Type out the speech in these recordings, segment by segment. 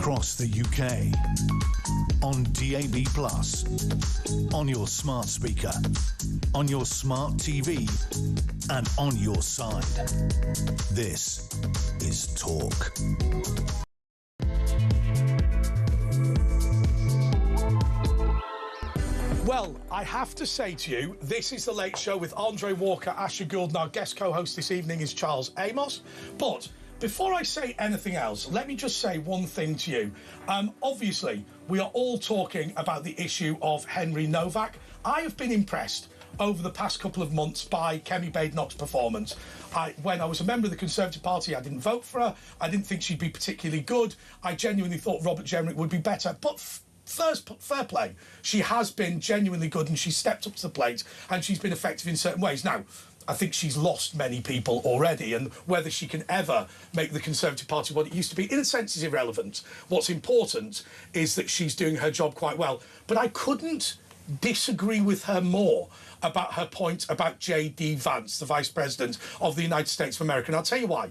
across the UK, on DAB+, on your smart speaker, on your smart TV, and on your side. This is Talk. Well, I have to say to you, this is The Late Show with Andre Walker, Asher Gould, and our guest co-host this evening is Charles Amos. But before I say anything else, let me just say one thing to you. Obviously, we are all talking about the issue of Henry Novak. I have been impressed over the past couple of months by Kemi Badenoch's performance. When I was a member of the Conservative Party, I didn't vote for her. I didn't think she'd be particularly good. I genuinely thought Robert Jenrick would be better. But fair play. She has been genuinely good and she's stepped up to the plate and she's been effective in certain ways. Now, I think she's lost many people already, and whether she can ever make the Conservative Party what it used to be, in a sense, is irrelevant. What's important is that she's doing her job quite well. But I couldn't disagree with her more about her point about J.D. Vance, the Vice President of the United States of America. And I'll tell you why.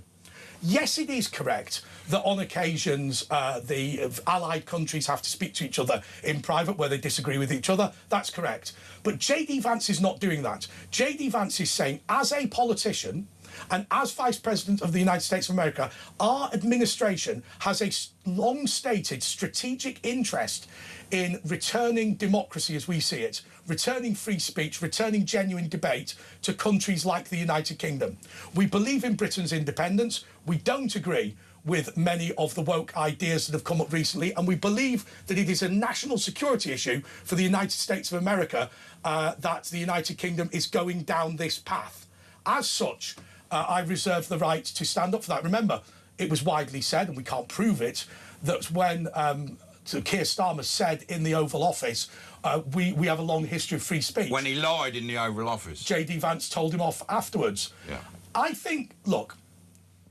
Yes, it is correct that on occasions the allied countries have to speak to each other in private where they disagree with each other. That's correct. But J.D. Vance is not doing that. J.D. Vance is saying, as a politician and as Vice President of the United States of America, our administration has a long-stated strategic interest in returning democracy as we see it, returning free speech, returning genuine debate to countries like the United Kingdom. We believe in Britain's independence. We don't agree with many of the woke ideas that have come up recently, and we believe that it is a national security issue for the United States of America that the United Kingdom is going down this path. As such, I reserve the right to stand up for that. Remember, it was widely said, and we can't prove it, that when Keir Starmer said in the Oval Office, we have a long history of free speech. When he lied in the Oval Office. J.D. Vance told him off afterwards. Yeah. I think, look,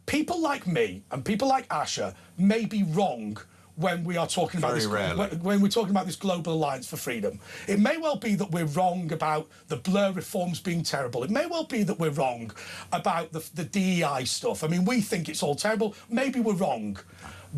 people like me and people like Asher may be wrong when we are talking about this, when we're talking about this global alliance for freedom. It may well be that we're wrong about the Blur reforms being terrible. It may well be that we're wrong about the DEI stuff. I mean, we think it's all terrible. Maybe we're wrong.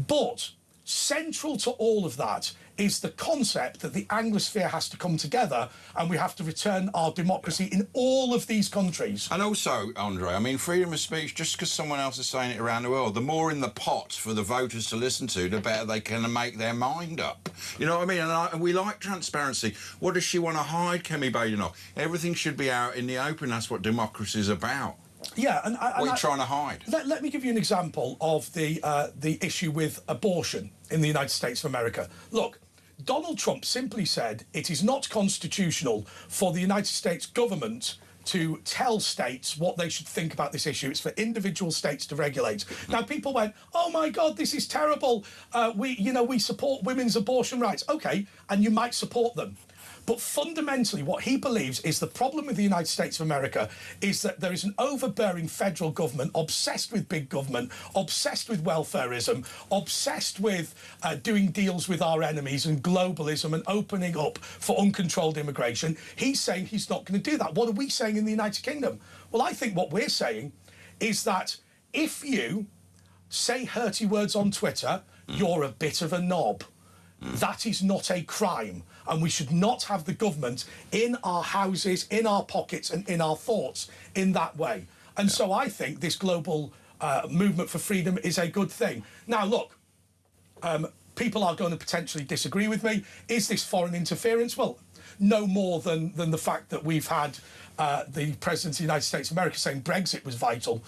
But central to all of that is the concept that the Anglosphere has to come together and we have to return our democracy in all of these countries. And also, Andre, I mean, freedom of speech, just because someone else is saying it around the world, the more in the pot for the voters to listen to, the better they can make their mind up. You know what I mean? And we like transparency. What does she want to hide, Kemi Badenoch? Everything should be out in the open. That's what democracy is about. Yeah, what are you trying to hide? Let me give you an example of the issue with abortion in the United States of America. Look, Donald Trump simply said it is not constitutional for the United States government to tell states what they should think about this issue. It's for individual states to regulate. Now, people went, oh, my God, this is terrible. We support women's abortion rights. OK, and you might support them. But fundamentally, what he believes is the problem with the United States of America is that there is an overbearing federal government obsessed with big government, obsessed with welfareism, obsessed with doing deals with our enemies and globalism and opening up for uncontrolled immigration. He's saying he's not going to do that. What are we saying in the United Kingdom? Well, I think what we're saying is that if you say hurty words on Twitter, you're a bit of a knob. That is not a crime, and we should not have the government in our houses, in our pockets and in our thoughts in that way. And so I think this global movement for freedom is a good thing. Now, look, people are going to potentially disagree with me. Is this foreign interference? Well, no more than the fact that we've had the President of the United States of America saying Brexit was vital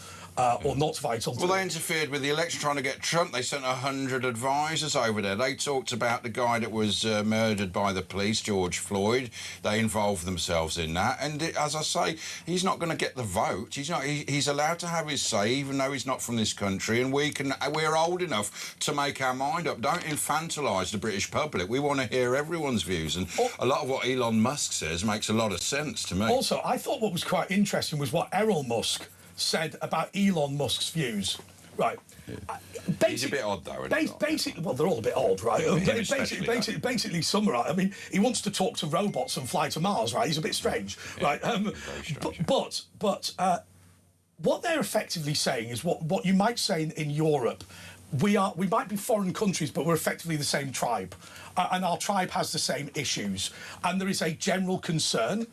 or not vital. Well, they interfered with the election trying to get Trump. They sent 100 advisors over there. They talked about the guy that was murdered by the police, George Floyd. They involved themselves in that. And as I say, he's not going to get the vote. He's allowed to have his say, even though he's not from this country. And we're old enough to make our mind up. Don't infantilise the British public. We want to hear everyone's views. And a lot of what Elon Musk says makes a lot of sense to me. Also, I thought what was quite interesting was what Errol Musk said about Elon Musk's views. Right. Yeah. He's a bit odd, though, isn't he? Basically, well, they're all a bit odd, right? Basically, summarise. I mean, he wants to talk to robots and fly to Mars, right? He's a bit strange, right? Very strange. But what they're effectively saying is what you might say in Europe we might be foreign countries, but we're effectively the same tribe, and our tribe has the same issues, and there is a general concern,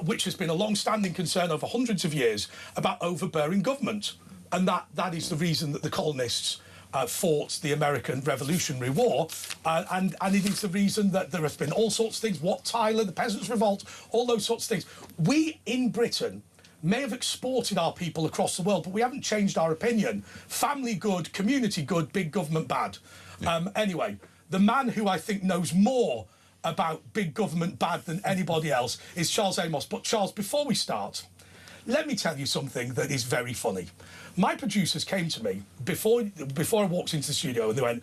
which has been a long-standing concern over hundreds of years, about overbearing government, and that is the reason that the colonists fought the American Revolutionary War, and it is the reason that there has been all sorts of things, Wat Tyler, the Peasants' Revolt, all those sorts of things. We, in Britain, may have exported our people across the world, but we haven't changed our opinion. Family good, community good, big government bad. Yeah. Anyway, the man who I think knows more about big government bad than anybody else is Charles Amos. But Charles, before we start, let me tell you something that is very funny. My producers came to me before I walked into the studio, and they went,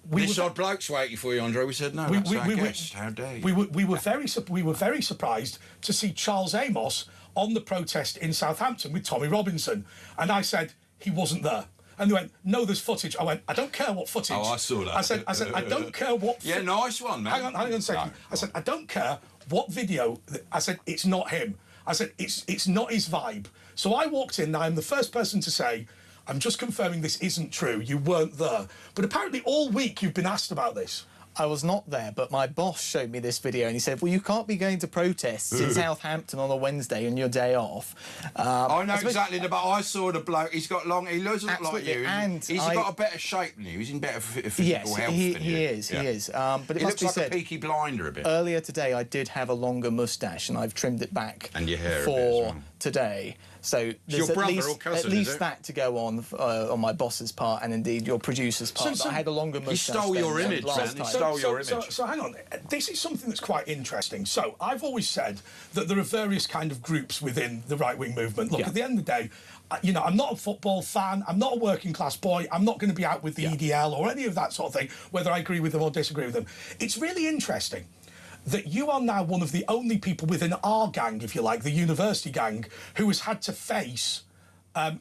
"This odd bloke's waiting for you, Andre." We said, "No, that's our guest. How dare you?" We were very surprised to see Charles Amos on the protest in Southampton with Tommy Robinson, and I said he wasn't there. And they went, "No, there's footage." I went, "I don't care what footage." Oh, I saw that. I said, "I don't care what." Yeah, nice one, man. Hang on a second. No. I said, "I don't care what video." I said, "It's not him." I said, "It's not his vibe." So I walked in, and I'm the first person to say, "I'm just confirming this isn't true. You weren't there." But apparently all week you've been asked about this. I was not there, but my boss showed me this video and he said, "Well, you can't be going to protests in Southampton on a Wednesday on your day off." I know exactly, but I saw the bloke. He's got long. He looks like you. And he's got a better shape than you. He's in better physical health than you. He is. But it he must looks be like said, a Peaky Blinder a bit. Earlier today, I did have a longer moustache and I've trimmed it back and your hair for a bit as well. Today. So there's your brother or cousin, at least that to go on my boss's part and indeed your producer's part. So I had a longer moustache. He stole your image, man. He stole your image. So hang on. This is something that's quite interesting. So I've always said that there are various kind of groups within the right-wing movement. Look, at the end of the day, you know, I'm not a football fan. I'm not a working-class boy. I'm not going to be out with the EDL or any of that sort of thing, whether I agree with them or disagree with them. It's really interesting that you are now one of the only people within our gang, if you like, the university gang, who has had to face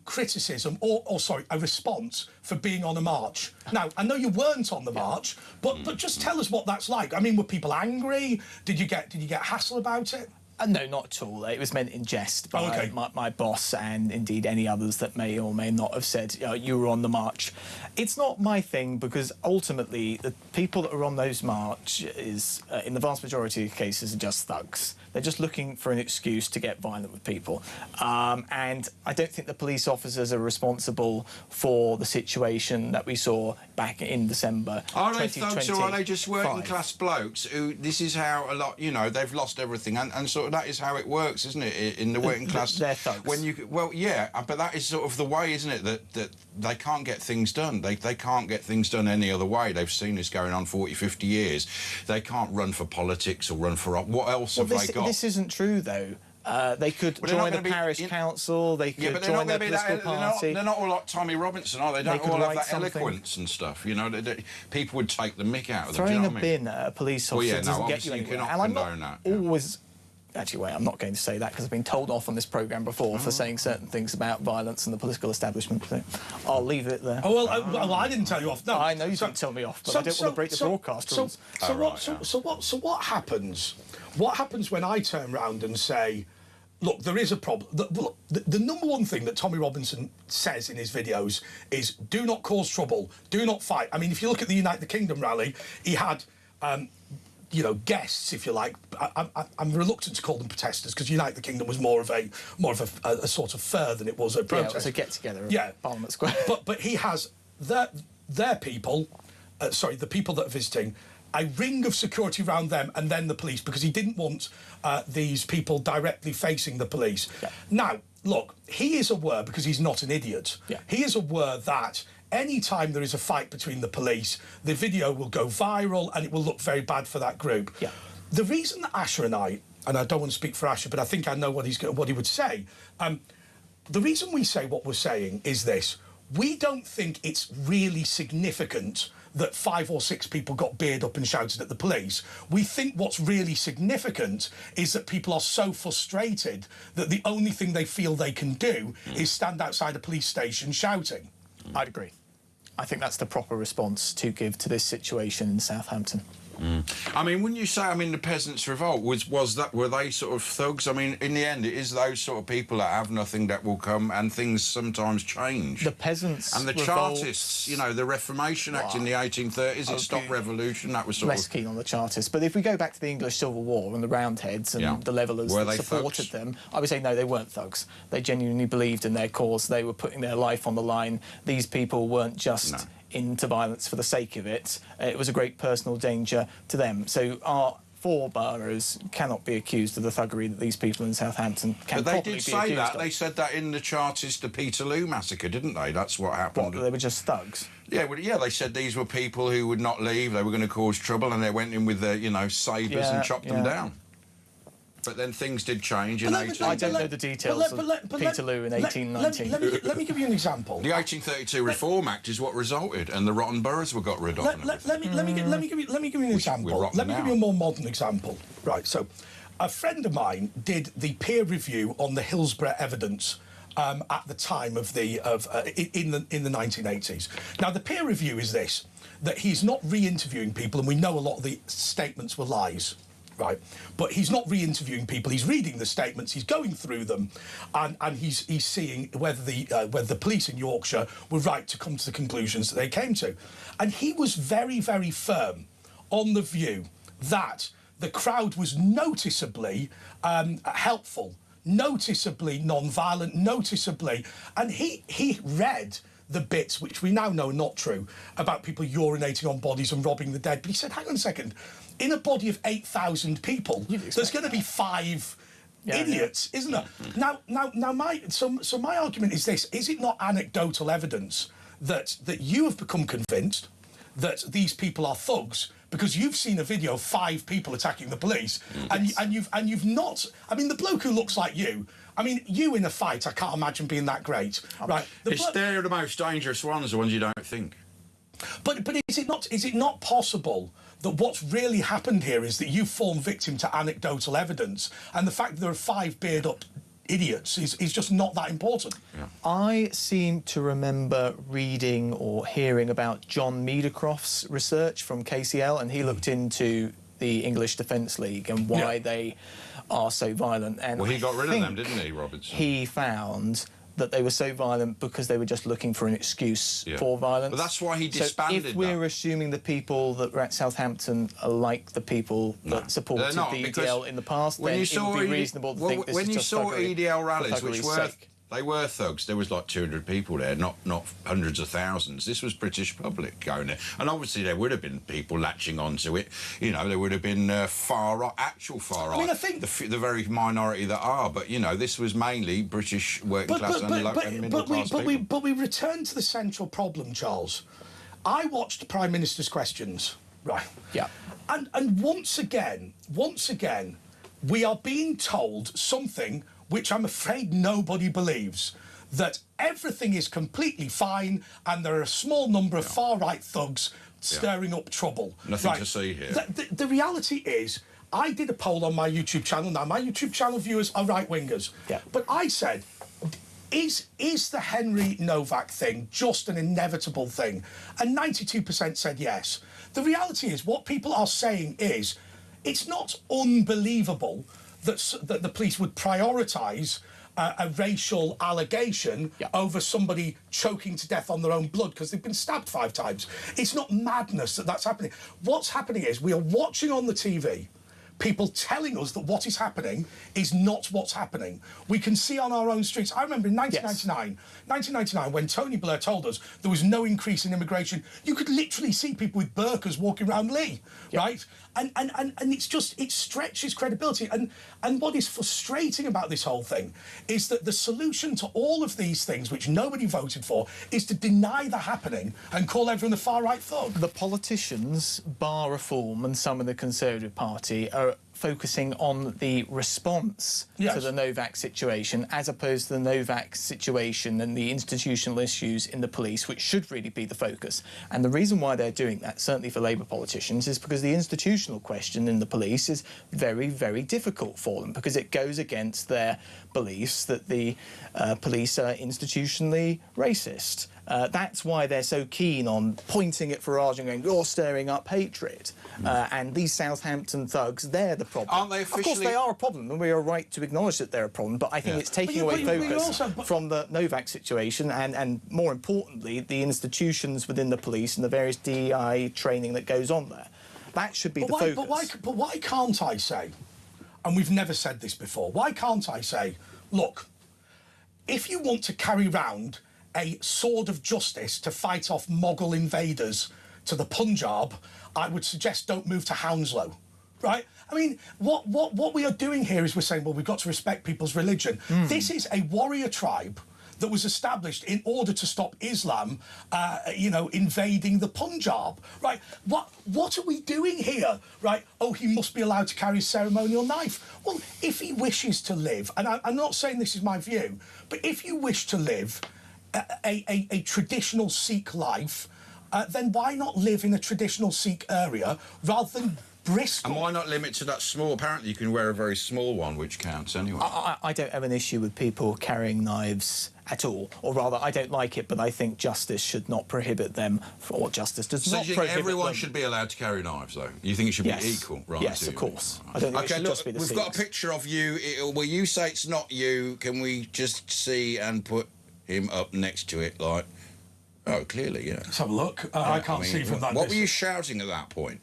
criticism or sorry, a response for being on a march. Now, I know you weren't on the march, but just tell us what that's like. I mean, were people angry? Did you get hassle about it? No, not at all. It was meant in jest by my boss and indeed any others that may or may not have said you were on the march. It's not my thing because ultimately the people that are on those marches, in the vast majority of cases, are just thugs. They're just looking for an excuse to get violent with people. And I don't think the police officers are responsible for the situation that we saw back in December 2020. Are they thugs or are they just working class blokes who, this is how a lot, you know, they've lost everything and sort of that is how it works, isn't it, in the working class? They're thugs. Well, yeah, but that is sort of the way, isn't it, that they can't get things done. They can't get things done any other way. They've seen this going on 40, 50 years. They can't run for politics or run for... What else have they got? This isn't true, though. They could join the parish council, they could join their political party. They're not all like Tommy Robinson, are they? They don't all have that eloquence and stuff, you know. People would take the mick out of them. Throwing a bin at a police officer doesn't get you anywhere. And I'm not always... Actually, wait, I'm not going to say that because I've been told off on this programme before for saying certain things about violence and the political establishment. So I'll leave it there. Oh, well, I didn't tell you off. No, I know you didn't tell me off, but I didn't want to break the broadcast rules. So what happens? What happens when I turn round and say, look, there is a problem. The number one thing that Tommy Robinson says in his videos is do not cause trouble, do not fight. I mean, if you look at the Unite the Kingdom rally, he had... you know, guests, if you like. I'm reluctant to call them protesters because Unite the Kingdom was more of a sort of fair than it was a protest. Yeah, it was a get-together at Parliament Square. But he has their people, the people that are visiting, a ring of security around them and then the police because he didn't want these people directly facing the police. Yeah. Now, look, he is aware, because he's not an idiot, he is aware that any time there is a fight between the police, the video will go viral and it will look very bad for that group. Yeah. The reason that Asher and I don't want to speak for Asher, but I think I know what he would say. The reason we say what we're saying is this. We don't think it's really significant that 5 or 6 people got beard up and shouted at the police. We think what's really significant is that people are so frustrated that the only thing they feel they can do is stand outside a police station shouting. I'd agree. I think that's the proper response to give to this situation in Southampton. I mean, wouldn't you say, I mean, the Peasants' Revolt, were they sort of thugs? I mean, in the end, it is those sort of people that have nothing that will come, and things sometimes change. The Peasants' And the Revolt, Chartists, you know, the Reformation Act in the 1830s, it stopped revolution, that was sort less keen on the Chartists. But if we go back to the English Civil War and the Roundheads and the Levellers that supported them, I would say no, they weren't thugs. They genuinely believed in their cause. They were putting their life on the line. These people weren't just into violence for the sake of it. It was a great personal danger to them. So our four boroughs cannot be accused of the thuggery that these people in Southampton can But they probably did be say accused that. of. They said that in the Chartist, the Peterloo massacre, didn't they? That's what happened. What, they were just thugs? Yeah, well, yeah, they said these were people who would not leave. They were going to cause trouble, and they went in with their, you know, sabres and chopped them down. But then things did change in 18... I don't know the details of Peterloo in 1819. Let me give you an example. The 1832 Reform Act is what resulted, and the rotten boroughs were got rid of. Let me give you an example. Let me give you a more modern example. Right, so a friend of mine did the peer review on the Hillsborough evidence at the time of in the 1980s. Now, the peer review is this, that he's not re-interviewing people, and we know a lot of the statements were lies. Right, but he's not re-interviewing people. He's reading the statements. He's going through them, and he's seeing whether the police in Yorkshire were right to come to the conclusions that they came to, and he was very, very firm on the view that the crowd was noticeably helpful, noticeably non-violent, noticeably, and he read the bits which we now know are not true about people urinating on bodies and robbing the dead. But he said, hang on a second, in a body of 8,000 people, there's going to be 5 idiots, isn't there? Now, my argument is this: is it not anecdotal evidence that you have become convinced that these people are thugs because you've seen a video of 5 people attacking the police, and you've not? I mean, the bloke who looks like you. I mean, you in a fight, I can't imagine being that great, right? They're the most dangerous ones, the ones you don't think. But is it not possible that what's really happened here is that you've fallen victim to anecdotal evidence, and the fact that there are 5 beard-up idiots is just not that important? Yeah. I seem to remember reading or hearing about John Meadowcroft's research from KCL, and he looked into the English Defence League and why they are so violent. And well, he got rid of them, didn't he, Roberts? He found that they were so violent because they were just looking for an excuse for violence. But that's why he disbanded So if we're assuming the people that were at Southampton are like the people that supported the EDL in the past, then it would be reasonable to think this is just thuggery. When you saw EDL rallies, which were... Sake. They were thugs. There was like 200 people there, not hundreds of thousands. This was British public going there. And obviously there would have been people latching onto it. You know, there would have been actual far right. I mean, I think... The very minority that are. But, you know, this was mainly British working class and middle class people. But we return to the central problem, Charles. I watched Prime Minister's Questions, right? Yeah. And once again, we are being told something which I'm afraid nobody believes, that everything is completely fine and there are a small number of far-right thugs stirring up trouble. Nothing to see here. The reality is, I did a poll on my YouTube channel. Now, my YouTube channel viewers are right-wingers. Yeah. But I said, is the Henry Novak thing just an inevitable thing? And 92% said yes. The reality is, what people are saying is, it's not unbelievable that the police would prioritise a racial allegation over somebody choking to death on their own blood because they've been stabbed 5 times. It's not madness that's happening. What's happening is we are watching on the TV people telling us that what is happening is not what's happening. We can see on our own streets. I remember in 1999, when Tony Blair told us there was no increase in immigration, you could literally see people with burqas walking around Lee, right? And it's just, it stretches credibility. And what is frustrating about this whole thing is that the solution to all of these things, which nobody voted for, is to deny the happening and call everyone a far-right thug. The politicians, bar Reform and some in the Conservative Party, are focusing on the response to the Novak situation as opposed to the Novak situation and the institutional issues in the police, which should really be the focus. And the reason why they're doing that, certainly for Labour politicians, is because the institutional question in the police is very, very difficult for them, because it goes against their beliefs that the police are institutionally racist. That's why they're so keen on pointing at Farage and going, you're stirring up hatred. And these Southampton thugs, they're the problem. Aren't they officially... Of course they are a problem, and we are right to acknowledge that they're a problem, but I think it's taking away focus from the Novak situation and, more importantly, the institutions within the police and the various DEI training that goes on there. That should be the focus. But why can't I say, and we've never said this before, why can't I say, look, if you want to carry round a sword of justice to fight off Mughal invaders to the Punjab, I would suggest don't move to Hounslow, right? I mean, what we are doing here is we're saying, well, we've got to respect people's religion. This is a warrior tribe that was established in order to stop Islam, you know, invading the Punjab, right? What are we doing here, right? Oh, he must be allowed to carry a ceremonial knife. Well, if he wishes to live, and I'm not saying this is my view, but if you wish to live a traditional Sikh life, then why not live in a traditional Sikh area rather than Bristol? And why not limit to that small? Apparently you can wear a very small one, which counts anyway. I don't have an issue with people carrying knives at all, or rather, I don't like it, but I think justice should not prohibit them, or justice does not prohibit them. So you think everyone should be allowed to carry knives, though? You think it should be equal? Right, yes, of course. I don't think it should just be the We've got a picture of you. Will you say it's not you? Can we just see and put him up next to it, like... Oh, clearly, yeah. Let's have a look. I can't see from that What were you shouting at that point?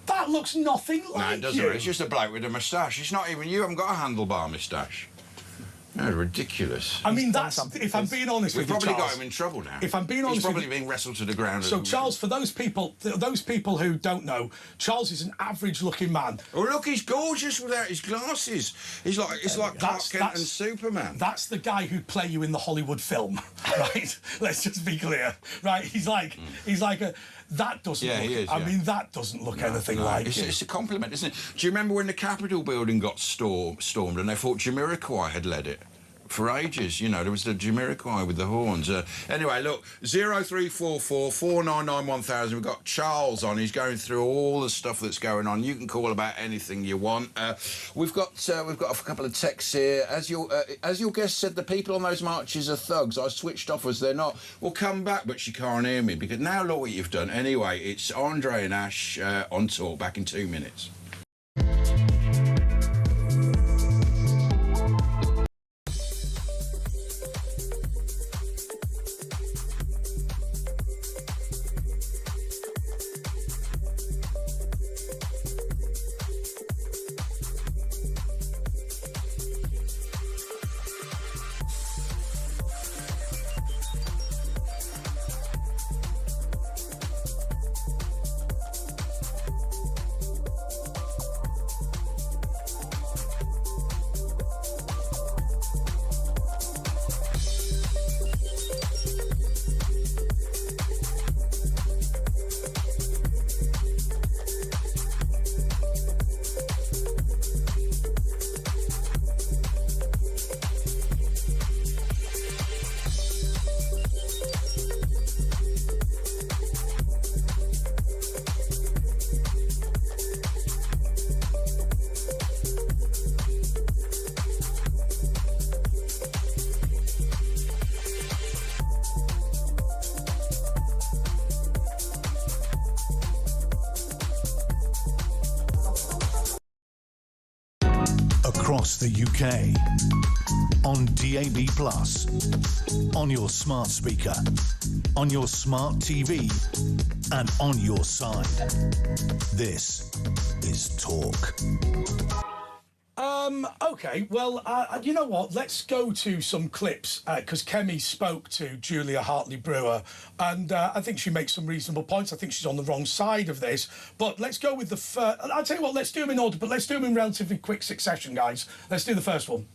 That looks nothing like you. No, it doesn't. It's just a bloke with a moustache. It's not even you. Haven't got a handlebar moustache. No, ridiculous. I mean, that's, if I'm being honest with you, We've probably got him in trouble now. If I'm being honest He's probably being wrestled to the ground. So, Charles, for those people who don't know, Charles is an average-looking man. Oh, look, he's gorgeous without his glasses. He's like Clark Kent and Superman. That's the guy who'd play you in the Hollywood film, right? Let's just be clear, right? He's like a... That doesn't look... he is, I mean, that doesn't look anything like it. It's a compliment, isn't it? Do you remember when the Capitol building got stormed and they thought Jamiroquai had led it? For ages, you know, there was the Jamiroquai with the horns. Anyway, look, 0344 499 1000. We've got Charles on. He's going through all the stuff that's going on. You can call about anything you want. We've got a couple of texts here. As your guest said, the people on those marches are thugs. I switched off as they're not. Well, come back, but she can't hear me because now look what you've done. Anyway, it's Andre and Ash on talk. Back in 2 minutes. Across the UK, on DAB+, on your smart speaker, on your smart TV, and on your side. This is Talk. OK, well, you know what? Let's go to some clips, because Kemi spoke to Julia Hartley-Brewer, and I think she makes some reasonable points. I think she's on the wrong side of this. But let's go with the first... I'll tell you what, let's do them in order, but let's do them in relatively quick succession, guys. Let's do the first one.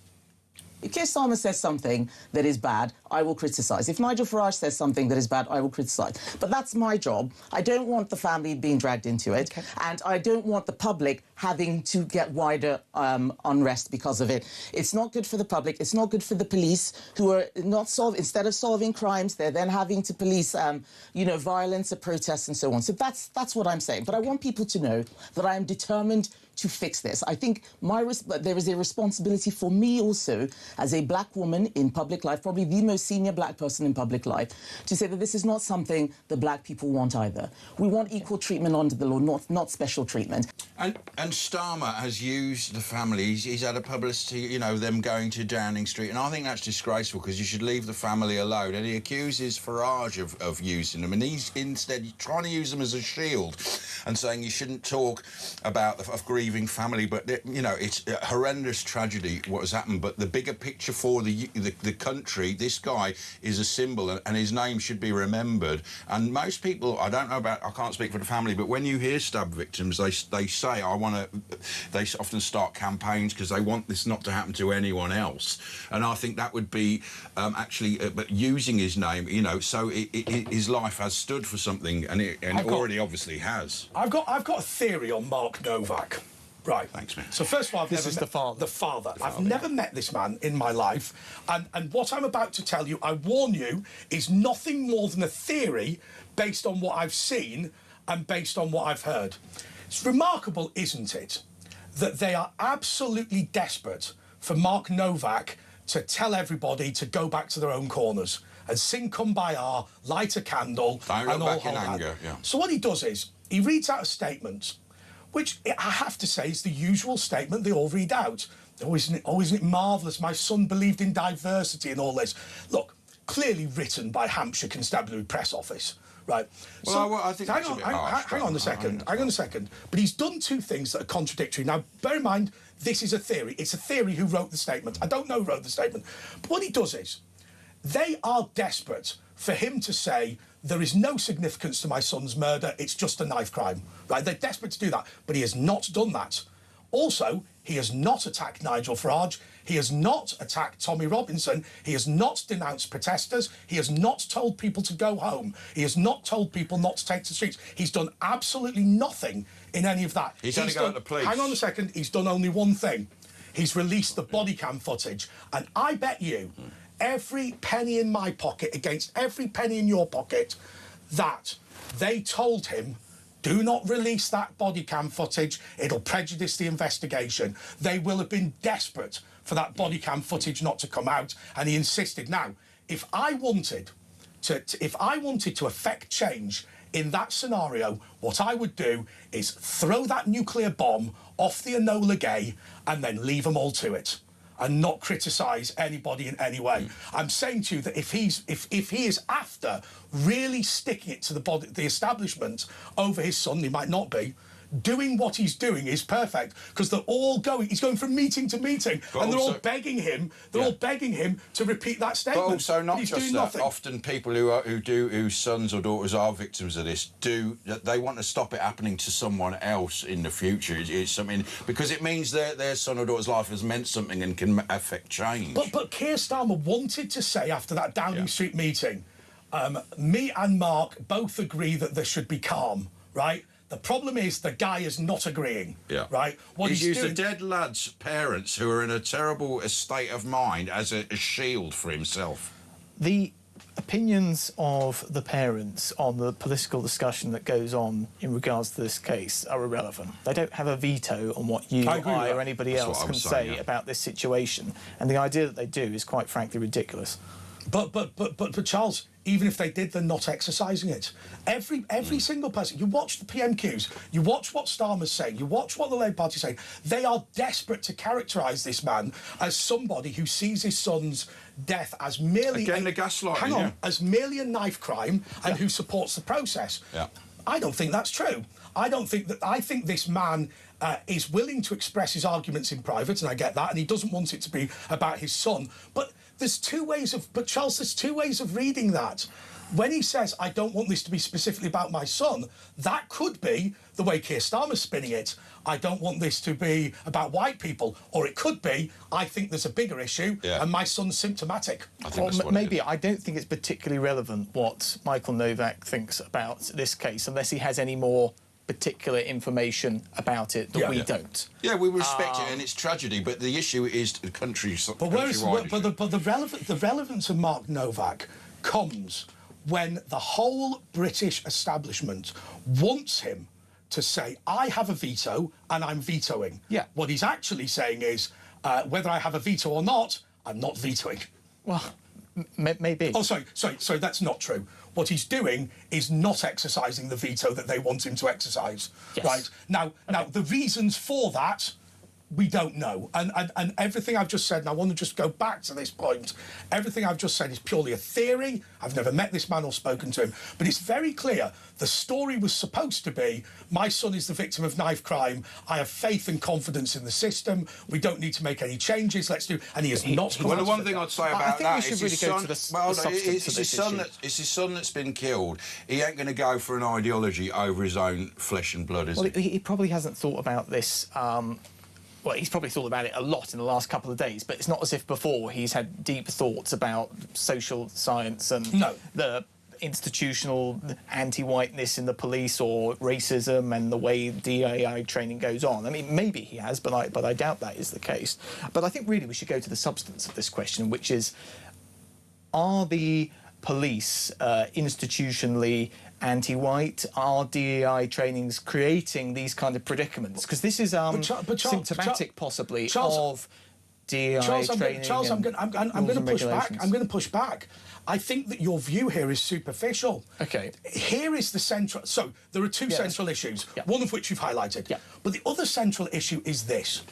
If Keir Starmer says something that is bad, I will criticise. If Nigel Farage says something that is bad, I will criticise. But that's my job. I don't want the family being dragged into it, and I don't want the public having to get wider unrest because of it. It's not good for the public. It's not good for the police, who are not instead of solving crimes, they're then having to police, violence, protests, and so on. So that's what I'm saying. But I want people to know that I am determined to fix this. I think there is a responsibility for me also, as a black woman in public life, probably the most senior black person in public life, to say that this is not something that black people want either. We want equal treatment under the law, not special treatment. And Starmer has used the family. He's had a publicity, them going to Downing Street, and I think that's disgraceful, because you should leave the family alone. And he accuses Farage of using them, and he's instead trying to use them as a shield and saying you shouldn't talk about of grieving family. But it's a horrendous tragedy what has happened. But the bigger picture for the country, this guy is a symbol, and his name should be remembered. And most people, I can't speak for the family, but when you hear stab victims, they say, they often start campaigns because they want this not to happen to anyone else. And I think that would be but using his name, so his life has stood for something, and it already obviously has. I've got a theory on Mark Novak. Right. Thanks, man. So first of all, the father. I've never met this man in my life, and what I'm about to tell you, I warn you, is nothing more than a theory based on what I've seen and based on what I've heard. It's remarkable, isn't it, that they are absolutely desperate for Mark Novak to tell everybody to go back to their own corners and sing Kumbaya, light a candle, and all that. Yeah. So what he does is he reads out a statement, which I have to say is the usual statement they all read out. Oh, isn't it marvellous? My son believed in diversity and all this. Look, clearly written by Hampshire Constabulary Press Office. Right. Well, I think hang on a second. But he's done two things that are contradictory. Now, bear in mind, this is a theory. It's a theory who wrote the statement. I don't know who wrote the statement. But what he does is, they are desperate for him to say, there is no significance to my son's murder, it's just a knife crime. Right? They're desperate to do that. But he has not done that. Also, he has not attacked Nigel Farage. He has not attacked Tommy Robinson. He has not denounced protesters. He has not told people to go home. He has not told people not to take to the streets. He's done absolutely nothing in any of that. He's only got the police. Hang on a second. He's done only one thing. He's released the body cam footage. And I bet you every penny in my pocket against every penny in your pocket that they told him, do not release that body cam footage. It'll prejudice the investigation. They will have been desperate for that body cam footage not to come out, and he insisted. Now, if I wanted to affect change in that scenario, what I would do is throw that nuclear bomb off the Enola Gay and then leave them all to it, and not criticise anybody in any way. I'm saying to you that if he is after really sticking it to the establishment over his son, he might not be. Doing what he's doing is perfect, because they're all going. He's going from meeting to meeting, and they're all begging him. They're all begging him to repeat that statement. But also, not just that. Nothing. Often, people whose sons or daughters are victims of this they want to stop it happening to someone else in the future. It's something, because it means their son or daughter's life has meant something and can affect change. But Keir Starmer wanted to say after that Downing Street meeting, me and Mark both agree that there should be calm, right? The problem is the guy is not agreeing, right? What he's used the dead lad's parents, who are in a terrible state of mind, as a shield for himself. The opinions of the parents on the political discussion that goes on in regards to this case are irrelevant. They don't have a veto on what you, I or anybody else can say about this situation. And the idea that they do is quite frankly ridiculous. But Charles, even if they did, they're not exercising it. Every single person, you watch the PMQs, you watch what Starmer's saying, you watch what the Labour Party's saying, they are desperate to characterise this man as somebody who sees his son's death as merely as merely a knife crime, and who supports the process. I don't think that's true. I think this man is willing to express his arguments in private, and I get that, and he doesn't want it to be about his son. But there's two ways of reading that. when he says, I don't want this to be specifically about my son, that could be the way Keir Starmer's spinning it. I don't want this to be about white people. Or it could be, I think there's a bigger issue and my son's symptomatic. Maybe. I don't think it's particularly relevant what Michael Novak thinks about this case, unless he has any more particular information about it that we don't. Yeah, we respect it, and it's tragedy, but the issue is the the relevance of Mark Novak comes when the whole British establishment wants him to say, I have a veto and I'm vetoing. Yeah. What he's actually saying is, whether I have a veto or not, I'm not vetoing. Well, maybe. Oh, sorry, that's not true. What he's doing is not exercising the veto that they want him to exercise. Yes. Right? Now, the reasons for that, we don't know. And everything I've just said, and I want to just go back to this point, everything I've just said is purely a theory. I've never met this man or spoken to him. But it's very clear the story was supposed to be, my son is the victim of knife crime. I have faith and confidence in the system. We don't need to make any changes. Let's do... And he has not... Well, the one thing I'd say about that is his son... It's his son that's been killed. He ain't going to go for an ideology over his own flesh and blood, is he? He probably hasn't thought about this... well, he's probably thought about it a lot in the last couple of days, but it's not as if before he's had deep thoughts about social science and the institutional anti-whiteness in the police or racism and the way DAI training goes on. I mean, maybe he has, but I doubt that is the case. But I think really we should go to the substance of this question, which is, are the police institutionally anti-white? Are DEI trainings creating these kind of predicaments? Because this is symptomatic, possibly, of DEI training. Charles, I'm going to push back. I'm going to push back. I think that your view here is superficial. Okay. Here is the central... So, there are two central issues, one of which you've highlighted. But the other central issue is this.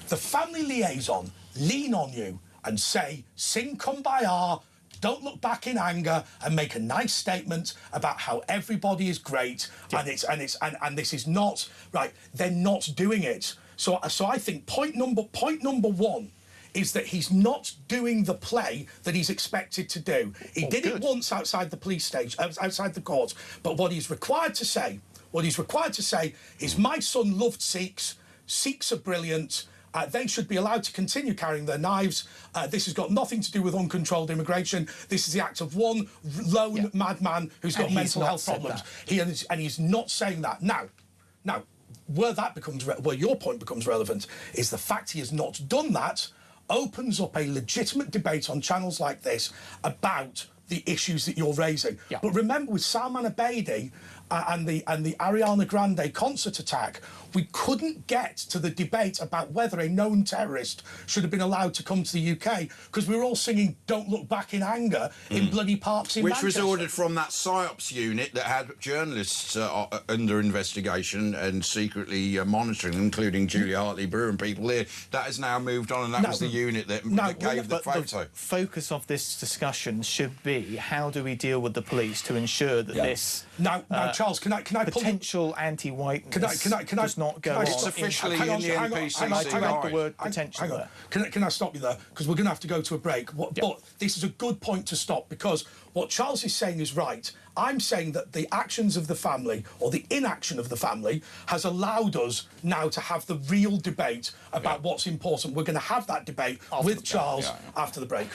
The family liaison lean on you and say, sing Kumbaya, don't look back in anger, and make a nice statement about how everybody is great and this is not right. They're not doing it. So I think point number one is that he's not doing the play that he's expected to do. He did it once outside the police stage, outside the court. But what he's required to say is, my son loved Sikhs. Sikhs are brilliant. They should be allowed to continue carrying their knives. This has got nothing to do with uncontrolled immigration. This is the act of one lone madman who's got mental health problems. He's not saying that. Now, where your point becomes relevant is the fact he has not done that opens up a legitimate debate on channels like this about the issues that you're raising. But remember, with Salman Abedi and the Ariana Grande concert attack, we couldn't get to the debate about whether a known terrorist should have been allowed to come to the UK because we were all singing "Don't Look Back in Anger" in bloody parks in Manchester. Which was ordered from that PSYOPs unit that had journalists under investigation and secretly monitoring them, including Julia Hartley-Brewer and people there. That has now moved on, and that was the unit that gave the photo. The focus of this discussion should be, how do we deal with the police to ensure that this Charles, can I potential anti-whiteness does not go on? It's officially in the NPCC. The word potential there. Can I stop you there? Because we're going to have to go to a break. But this is a good point to stop, because what Charles is saying is right. I'm saying that the actions of the family, or the inaction of the family, has allowed us now to have the real debate about what's important. We're going to have that debate with Charles after the break.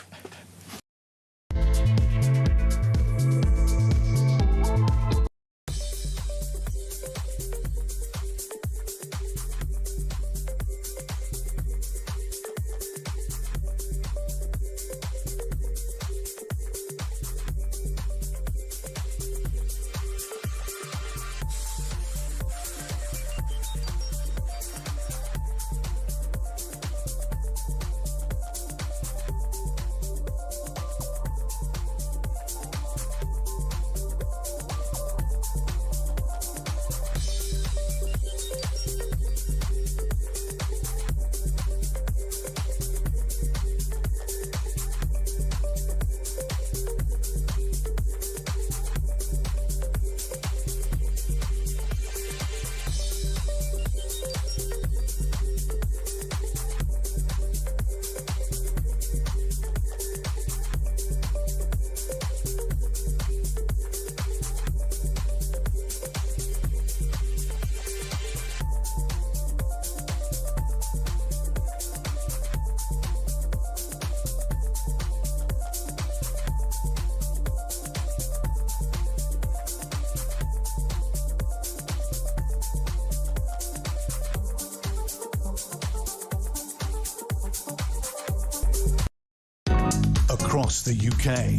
across the UK.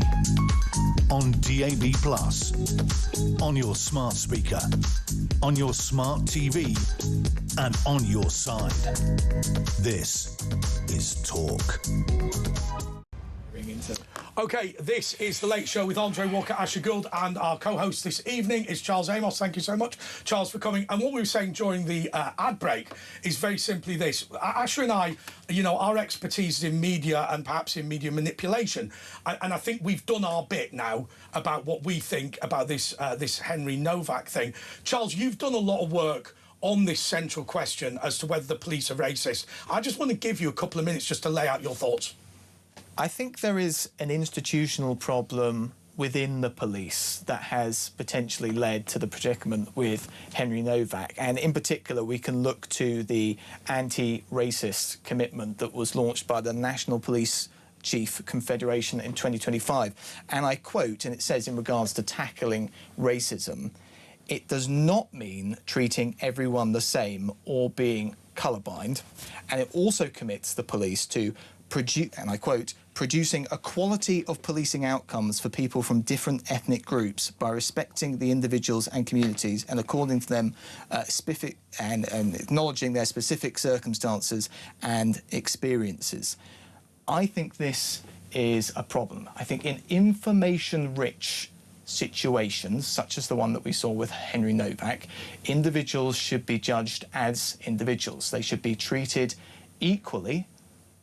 On DAB+, on your smart speaker, on your smart TV, and on your side. This is Talk. OK, this is The Late Show with Andre Walker, Asher Gould, and our co-host this evening is Charles Amos. Thank you so much, Charles, for coming. And what we were saying during the ad break is very simply this. Asher and I, you know, our expertise is in media and perhaps in media manipulation. And I think we've done our bit now about what we think about this Henry Novak thing. Charles, you've done a lot of work on this central question as to whether the police are racist. I just want to give you a couple of minutes just to lay out your thoughts. I think there is an institutional problem within the police that has potentially led to the predicament with Henry Novak. And in particular, we can look to the anti-racist commitment that was launched by the National Police Chief Confederation in 2025. And I quote, and it says in regards to tackling racism, it does not mean treating everyone the same or being colourblind. And it also commits the police to and I quote, producing a quality of policing outcomes for people from different ethnic groups by respecting the individuals and communities and according to them specific and acknowledging their specific circumstances and experiences. I think this is a problem. I think in information-rich situations, such as the one that we saw with Henry Novak, individuals should be judged as individuals. They should be treated equally.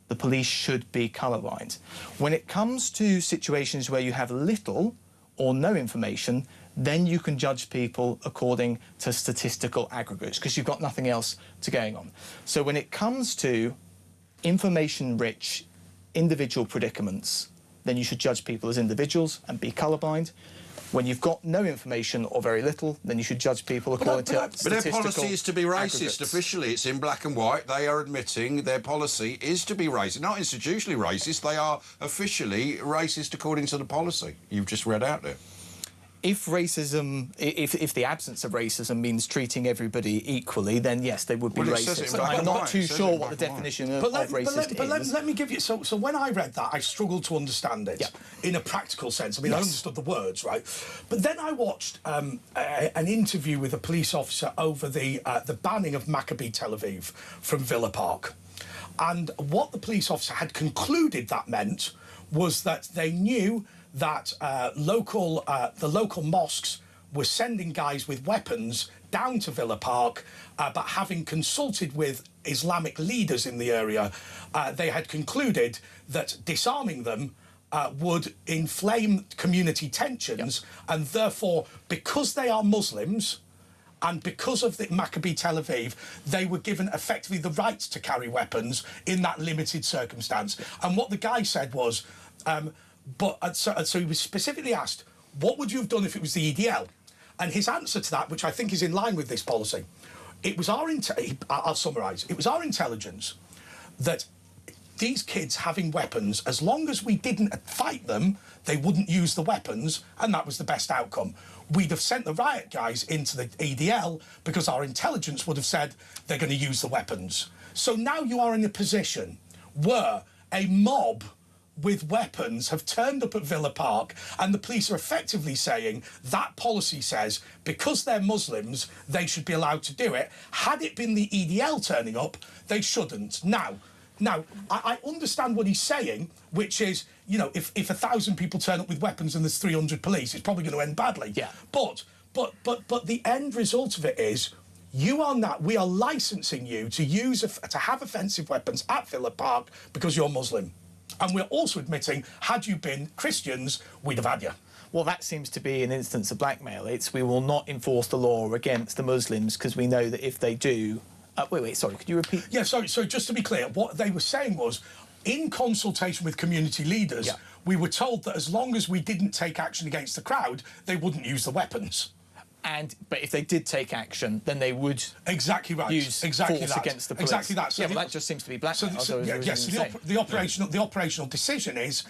The police should be colourblind. When it comes to situations where you have little or no information, then you can judge people according to statistical aggregates because you've got nothing else to going on. So when it comes to information-rich individual predicaments, then you should judge people as individuals and be colourblind. When you've got no information or very little, then you should judge people according to statistical But their policy is to be racist aggregates. officially. It's in black and white. They are admitting their policy is to be racist. Not institutionally racist. They are officially racist according to the policy you've just read out there. If racism, if the absence of racism means treating everybody equally, then yes, they would be racist. But I'm not too sure what the definition of racist is. Let me give you... So when I read that, I struggled to understand it in a practical sense. I mean, I understood the words, right? But then I watched an interview with a police officer over the banning of Maccabi Tel Aviv from Villa Park. And what the police officer had concluded that meant was that they knew that the local mosques were sending guys with weapons down to Villa Park, but having consulted with Islamic leaders in the area, they had concluded that disarming them would inflame community tensions, and therefore, because they are Muslims, and because of the Maccabi Tel Aviv, they were given effectively the right to carry weapons in that limited circumstance. And what the guy said was... So he was specifically asked, what would you have done if it was the EDL? And his answer to that, which I think is in line with this policy, it was I'll summarise, it was our intelligence that these kids having weapons, as long as we didn't fight them, they wouldn't use the weapons, and that was the best outcome. We'd have sent the riot guys into the EDL because our intelligence would have said they're going to use the weapons. So now you are in a position where a mob with weapons have turned up at Villa Park, and the police are effectively saying that policy says because they're Muslims, they should be allowed to do it. Had it been the EDL turning up, they shouldn't. Now, I understand what he's saying, which is, you know, if 1,000 people turn up with weapons and there's 300 police, it's probably going to end badly. Yeah. But the end result of it is we are licensing you to have offensive weapons at Villa Park because you're Muslim. And we're also admitting, had you been Christians, we'd have had you. Well, that seems to be an instance of blackmail. It's we will not enforce the law against the Muslims because we know that if they do... sorry, could you repeat? Yeah, sorry, so just to be clear, what they were saying was, in consultation with community leaders, we were told that as long as we didn't take action against the crowd, they wouldn't use the weapons. But if they did take action, then they would exactly right. use force against the police. Exactly that. So yeah, well, that just seems to be blackmail. The operational decision is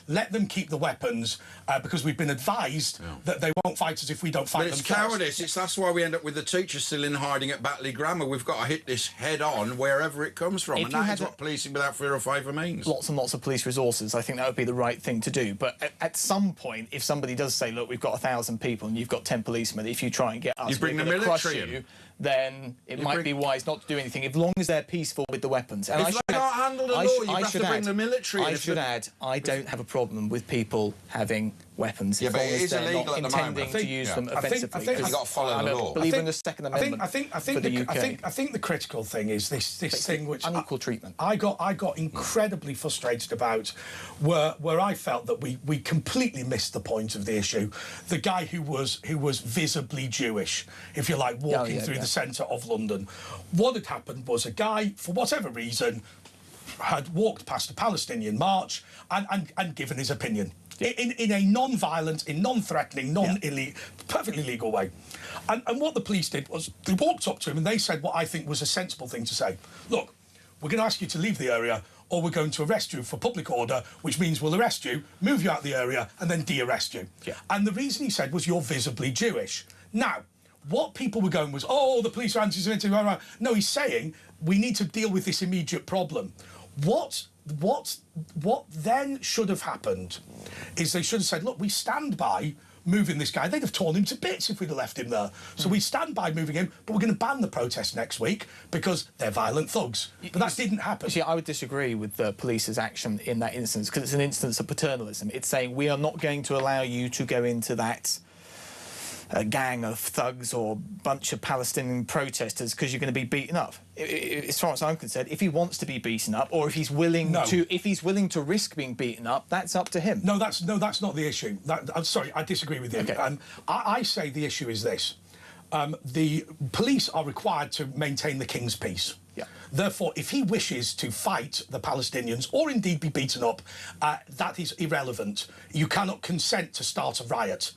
let them keep the weapons because we've been advised that they won't fight us if we don't fight them. But it's cowardice. That's why we end up with the teachers still in hiding at Batley Grammar. We've got to hit this head on wherever it comes from, and that is what policing without fear or favour means. Lots and lots of police resources. I think that would be the right thing to do. But at some point, if somebody does say, look, we've got 1,000 people and you've got 10 policemen, if you try and get us, you bring the military in. Then it might be wise not to do anything, as long as they're peaceful with the weapons. And if they can't handle the law, you have to bring the military in. I should add, I don't have a problem with people having weapons as long as they're not intending to use them offensively. I think you've got to follow the law. I believe in the Second Amendment for the UK. I think the critical thing is this thing which unequal treatment. I got incredibly frustrated about, where I felt that we completely missed the point of the issue. The guy who was visibly Jewish, if you like, walking through the centre of London. What had happened was a guy, for whatever reason, had walked past a Palestinian march and given his opinion. In a non-violent, non-threatening, perfectly legal way. And what the police did was they walked up to him and they said what I think was a sensible thing to say. Look, we're going to ask you to leave the area or we're going to arrest you for public order, which means we'll arrest you, move you out of the area and then de-arrest you. Yeah. And the reason he said was you're visibly Jewish. Now, what people were going was, oh, the police are anti-Semitic. No, he's saying we need to deal with this immediate problem. What then should have happened is they should have said, look, we stand by moving this guy. They'd have torn him to bits if we'd have left him there. So we stand by moving him, but we're going to ban the protest next week because they're violent thugs. But that didn't happen. See, I would disagree with the police's action in that instance because it's an instance of paternalism. It's saying we are not going to allow you to go into that a gang of thugs or bunch of Palestinian protesters because you're going to be beaten up. As far as I'm concerned, if he wants to be beaten up, or if he's willing to risk being beaten up, that's up to him. No, that's not the issue. I'm sorry, I disagree with you. Okay. I say the issue is this: the police are required to maintain the king's peace. Yeah. Therefore, if he wishes to fight the Palestinians or indeed be beaten up, that is irrelevant. You cannot consent to start a riot.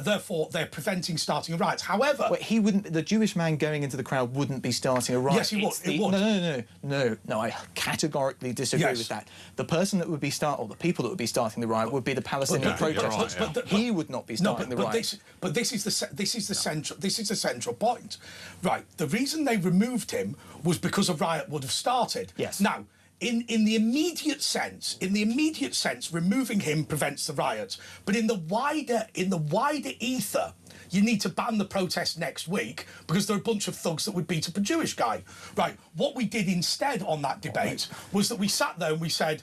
Therefore, they're preventing starting a riot. However... Well, he wouldn't... The Jewish man going into the crowd wouldn't be starting a riot. Yes, he would. No, I categorically disagree with that. The person that would be or the people that would be starting the riot would be the Palestinian protesters. He would not be starting the riot. But this is the central point. Right, the reason they removed him was because a riot would have started. Yes. Now, in the immediate sense, removing him prevents the riot. But in the wider ether, you need to ban the protest next week because there are a bunch of thugs that would beat up a Jewish guy. Right. What we did instead on that debate was that we sat there and we said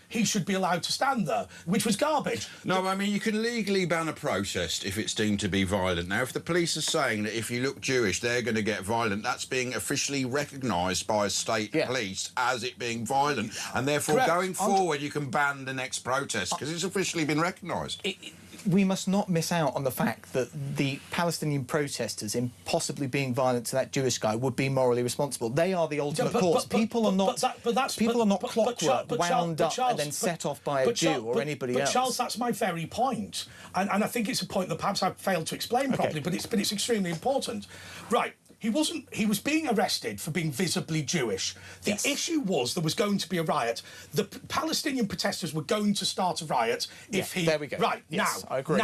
he should be allowed to stand there, which was garbage. No, I mean, you can legally ban a protest if it's deemed to be violent. Now, if the police are saying that if you look Jewish, they're going to get violent, that's being officially recognised by state police as it being violent. And therefore, going forward, you can ban the next protest because it's officially been recognised. We must not miss out on the fact that the Palestinian protesters, in possibly being violent to that Jewish guy, would be morally responsible. They are the ultimate cause. People are not clockwork, wound up and then set off by a Jew or anybody else. But Charles, that's my very point, and I think it's a point that perhaps I've failed to explain properly. But it's extremely important, right? He was being arrested for being visibly Jewish. The issue was there was going to be a riot. The Palestinian protesters were going to start a riot if he... There we go. Right, yes, I agree.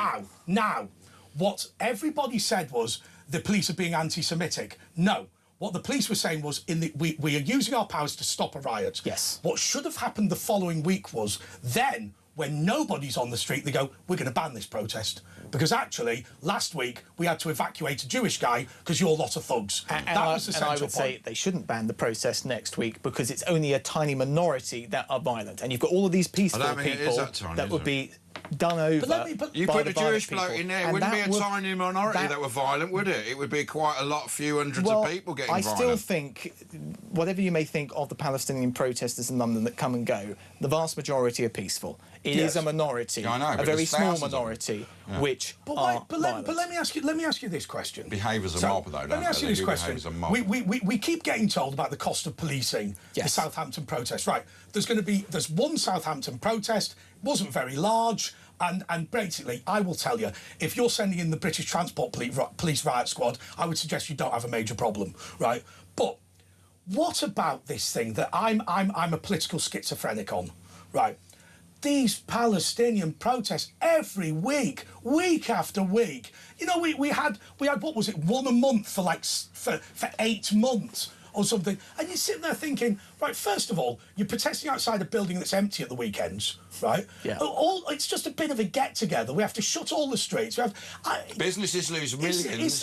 Now, what everybody said was the police are being anti-Semitic. No. What the police were saying was we are using our powers to stop a riot. Yes. What should have happened the following week was then, when nobody's on the street, they go, we're going to ban this protest. Because actually, last week, we had to evacuate a Jewish guy because you're a lot of thugs. That was the central point. I would say they shouldn't ban the protest next week because it's only a tiny minority that are violent. And you've got all of these peaceful people that would be done over. You put a Jewish bloke in there, it wouldn't be a tiny minority that were violent, would it? It would be quite a few hundreds of people getting violent. I still think, whatever you may think of the Palestinian protesters in London that come and go, the vast majority are peaceful. It is a minority, a very small minority, which are violent. But let me ask you this question. Behave as a mob, though. Let me ask you this question. We keep getting told about the cost of policing the Southampton protest. Right, there's one Southampton protest. Wasn't very large. And basically, I will tell you, if you're sending in the British Transport Police Riot Squad, I would suggest you don't have a major problem, right? But what about this thing that I'm a political schizophrenic on, right? These Palestinian protests every week, week after week. You know, we had what was it, one a month for like for 8 months or something. And you're sitting there thinking, right, first of all, you're protesting outside a building that's empty at the weekends, right? Yeah. It's just a bit of a get-together. We have to shut all the streets. Businesses lose millions,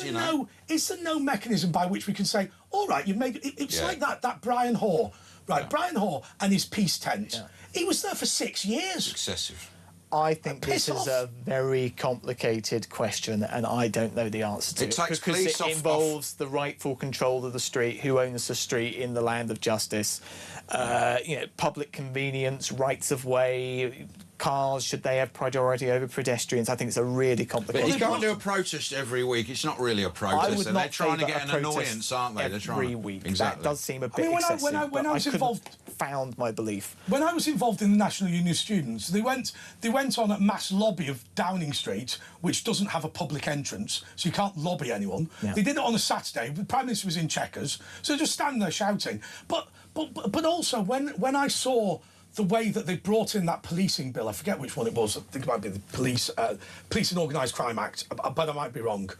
Is there no mechanism by which we can say, all right, you've made... It's like that Brian Hoare, right? Yeah. Brian Hoare and his peace tent. Yeah. He was there for 6 years. Excessive. I think this is a very complicated question, and I don't know the answer to it. Because it involves the rightful control of the street, who owns the street in the land of justice, public convenience, rights of way, cars, should they have priority over pedestrians? I think it's a really complicated... But you can't do a protest every week. It's not really a protest. They're trying to get an annoyance, aren't they? Every week. Exactly. That does seem a bit excessive. When I was involved... found my belief. When I was involved in the National Union of Students, they went on a mass lobby of Downing Street, which doesn't have a public entrance, so you can't lobby anyone. Yeah. They did it on a Saturday. The Prime Minister was in checkers, so just standing there shouting. But also, when I saw the way that they brought in that policing bill, I forget which one it was, I think it might be the Police and Organised Crime Act, but I might be wrong.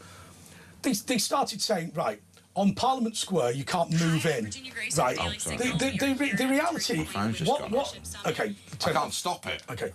They started saying, right, on Parliament Square, you can't move in. Right. The reality... What? Okay. I can't stop it. Okay.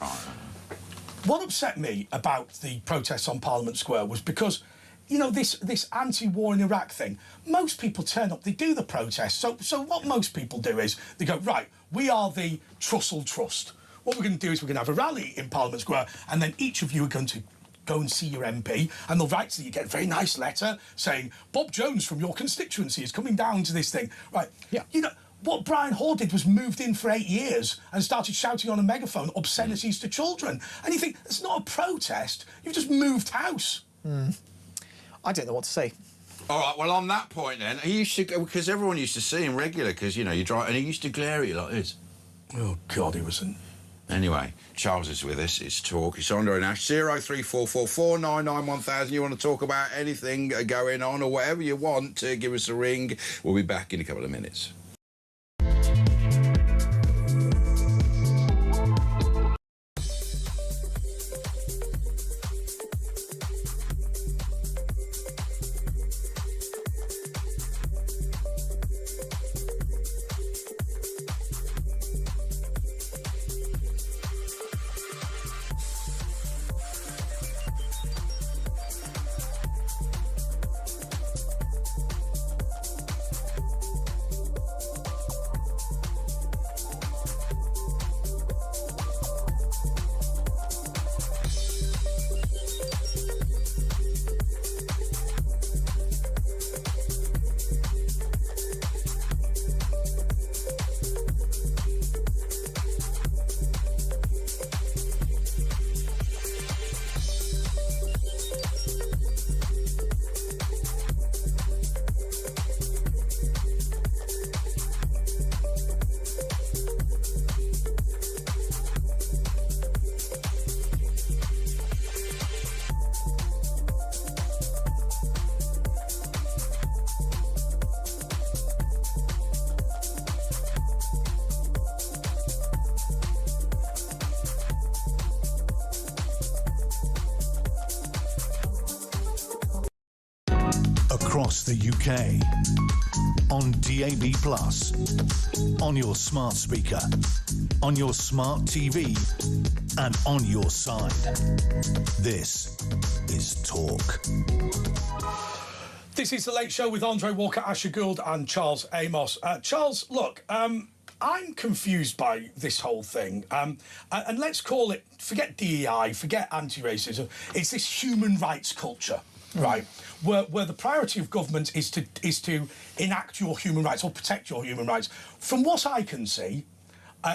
What upset me about the protests on Parliament Square was because, you know, this anti-war in Iraq thing, most people turn up, they do the protest. So what most people do is they go, right, we are the Trussell Trust. What we're going to do is we're going to have a rally in Parliament Square, and then each of you are going to go and see your MP, and they'll write to you, get a very nice letter saying, Bob Jones from your constituency is coming down to this thing. Right. Yeah. You know, what Brian Hoare did was moved in for 8 years and started shouting on a megaphone obscenities to children. And you think, it's not a protest, you've just moved house. I don't know what to say. All right, well, on that point then, he used to, because everyone used to see him regular, because, you know, you drive, and he used to glare at you like this. Oh, God, he wasn't. Anyway, Charles is with us. It's Talk. It's Andre and Ash. 0344 499 1000. You want to talk about anything going on or whatever you want, give us a ring. We'll be back in a couple of minutes. Across the UK, on DAB+, on your smart speaker, on your smart TV, and on your side. This is Talk. This is The Late Show with Andre Walker, Asher Gould and Charles Amos. Charles, look, I'm confused by this whole thing. And let's call it, forget DEI, forget anti-racism, it's this human rights culture. Right, where the priority of government is to enact your human rights or protect your human rights. From what I can see,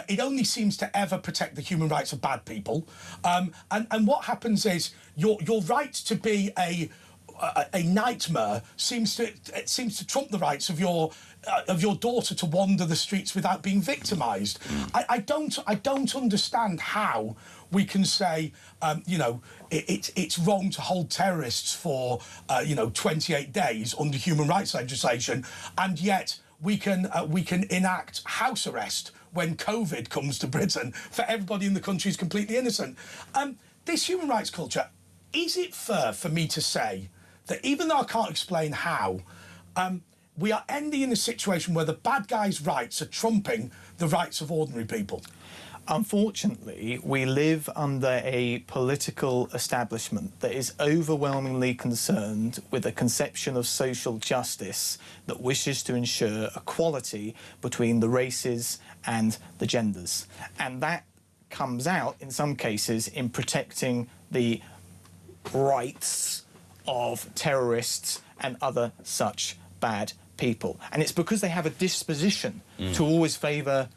it only seems to ever protect the human rights of bad people. And what happens is your right to be a nightmare seems to trump the rights of your daughter to wander the streets without being victimised. I don't understand how We can say, you know, it's wrong to hold terrorists for, you know, 28 days under human rights legislation, and yet we can enact house arrest when COVID comes to Britain for everybody in the country who's completely innocent. This human rights culture, is it fair for me to say that even though I can't explain how, we are ending in a situation where the bad guys' rights are trumping the rights of ordinary people? Unfortunately, we live under a political establishment that is overwhelmingly concerned with a conception of social justice that wishes to ensure equality between the races and the genders. And that comes out, in some cases, in protecting the rights of terrorists and other such bad people. And it's because they have a disposition to always favour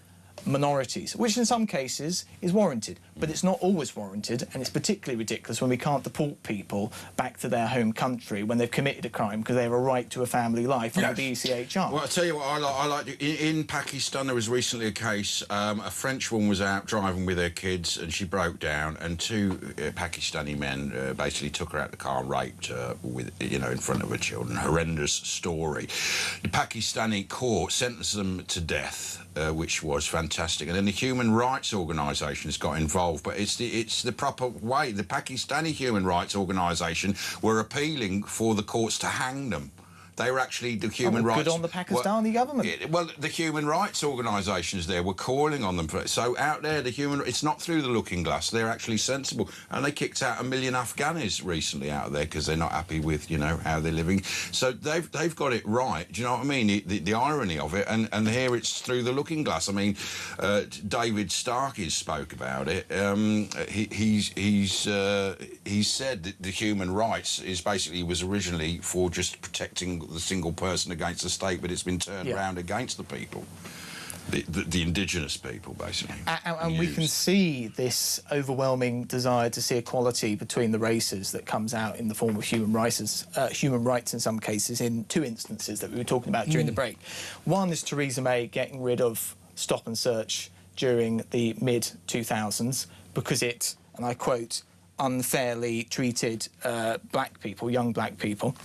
minorities, which in some cases is warranted, but it's not always warranted, and it's particularly ridiculous when we can't deport people back to their home country when they've committed a crime because they have a right to a family life under the ECHR. Well, I'll tell you what I like. In Pakistan, there was recently a case, a French woman was out driving with her kids and she broke down, and two Pakistani men basically took her out of the car and raped her with, you know, in front of her children. Horrendous story. The Pakistani court sentenced them to death, which was fantastic, and then the human rights organisations got involved, but it's the proper way. The Pakistani human rights organisation were appealing for the courts to hang them. They were actually the human rights... Good on the Pakistani government. Well, the human rights organisations there were calling on them. So out there, it's not through the looking glass. They're actually sensible. And they kicked out 1 million Afghanis recently out of there because they're not happy with, you know, how they're living. So they've got it right. Do you know what I mean? The irony of it. And here it's through the looking glass. I mean, David Starkey spoke about it. He said that the human rights was originally for just protecting the single person against the state, but it's been turned around against the people, the indigenous people, basically. And we can see this overwhelming desire to see equality between the races that comes out in the form of human rights in some cases, in two instances that we were talking about during the break. One is Theresa May getting rid of stop and search during the mid-2000s because it, and I quote, unfairly treated black people, young black people.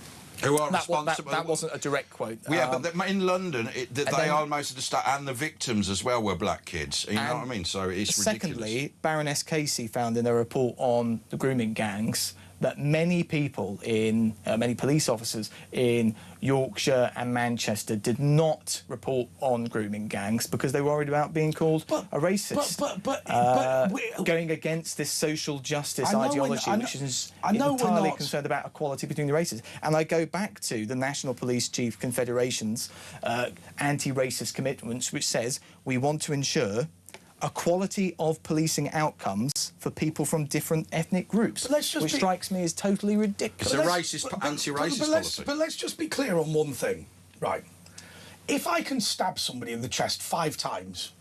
Who are responsible. That wasn't a direct quote. Yeah, but in London, they are most of the stuff, and the victims as well were black kids. You know what I mean? So it's ridiculous. Secondly, Baroness Casey found in a report on the grooming gangs that many people many police officers in Yorkshire and Manchester did not report on grooming gangs because they were worried about being called a racist. But going against this social justice ideology, which is entirely concerned about equality between the races. And I go back to the National Police Chief Confederation's anti-racist commitments, which says we want to ensure equality of policing outcomes for people from different ethnic groups, which strikes me as totally ridiculous. It's a anti-racist policy. But let's just be clear on one thing, right? If I can stab somebody in the chest 5 times,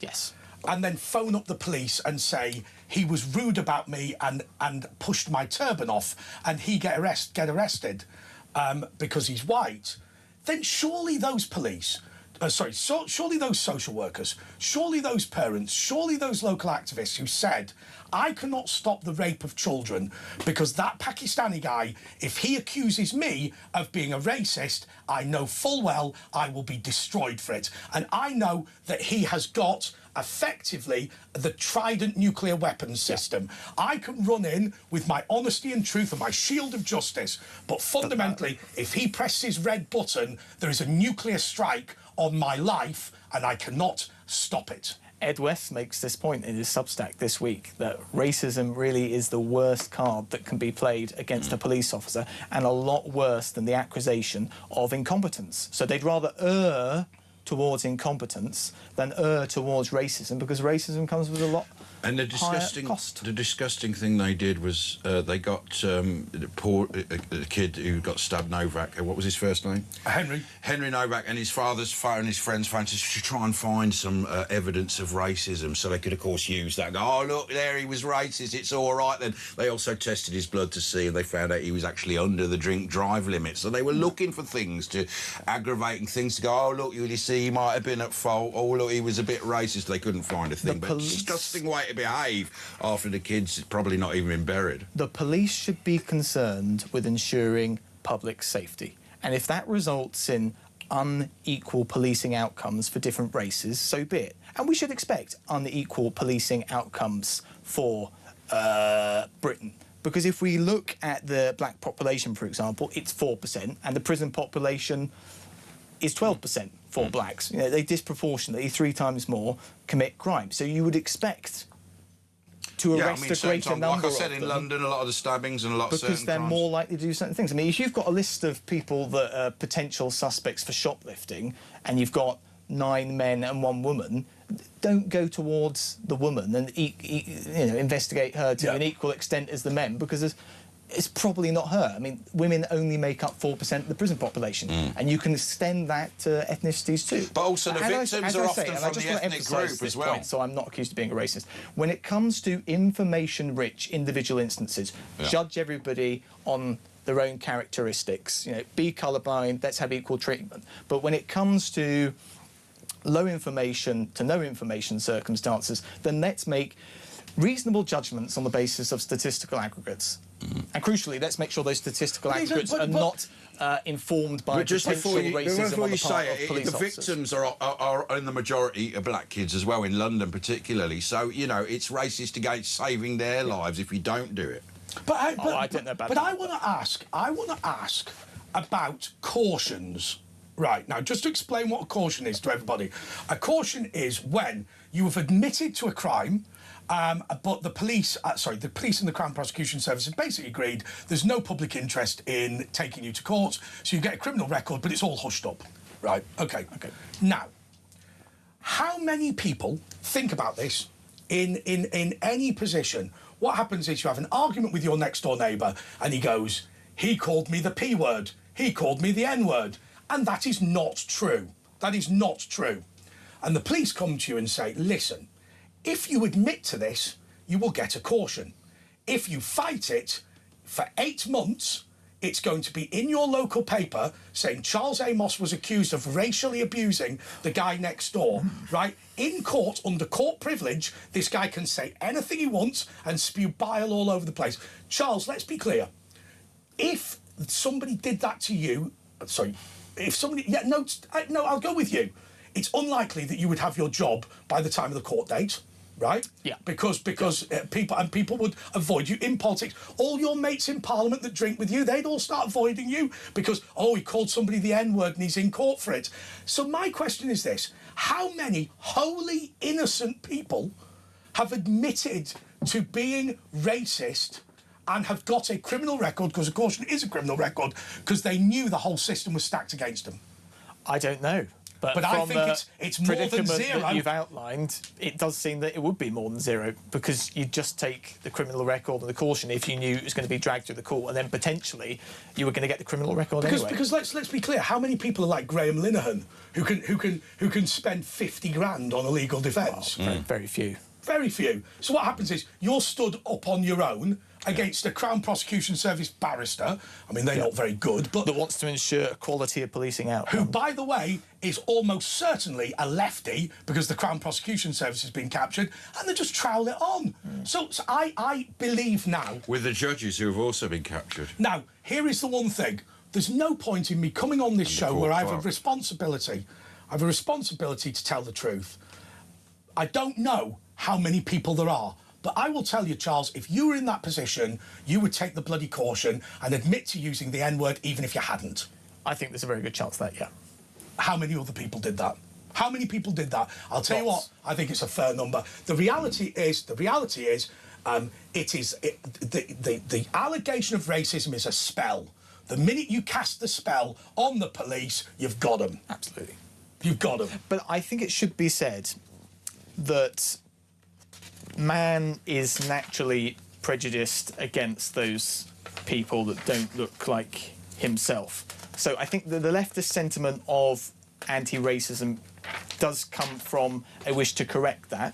and then phone up the police and say he was rude about me and pushed my turban off, and he get arrested because he's white, then surely those police. Surely those social workers, surely those parents, surely those local activists who said, I cannot stop the rape of children because that Pakistani guy, if he accuses me of being a racist, I know full well I will be destroyed for it. And I know that he has got effectively the Trident nuclear weapons system. I can run in with my honesty and truth and my shield of justice, but fundamentally, if he presses red button, there is a nuclear strike on my life, and I cannot stop it. Ed West makes this point in his Substack this week, that racism really is the worst card that can be played against a police officer, and a lot worse than the accusation of incompetence. So they'd rather err towards incompetence than err towards racism, because racism comes with a lot and the disgusting thing they did was they got the kid who got stabbed, Novak. What was his first name? Henry Novak, and his father's and his friends found to try and find some evidence of racism, so they could, of course, use that. And go, oh, look, there he was racist. It's all right then. They also tested his blood to see, and they found out he was actually under the drink-drive limit. So they were looking for things aggravating things to go. Oh, look, you see, he might have been at fault. Oh, look, he was a bit racist. They couldn't find a thing. But disgusting way to behave after the kid's probably not even been buried. The police should be concerned with ensuring public safety. And if that results in unequal policing outcomes for different races, so be it. And we should expect unequal policing outcomes for Britain. Because if we look at the black population, for example, it's 4%, and the prison population is 12% for blacks. You know, they disproportionately, 3 times more, commit crime. So you would expect to arrest a greater number of them. Like I said, in London, a lot of the stabbings and a lot of certain because they're crimes. more likely to do certain things. I mean, if you've got a list of people that are potential suspects for shoplifting, and you've got 9 men and 1 woman, don't go towards the woman and investigate her to an equal extent as the men, because it's probably not her. I mean, women only make up 4% of the prison population, and you can extend that to ethnicities too. But also the victims are often from the ethnic group as well. So I'm not accused of being a racist. When it comes to information-rich individual instances, judge everybody on their own characteristics. You know, be colourblind, let's have equal treatment. But when it comes to low information to no information circumstances, then let's make reasonable judgments on the basis of statistical aggregates. And crucially, let's make sure those statistical aggregates are not informed by potential racism on the part of police officers. The victims are in the majority of black kids as well, in London particularly. So, you know, it's racist against saving their lives if you don't do it. I don't know about but that. I want to ask about cautions. Right, now, just to explain what a caution is to everybody. A caution is when you have admitted to a crime, but the police and the Crown Prosecution Service have basically agreed there's no public interest in taking you to court, so you get a criminal record, but it's all hushed up. Right, OK. Now, how many people think about this in any position? What happens is you have an argument with your next-door neighbour, and he goes, he called me the P word, he called me the N word. And that is not true. That is not true. And the police come to you and say, listen, if you admit to this, you will get a caution. If you fight it for 8 months, it's going to be in your local paper saying Charles Amos was accused of racially abusing the guy next door, right? In court, under court privilege, this guy can say anything he wants and spew bile all over the place. Charles, let's be clear. If somebody did that to you, if somebody... no, I'll go with you. It's unlikely that you would have your job by the time of the court date, right? Yeah. Because people would avoid you in politics. All your mates in Parliament that drink with you, they'd all start avoiding you because, he called somebody the N-word and he's in court for it. So my question is this. How many wholly innocent people have admitted to being racist and have got a criminal record, because of course it is a criminal record, because they knew the whole system was stacked against them? I don't know. But I think it's more than zero. That you've outlined, it does seem that it would be more than zero, because you'd just take the criminal record and the caution if you knew it was going to be dragged through the court, and then potentially you were going to get the criminal record anyway. Because let's be clear, how many people are like Graham Linehan who can spend 50 grand on a legal defence? Very few. Very few. So what happens is you're stood up on your own against a Crown Prosecution Service barrister. I mean, they're not very good, but... That wants to ensure quality of policing outcome. Who, by the way, is almost certainly a lefty, because the Crown Prosecution Service has been captured, and they just trowel it on. So I believe now... With the judges who have also been captured. Now, here is the one thing. There's no point in me coming on this show where I have a responsibility. I have a responsibility to tell the truth. I don't know how many people there are, but I will tell you, Charles, if you were in that position, you would take the bloody caution and admit to using the N-word even if you hadn't. I think there's a very good chance of that, yeah. How many other people did that? How many people did that? I'll tell you what, I think it's a fair number. The reality is, the allegation of racism is a spell. The minute you cast the spell on the police, you've got them. Absolutely. You've got them. But I think it should be said that man is naturally prejudiced against those people that don't look like himself. So I think that the leftist sentiment of anti-racism does come from a wish to correct that.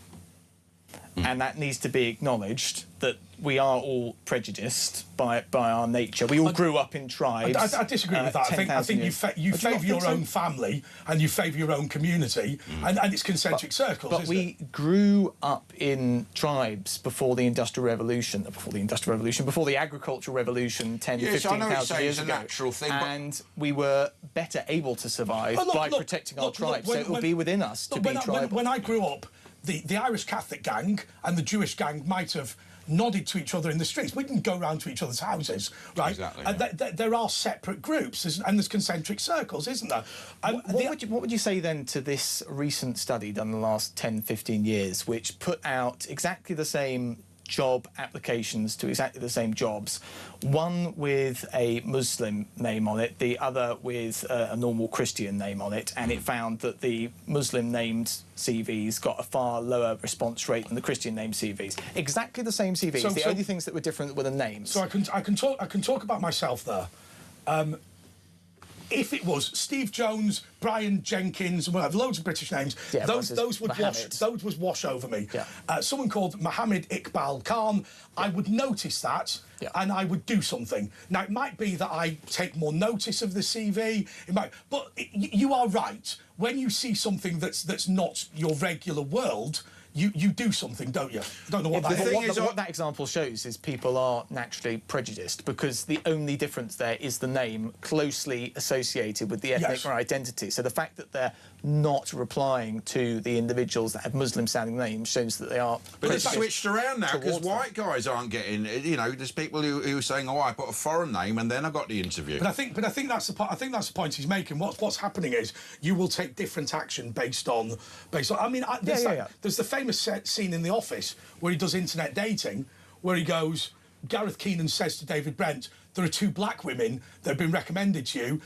and that needs to be acknowledged, that we are all prejudiced by our nature. We all grew up in tribes. I disagree with that. I think you favour your own family and you favour your own community, and it's concentric circles. But we grew up in tribes before the Industrial Revolution, before the Agricultural Revolution 10, 15,000 years ago. Natural thing, and we were better able to survive by protecting our tribes. So it will be within us to be tribal. When I grew up, the Irish Catholic gang and the Jewish gang might have nodded to each other in the streets. We didn't go round to each other's houses, right? Exactly. There are separate groups, and there's concentric circles, isn't there? What would you say then to this recent study done in the last 10, 15 years, which put out exactly the same job applications to exactly the same jobs, one with a Muslim name on it, the other with a normal Christian name on it, and it found that the Muslim named CVs got a far lower response rate than the Christian named CVs. Exactly the same CVs. The only things that were different were the names. So I can talk about myself there. If it was Steve Jones, Brian Jenkins, and we'll have loads of British names, yeah, those would wash over me. Yeah. Someone called Mohammed Iqbal Khan, I would notice that, and I would do something. Now, it might be that I take more notice of the CV, but you are right. When you see something that's not your regular world, you do something, don't you? I don't know what that is. What that example shows is people are naturally prejudiced because the only difference there is the name closely associated with the ethnic identity. So the fact that they're not replying to the individuals that have Muslim-sounding names shows that they are. But it's switched around now because white guys aren't getting. There's people who are saying, "Oh, I put a foreign name and then I got the interview." But I think that's the point he's making. What's happening is you will take different action based on. I mean, there's the famous scene in The Office where he does internet dating, where he goes. Gareth Keenan says to David Brent, "There are two black women that have been recommended to you.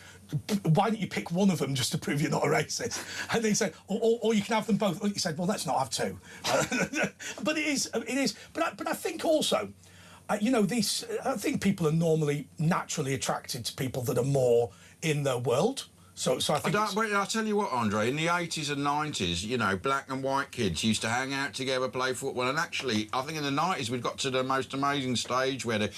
Why don't you pick one of them just to prove you're not a racist?" And they said, or you can have them both. He said, "Well, let's not have two." But it is. But I think also, I think people are normally naturally attracted to people that are more in their world. So I think... I'll tell you what, Andre, in the 80s and 90s, black and white kids used to hang out together, play football, and actually, I think in the 90s we got to the most amazing stage where,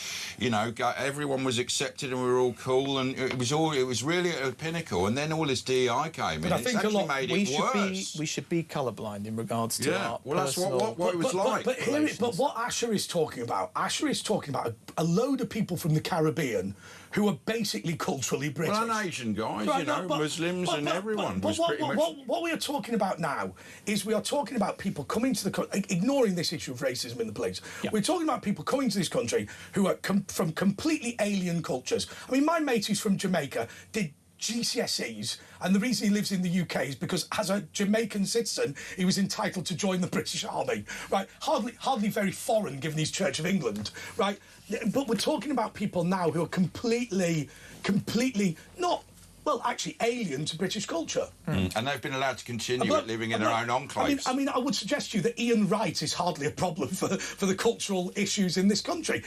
everyone was accepted and we were all cool, and it was really at a pinnacle, and then all this DEI came in. I think made it worse. We should be colourblind in regards to our that's what it was like. But what Asher is talking about, a load of people from the Caribbean who are basically culturally British. Well, and Asian guys, Muslims and everyone was pretty much... What we are talking about now is we are talking about people coming to the country, ignoring this issue of racism in the police. Yeah. We're talking about people coming to this country who are from completely alien cultures. I mean, my mate who's from Jamaica did GCSEs, and the reason he lives in the UK is because as a Jamaican citizen he was entitled to join the British Army, right? Hardly very foreign given he's Church of England, right? But we're talking about people now who are completely not, well, actually alien to British culture. And they've been allowed to continue living in their own enclaves. I mean, I would suggest to you that Ian Wright is hardly a problem for the cultural issues in this country.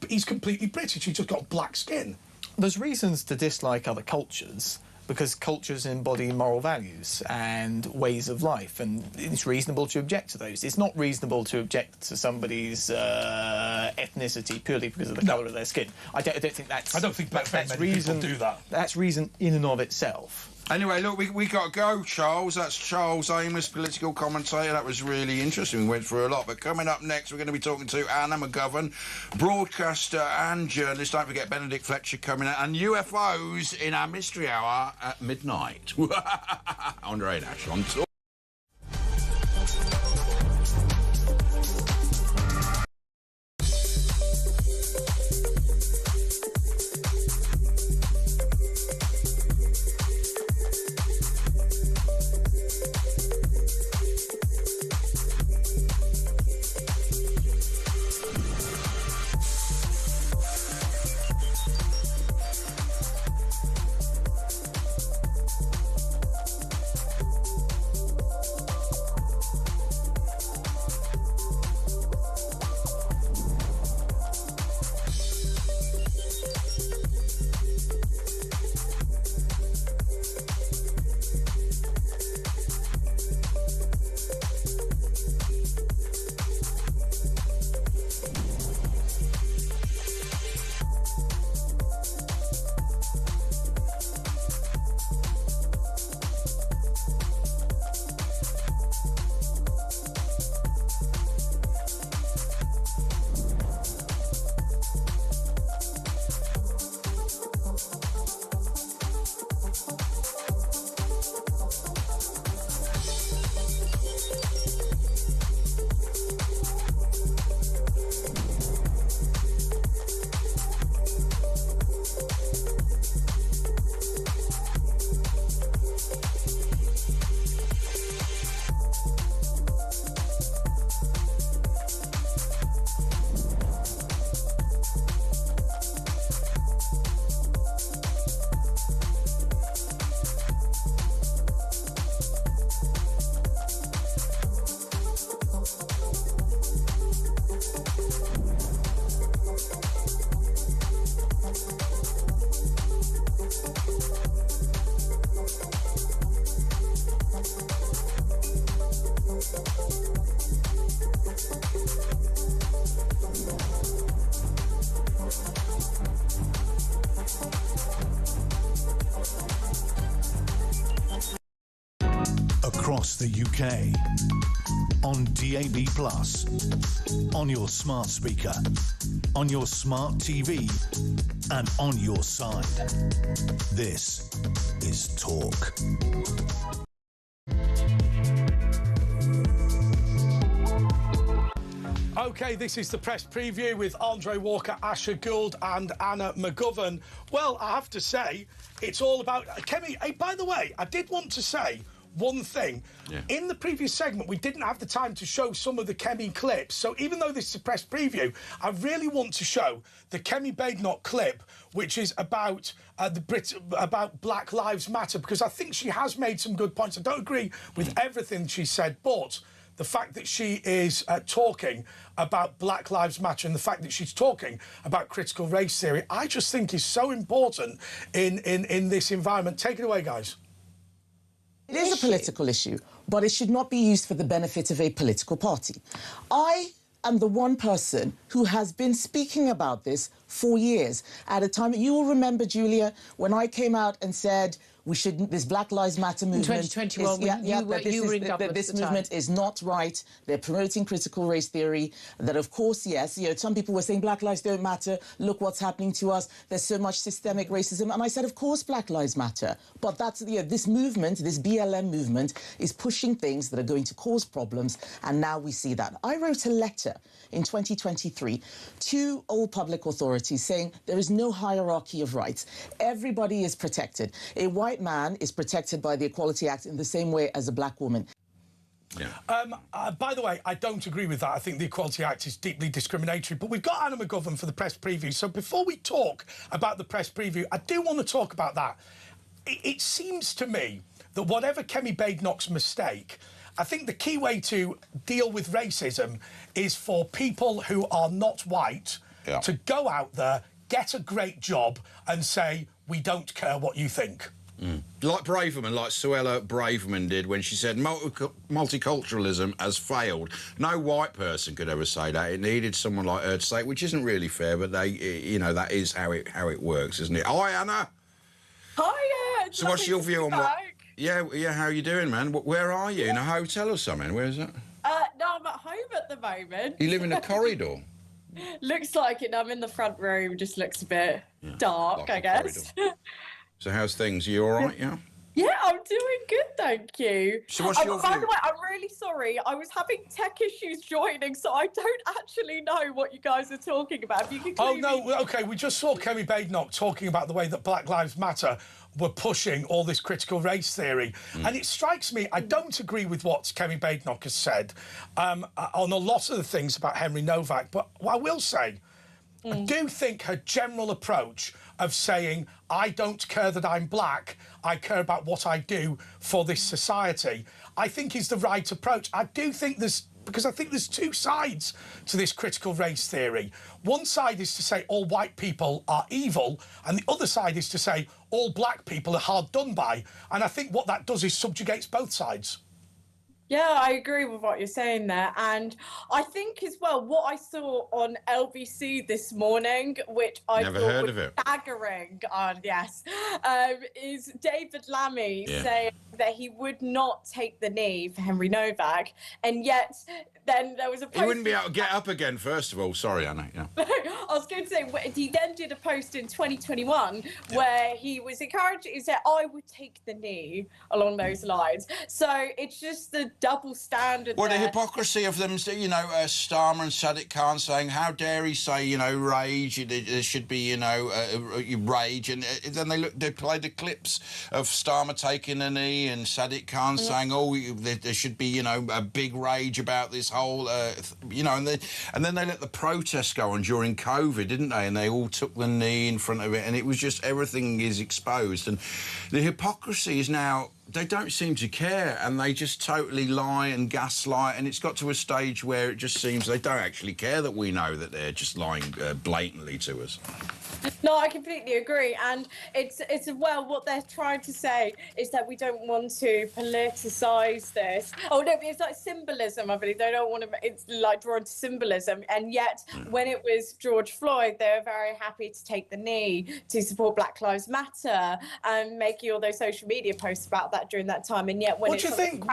He's completely British, he's just got black skin. There's reasons to dislike other cultures because cultures embody moral values and ways of life, and it's reasonable to object to those. It's not reasonable to object to somebody's ethnicity purely because of the colour of their skin. I don't think that's... I don't think that's reason people do that. That's reason in and of itself. Anyway, look, we got to go, Charles. That's Charles Amos, political commentator. That was really interesting. We went through a lot. But coming up next, we're going to be talking to Anna McGovern, broadcaster and journalist. Don't forget Benedict Fletcher coming out. And UFOs in our mystery hour at midnight. Andre Nash on tour. across the UK. On DAB+, on your smart speaker, on your smart TV, and on your side. This is Talk. OK, this is the press preview with Andre Walker, Asher Gould and Anna McGovern. Well, I have to say, it's all about... Kemi, hey, by the way, I did want to say one thing. Yeah. In the previous segment, we didn't have the time to show some of the Kemi clips. So even though this is a press preview, I really want to show the Kemi Badenoch clip, which is about about Black Lives Matter, because I think she has made some good points. I don't agree with everything she said, but the fact that she is talking about Black Lives Matter and the fact that she's talking about critical race theory, I just think is so important in this environment. Take it away, guys. It is a political issue, but it should not be used for the benefit of a political party. I am the one person who has been speaking about this for years. At a time, you will remember, Julia, when I came out and said we shouldn't. This Black Lives Matter movement. In 2021, you were in government this at the movement time. is not right. They're promoting critical race theory. That, of course, yes, you know, some people were saying Black lives don't matter. Look what's happening to us. There's so much systemic racism, and I said, of course, Black lives matter. But that's this movement, this BLM movement, is pushing things that are going to cause problems, and now we see that. I wrote a letter in 2023 to all public authorities saying there is no hierarchy of rights. Everybody is protected. A white man is protected by the Equality Act in the same way as a black woman. Yeah. By the way, I don't agree with that. I think the Equality Act is deeply discriminatory. But we've got Anna McGovern for the press preview. So before we talk about the press preview, I do want to talk about that. It seems to me that whatever Kemi Badenoch's mistake, I think the key way to deal with racism is for people who are not white to go out there, get a great job and say, we don't care what you think. Like Braverman, like Suella Braverman did when she said multiculturalism has failed. No white person could ever say that. It needed someone like her to say it, which isn't really fair, but they, you know, that is how it works, isn't it? Hi, Anna. Hi, so what's your view on what? Yeah, how are you doing, man? Where are you? In a hotel or something? Where is that? No, I'm at home at the moment. You live in a corridor? Looks like it. I'm in the front room. Just looks a bit dark, like I guess. So how's things? Are you all right, yeah? Yeah, I'm doing good, thank you. So what's your by view? the way, I'm really sorry. I was having tech issues joining, so I don't actually know what you guys are talking about. If you could Oh, no, OK, we just saw Kemi Badenoch talking about the way that Black Lives Matter were pushing all this critical race theory. And it strikes me, I don't agree with what Kemi Badenoch has said on a lot of the things about Henry Novak, but what I will say, I do think her general approach of saying, I don't care that I'm black, I care about what I do for this society, I think is the right approach. I do think because I think there's two sides to this critical race theory. One side is to say all white people are evil, and the other side is to say all black people are hard done by. And I think what that does is subjugates both sides. Yeah, I agree with what you're saying there. And I think as well, what I saw on LBC this morning, which I Never thought heard was of it. staggering, is David Lammy saying that he would not take the knee for Henry Novak. And yet then there was a post... He wouldn't be able to get up again, first of all. Sorry, Anna. Yeah. I was going to say, he then did a post in 2021 where he was encouraging, he said, I would take the knee along those lines. So it's just the double standard. Well, the hypocrisy of them, you know, Starmer and Sadiq Khan saying, how dare he say, you know, rage, there should be, you know, rage. And then they play the clips of Starmer taking a knee and Sadiq Khan saying, oh, there should be, you know, a big rage about this whole, you know, and then they let the protests go on during COVID, didn't they? And they all took the knee in front of it, and it was just everything is exposed. And the hypocrisy is now, they don't seem to care, and they just totally lie and gaslight, and it's got to a stage where it just seems they don't actually care that we know that they're just lying blatantly to us. No, I completely agree, and it's well, what they're trying to say is that we don't want to politicise this. Oh no, it's like symbolism. I believe they don't want to. It's like drawn to symbolism, and yet when it was George Floyd, they were very happy to take the knee to support Black Lives Matter and making all those social media posts about that that during that time, and yet when What do you think?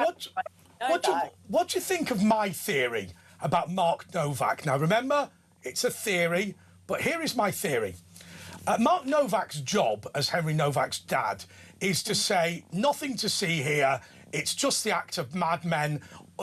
What do you think of my theory about Mark Novak? Now, remember, it's a theory, but here is my theory. Mark Novak's job as Henry Novak's dad is to say, nothing to see here, it's just the act of madmen,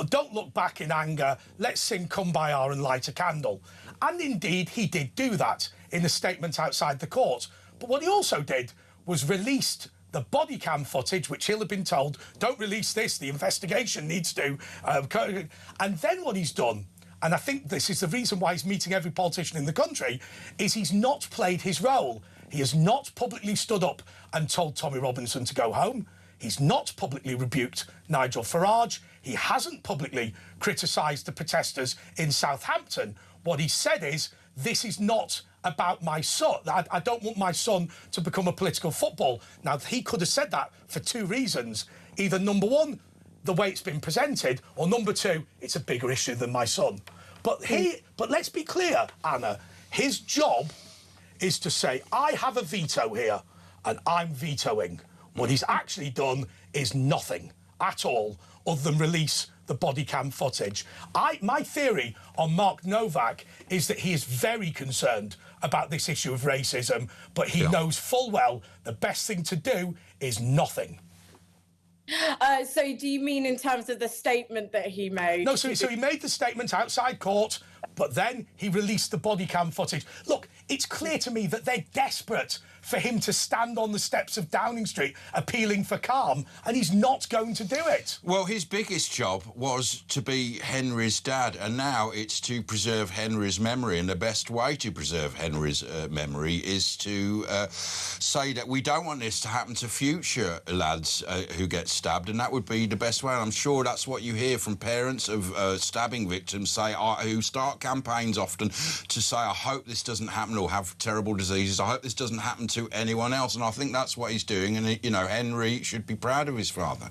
don't look back in anger, let's sing Kumbaya and light a candle. And indeed, he did do that in the statement outside the court. But what he also did was released the body cam footage, which he'll have been told, don't release this, the investigation needs to. And then what he's done, and I think this is the reason why he's meeting every politician in the country, is he's not played his role. He has not publicly stood up and told Tommy Robinson to go home. He's not publicly rebuked Nigel Farage. He hasn't publicly criticised the protesters in Southampton. What he said is, this is not about my son. I don't want my son to become a political football. Now, he could have said that for two reasons. Either, number one, the way it's been presented, or number two, it's a bigger issue than my son. But let's be clear, Anna, his job is to say, I have a veto here, and I'm vetoing. What he's actually done is nothing at all other than release the body cam footage. My theory on Mark Novak is that he is very concerned about this issue of racism, but he knows full well the best thing to do is nothing. So do you mean in terms of the statement that he made? No, so he made the statement outside court, but then he released the body cam footage. Look, it's clear to me that they're desperate for him to stand on the steps of Downing Street appealing for calm, and he's not going to do it. Well, his biggest job was to be Henry's dad, and now it's to preserve Henry's memory, and the best way to preserve Henry's memory is to say that we don't want this to happen to future lads who get stabbed, and that would be the best way. And I'm sure that's what you hear from parents of stabbing victims who start campaigns often to say, I hope this doesn't happen, or have terrible diseases, I hope this doesn't happen to anyone else. And I think that's what he's doing, and you know, Henry should be proud of his father.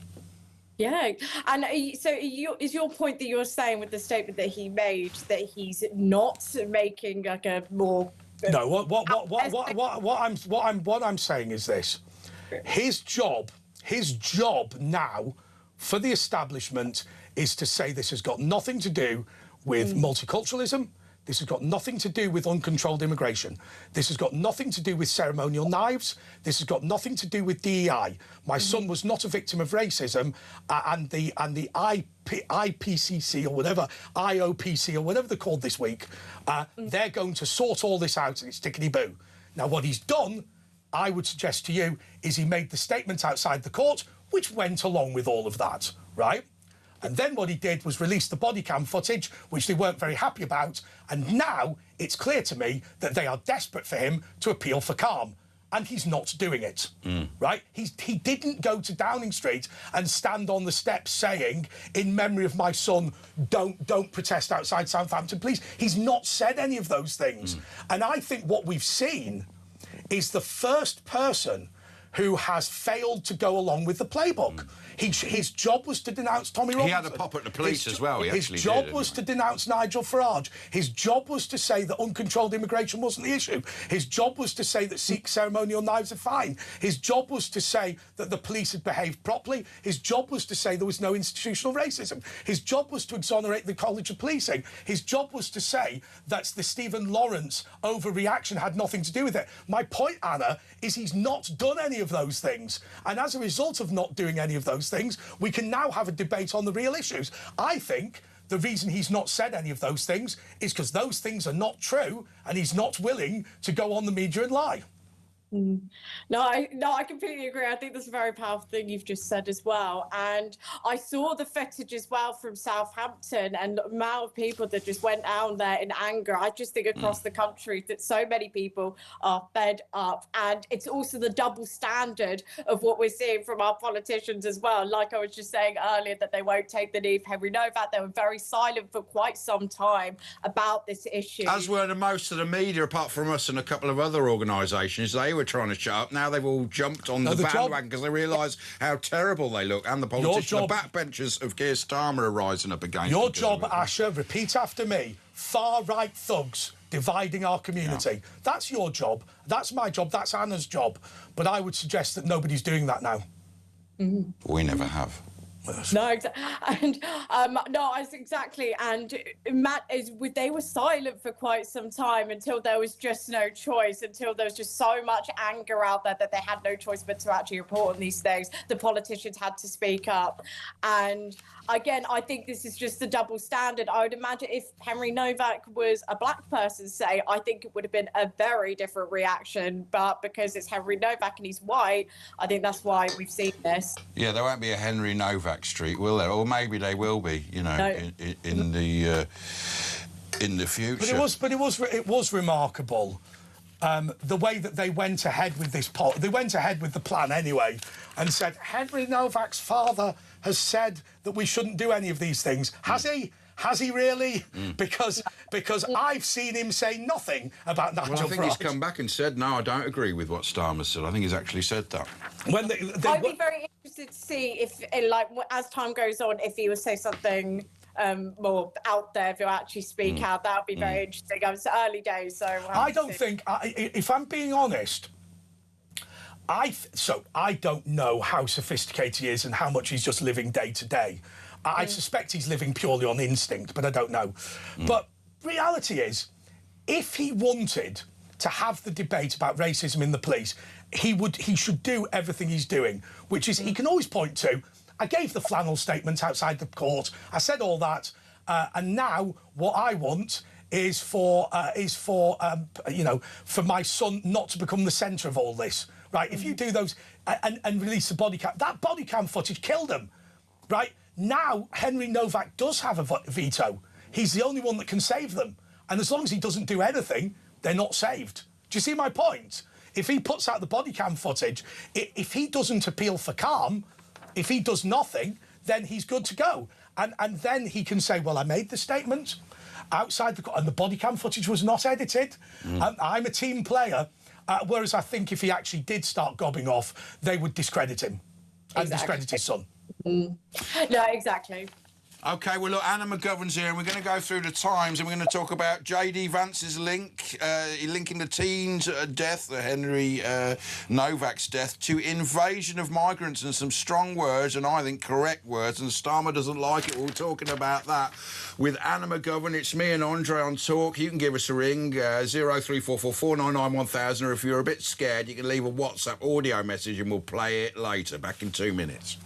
Yeah, and so is your point that you're saying with the statement that he made that he's not making like a more... No, what I'm saying is this: his job now for the establishment is to say this has got nothing to do with multiculturalism. This has got nothing to do with uncontrolled immigration. This has got nothing to do with ceremonial knives. This has got nothing to do with DEI. My son was not a victim of racism, and the IPCC or whatever, IOPC or whatever they're called this week, they're going to sort all this out, and it's tickety-boo. Now, what he's done, I would suggest to you, is he made the statement outside the court, which went along with all of that, right? And then what he did was release the body cam footage, which they weren't very happy about. And now it's clear to me that they are desperate for him to appeal for calm. And he's not doing it, right? He didn't go to Downing Street and stand on the steps saying, in memory of my son, don't protest outside Southampton, please. He's not said any of those things. And I think what we've seen is the first person who has failed to go along with the playbook. His job was to denounce Tommy Robinson. He had a pop at the police as well. His job was to denounce Nigel Farage. His job was to say that uncontrolled immigration wasn't the issue. His job was to say that Sikh ceremonial knives are fine. His job was to say that the police had behaved properly. His job was to say there was no institutional racism. His job was to exonerate the College of Policing. His job was to say that the Stephen Lawrence overreaction had nothing to do with it. My point, Anna, is he's not done any of those things. And as a result of not doing any of those things, we can now have a debate on the real issues. I think the reason he's not said any of those things is because those things are not true, and he's not willing to go on the media and lie. No, I completely agree. I think that's a very powerful thing you've just said as well. And I saw the footage as well from Southampton, and the amount of people that just went down there in anger. I just think across the country that so many people are fed up. And it's also the double standard of what we're seeing from our politicians as well. Like I was just saying earlier, that they won't take the knee for Henry Novak. They were very silent for quite some time about this issue. As were the most of the media, apart from us and a couple of other organisations. They were trying to shut up. Now they've all jumped on the bandwagon because they realise how terrible they look. And the politicians, the backbenchers of Keir Starmer are rising up against your job, Asher, repeat after me. Far-right thugs dividing our community. Yeah. That's your job. That's my job. That's Anna's job. But I would suggest that nobody's doing that now. We never have. No, and no, exactly. And Matt they were silent for quite some time until there was just no choice, until there was just so much anger out there that they had no choice but to actually report on these things. The politicians had to speak up. And again, I think this is just the double standard. I would imagine if Henry Novak was a black person, say, I think it would have been a very different reaction. But because it's Henry Novak and he's white, I think that's why we've seen this. Yeah, there won't be a Henry Novak Street, will there? Or maybe they will be, you know, no. in the future. But it was remarkable. The way that they went ahead with this they went ahead with the plan anyway, and said Henry Novak's father has said that we shouldn't do any of these things. Has he? Has he really? Because I've seen him say nothing about Nigel Farage. Well, I think he's come back and said, no, I don't agree with what Starmer said. I think he's actually said that. I'd be very interested to see if, like, as time goes on, if he would say something more out there, if he'll actually speak out. That would be very interesting. It's early days, so... I don't think... if I'm being honest... I don't know how sophisticated he is and how much he's just living day to day. I suspect he's living purely on instinct, but I don't know. But reality is, if he wanted to have the debate about racism in the police, he should do everything he's doing, which is he can always point to, I gave the flannel statement outside the court, I said all that, and now what I want is for my son not to become the centre of all this. Right, if you do those and release the body cam, that body cam footage killed him. Right, now Henry Novak does have a veto. He's the only one that can save them. And as long as he doesn't do anything, they're not saved. Do you see my point? If he puts out the body cam footage, if he doesn't appeal for calm, if he does nothing, then he's good to go. And then he can say, well, I made the statement outside and the body cam footage was not edited. I'm a team player. Whereas I think if he actually did start gobbing off, they would discredit him and discredit his son. No, exactly. OK, well, look, Anna McGovern's here, and we're going to go through the Times, and we're going to talk about J.D. Vance's linking the teen's death, the Henry Novak's death, to invasion of migrants, and some strong words, and I think correct words, and Starmer doesn't like it. We're talking about that with Anna McGovern. It's me and Andre on Talk. You can give us a ring, 03444991000, or if you're a bit scared, you can leave a WhatsApp audio message, and we'll play it later. Back in 2 minutes.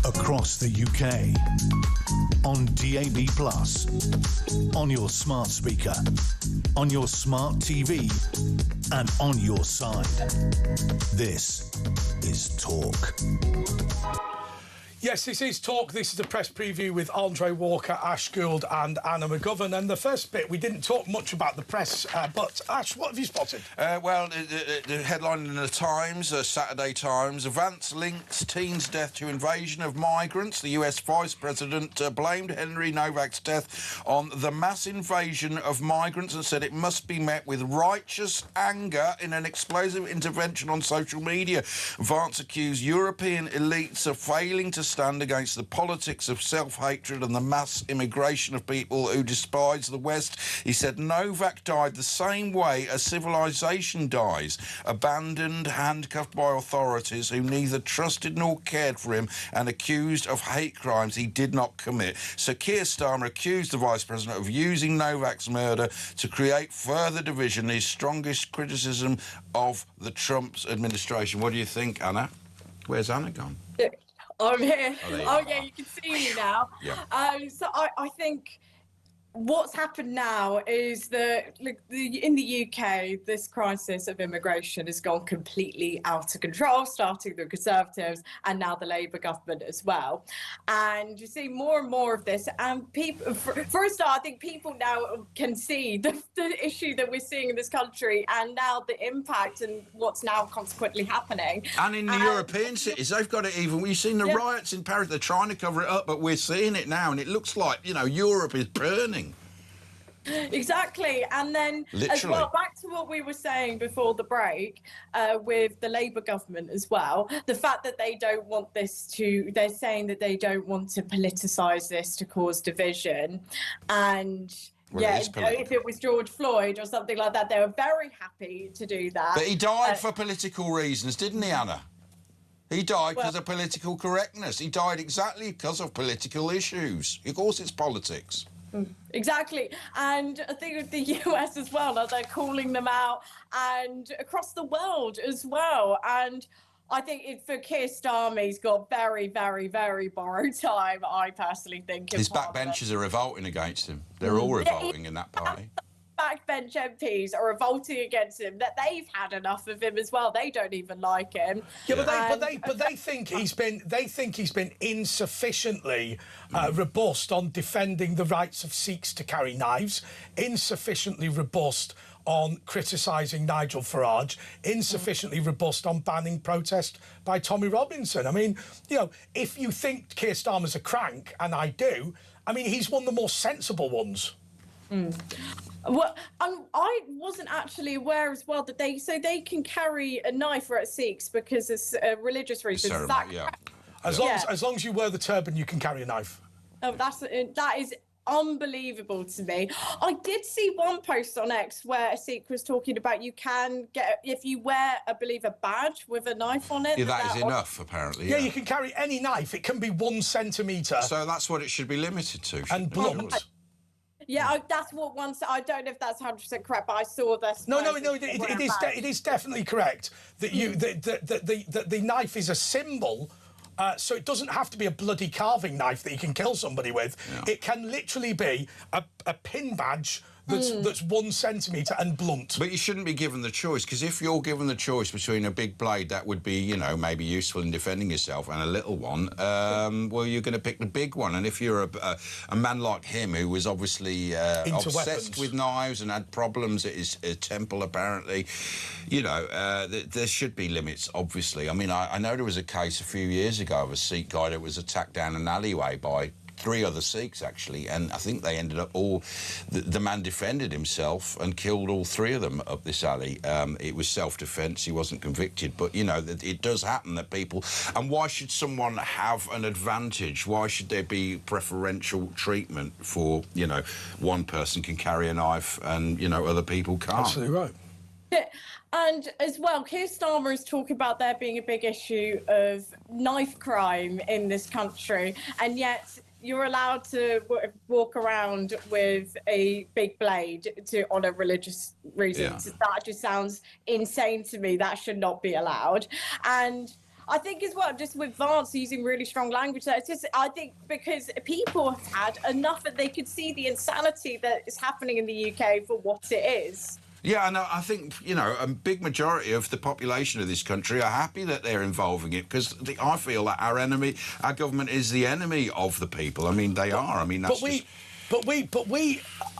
Across the UK, on DAB+, on your smart speaker, on your smart TV, and on your side. This is Talk. Yes, this is Talk. This is a press preview with Andre Walker, Ash Gould and Anna McGovern. And the first bit, we didn't talk much about the press, but Ash, what have you spotted? Well, the headline in the Times, Saturday Times, Vance links teens' death to invasion of migrants. The US Vice President blamed Henry Novak's death on the mass invasion of migrants and said it must be met with righteous anger in an explosive intervention on social media. Vance accused European elites of failing to stand against the politics of self-hatred and the mass immigration of people who despise the West. He said Novak died the same way a civilization dies, abandoned, handcuffed by authorities who neither trusted nor cared for him and accused of hate crimes he did not commit. So Keir Starmer accused the Vice President of using Novak's murder to create further division, his strongest criticism of the Trump's administration. What do you think, Anna? Where's Anna gone? I'm here. Oh, yeah, you can see me now. Yeah. So I think what's happened now is that in the UK, this crisis of immigration has gone completely out of control, starting the Conservatives and now the Labour government as well. And you see more and more of this. And people, for a start, I think people now can see the issue that we're seeing in this country and now the impact and what's now consequently happening. And in the European cities, they've got it even. We've seen the riots in Paris. They're trying to cover it up, but we're seeing it now, and it looks like, you know, Europe is burning. Exactly. And then as well, back to what we were saying before the break with the Labour government as well, the fact that they don't want this to, they're saying that they don't want to politicise this to cause division. And if it was George Floyd or something like that, they were very happy to do that. But he died for political reasons, didn't he, Anna? He died because of political correctness. He died exactly because of political issues. Of course, it's politics. Exactly. And I think with the US as well, they're calling them out, and across the world as well. And I think for Keir Starmer, he's got very, very, very borrowed time, I personally think. His backbenchers are revolting against him. They're all revolting in that party. Backbench MPs are revolting against him, that they've had enough of him as well. They don't even like him. Yeah, but they think he's been insufficiently robust on defending the rights of Sikhs to carry knives, insufficiently robust on criticising Nigel Farage, insufficiently robust on banning protest by Tommy Robinson. I mean, you know, if you think Keir Starmer's a crank, and I do, I mean, he's one of the more sensible ones. Well, I wasn't actually aware as well that they can carry a knife for Sikhs because it's religious reasons. As long as you wear the turban, you can carry a knife. Oh, that is unbelievable to me. I did see one post on X where a Sikh was talking about you can get, if you wear, I believe, a badge with a knife on it. Yeah, that is enough, apparently. Yeah, you can carry any knife. It can be 1 centimetre. So that's what it should be limited to. And blunt. Yeah, that's what I don't know if that's 100% correct, but I saw this. No, it is definitely correct that the knife is a symbol. So it doesn't have to be a bloody carving knife that you can kill somebody with. Yeah. It can literally be a pin badge that's 1 centimetre and blunt. But you shouldn't be given the choice, because if you're given the choice between a big blade that would be, you know, maybe useful in defending yourself and a little one, well, you're going to pick the big one. And if you're a man like him, who was obviously obsessed with knives and had problems at his temple, apparently, you know, there should be limits, obviously. I mean, I know there was a case a few years ago of a Sikh guy that was attacked down an alleyway by 3 other Sikhs, actually, and I think they ended up the man defended himself and killed all 3 of them up this alley. It was self-defence, he wasn't convicted, but, you know, it does happen that people... And why should someone have an advantage? Why should there be preferential treatment for, you know, one person can carry a knife and, you know, other people can't? Absolutely right. Yeah. And as well, Keir Starmer is talking about there being a big issue of knife crime in this country, and yet you're allowed to walk around with a big blade to honour religious reasons. Yeah. That just sounds insane to me. That should not be allowed. And I think as well, just with Vance using really strong language, it's just, I think because people have had enough and they could see the insanity that is happening in the UK for what it is. Yeah, and I think, you know, a big majority of the population of this country are happy that they're involving it, because I feel that our government is the enemy of the people. I mean, they are. I mean, that's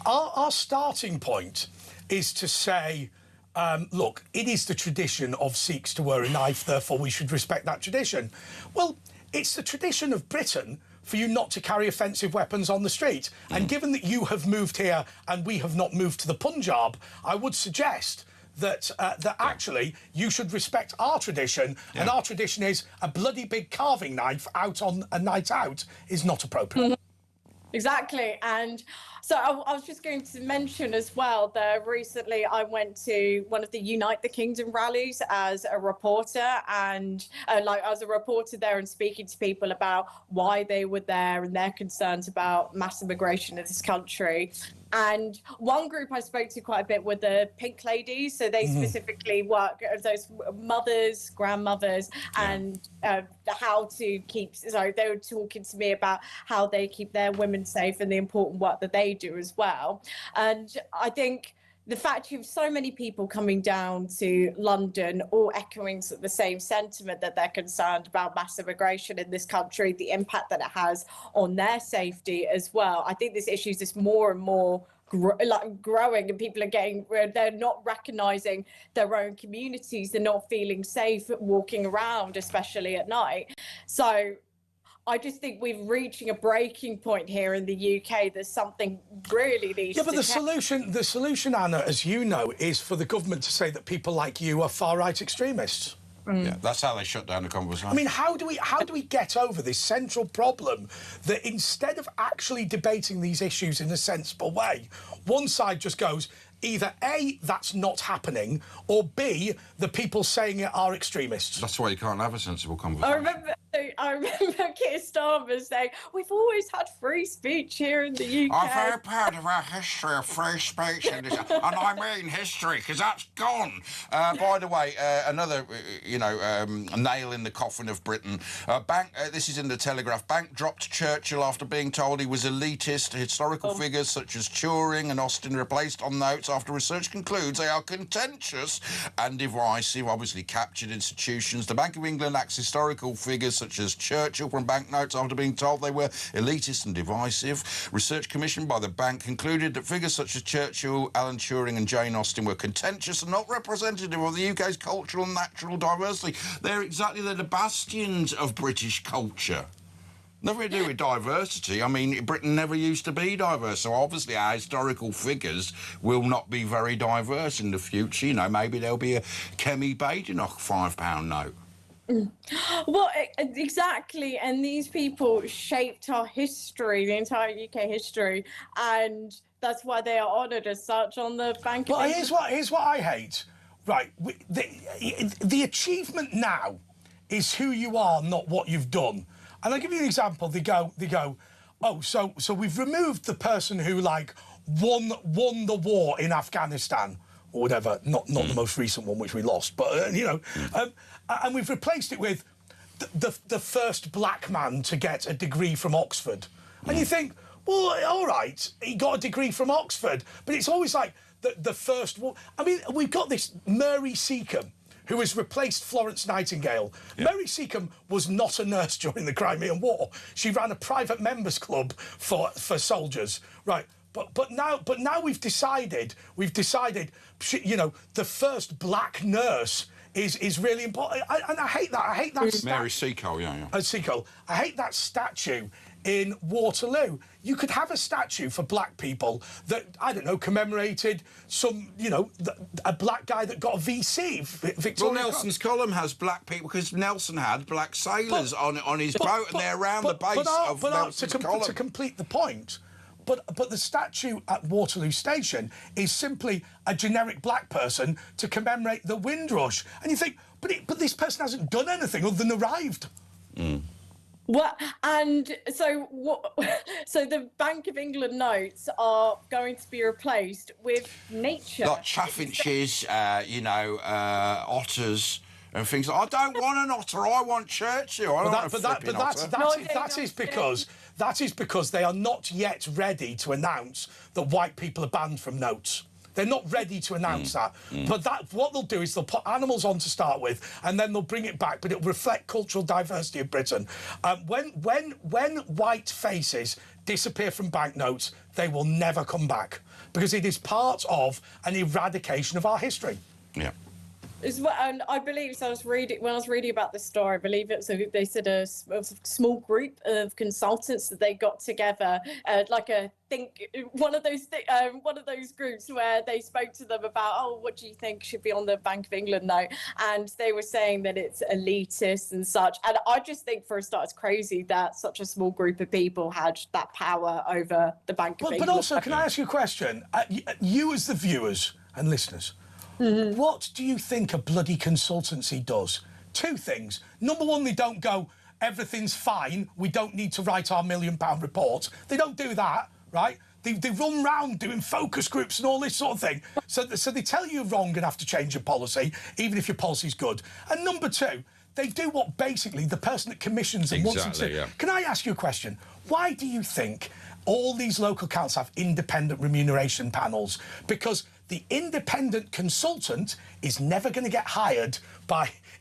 our starting point is to say, look, it is the tradition of Sikhs to wear a knife, therefore we should respect that tradition. Well, it's the tradition of Britain for you not to carry offensive weapons on the street. And given that you have moved here and we have not moved to the Punjab, I would suggest that actually you should respect our tradition, and our tradition is a bloody big carving knife out on a night out is not appropriate. Exactly. And so I was just going to mention as well that recently I went to one of the Unite the Kingdom rallies as a reporter, and I was a reporter there and speaking to people about why they were there and their concerns about mass immigration in this country. And one group I spoke to quite a bit were the Pink Ladies. So they specifically work as those mothers, grandmothers, and how to keep. So they were talking to me about how they keep their women safe and the important work that they do as well. And I think the fact you have so many people coming down to London all echoing the same sentiment, that they're concerned about mass immigration in this country, the impact that it has on their safety as well. I think this issue is just more and more growing, and people are they're not recognising their own communities. They're not feeling safe walking around, especially at night. So I just think we're reaching a breaking point here in the UK. There's something really needs to the solution, Anna, as you know, is for the government to say that people like you are far-right extremists. Yeah, that's how they shut down the conversation. I mean, how do we get over this central problem that instead of actually debating these issues in a sensible way, one side just goes, either A, that's not happening, or B, the people saying it are extremists. That's why you can't have a sensible conversation. I remember Keir Starmer saying, we've always had free speech here in the UK. I'm very proud of our history of free speech, and I mean history, because that's gone. By the way, another, nail in the coffin of Britain. This is in the Telegraph. Bank dropped Churchill after being told he was elitist. Historical figures such as Turing and Austin replaced on notes after research concludes they are contentious and divisive. Obviously captured institutions. The Bank of England acts historical figures such as Churchill from banknotes after being told they were elitist and divisive. Research commissioned by the bank concluded that figures such as Churchill, Alan Turing and Jane Austen were contentious and not representative of the UK's cultural and natural diversity. They're the bastions of British culture. Nothing to do with diversity. I mean, Britain never used to be diverse, so obviously our historical figures will not be very diverse in the future. You know, maybe there'll be a Kemi Badenoch £5 note. Well, exactly, and these people shaped our history, the entire UK history, and that's why they are honoured as such on the Bank of England. Here's what I hate. Right, the achievement now is who you are, not what you've done. And I'll give you an example. They go, oh, so we've removed the person who won the war in Afghanistan or whatever, not the most recent one which we lost, but and we've replaced it with the first black man to get a degree from Oxford. And you think, well, all right, he got a degree from Oxford, but it's always like the first. I mean, we've got this Mary Seacombe, who has replaced Florence Nightingale. Yeah. Mary Seacombe was not a nurse during the Crimean War. She ran a private members club for soldiers, right? But now we've decided, the first black nurse is really important, and I hate that. I hate that. Mary Seacole, yeah. Seacole. I hate that statue in Waterloo. You could have a statue for black people that, I don't know, commemorated some, a black guy that got a VC, Victoria. Well, Nelson's column has black people because Nelson had black sailors on his boat, and they're around the base of Nelson's column. To complete the point, but the statue at Waterloo Station is simply a generic black person to commemorate the Windrush. And you think, but this person hasn't done anything other than arrived. Well, and so the Bank of England notes are going to be replaced with nature. Like chaffinches, otters and things. I don't want an otter. I want Churchill. That is because they are not yet ready to announce that white people are banned from notes. They're not ready to announce that. But what they'll do is they'll put animals on to start with, and then they'll bring it back, but it'll reflect cultural diversity of Britain. When white faces disappear from banknotes, they will never come back, because it is part of an eradication of our history. Yeah. And I believe, so when I was reading about this story, I believe it was they said a small group of consultants that they got together, one of those groups where they spoke to them about, oh, what do you think should be on the Bank of England note? And they were saying that it's elitist and such. And I just think, for a start, it's crazy that such a small group of people had that power over the Bank of England. But also, can I ask you a question? You as the viewers and listeners, what do you think a bloody consultancy does? Two things. Number one, they don't go, everything's fine, we don't need to write our £1 million report. They don't do that, right? They run round doing focus groups and all this sort of thing. So they tell you you're wrong and have to change your policy, even if your policy's good. And number two, they do what basically the person that commissions them wants them to. Yeah. Can I ask you a question? Why do you think all these local councils have independent remuneration panels? Because the independent consultant is never going to get hired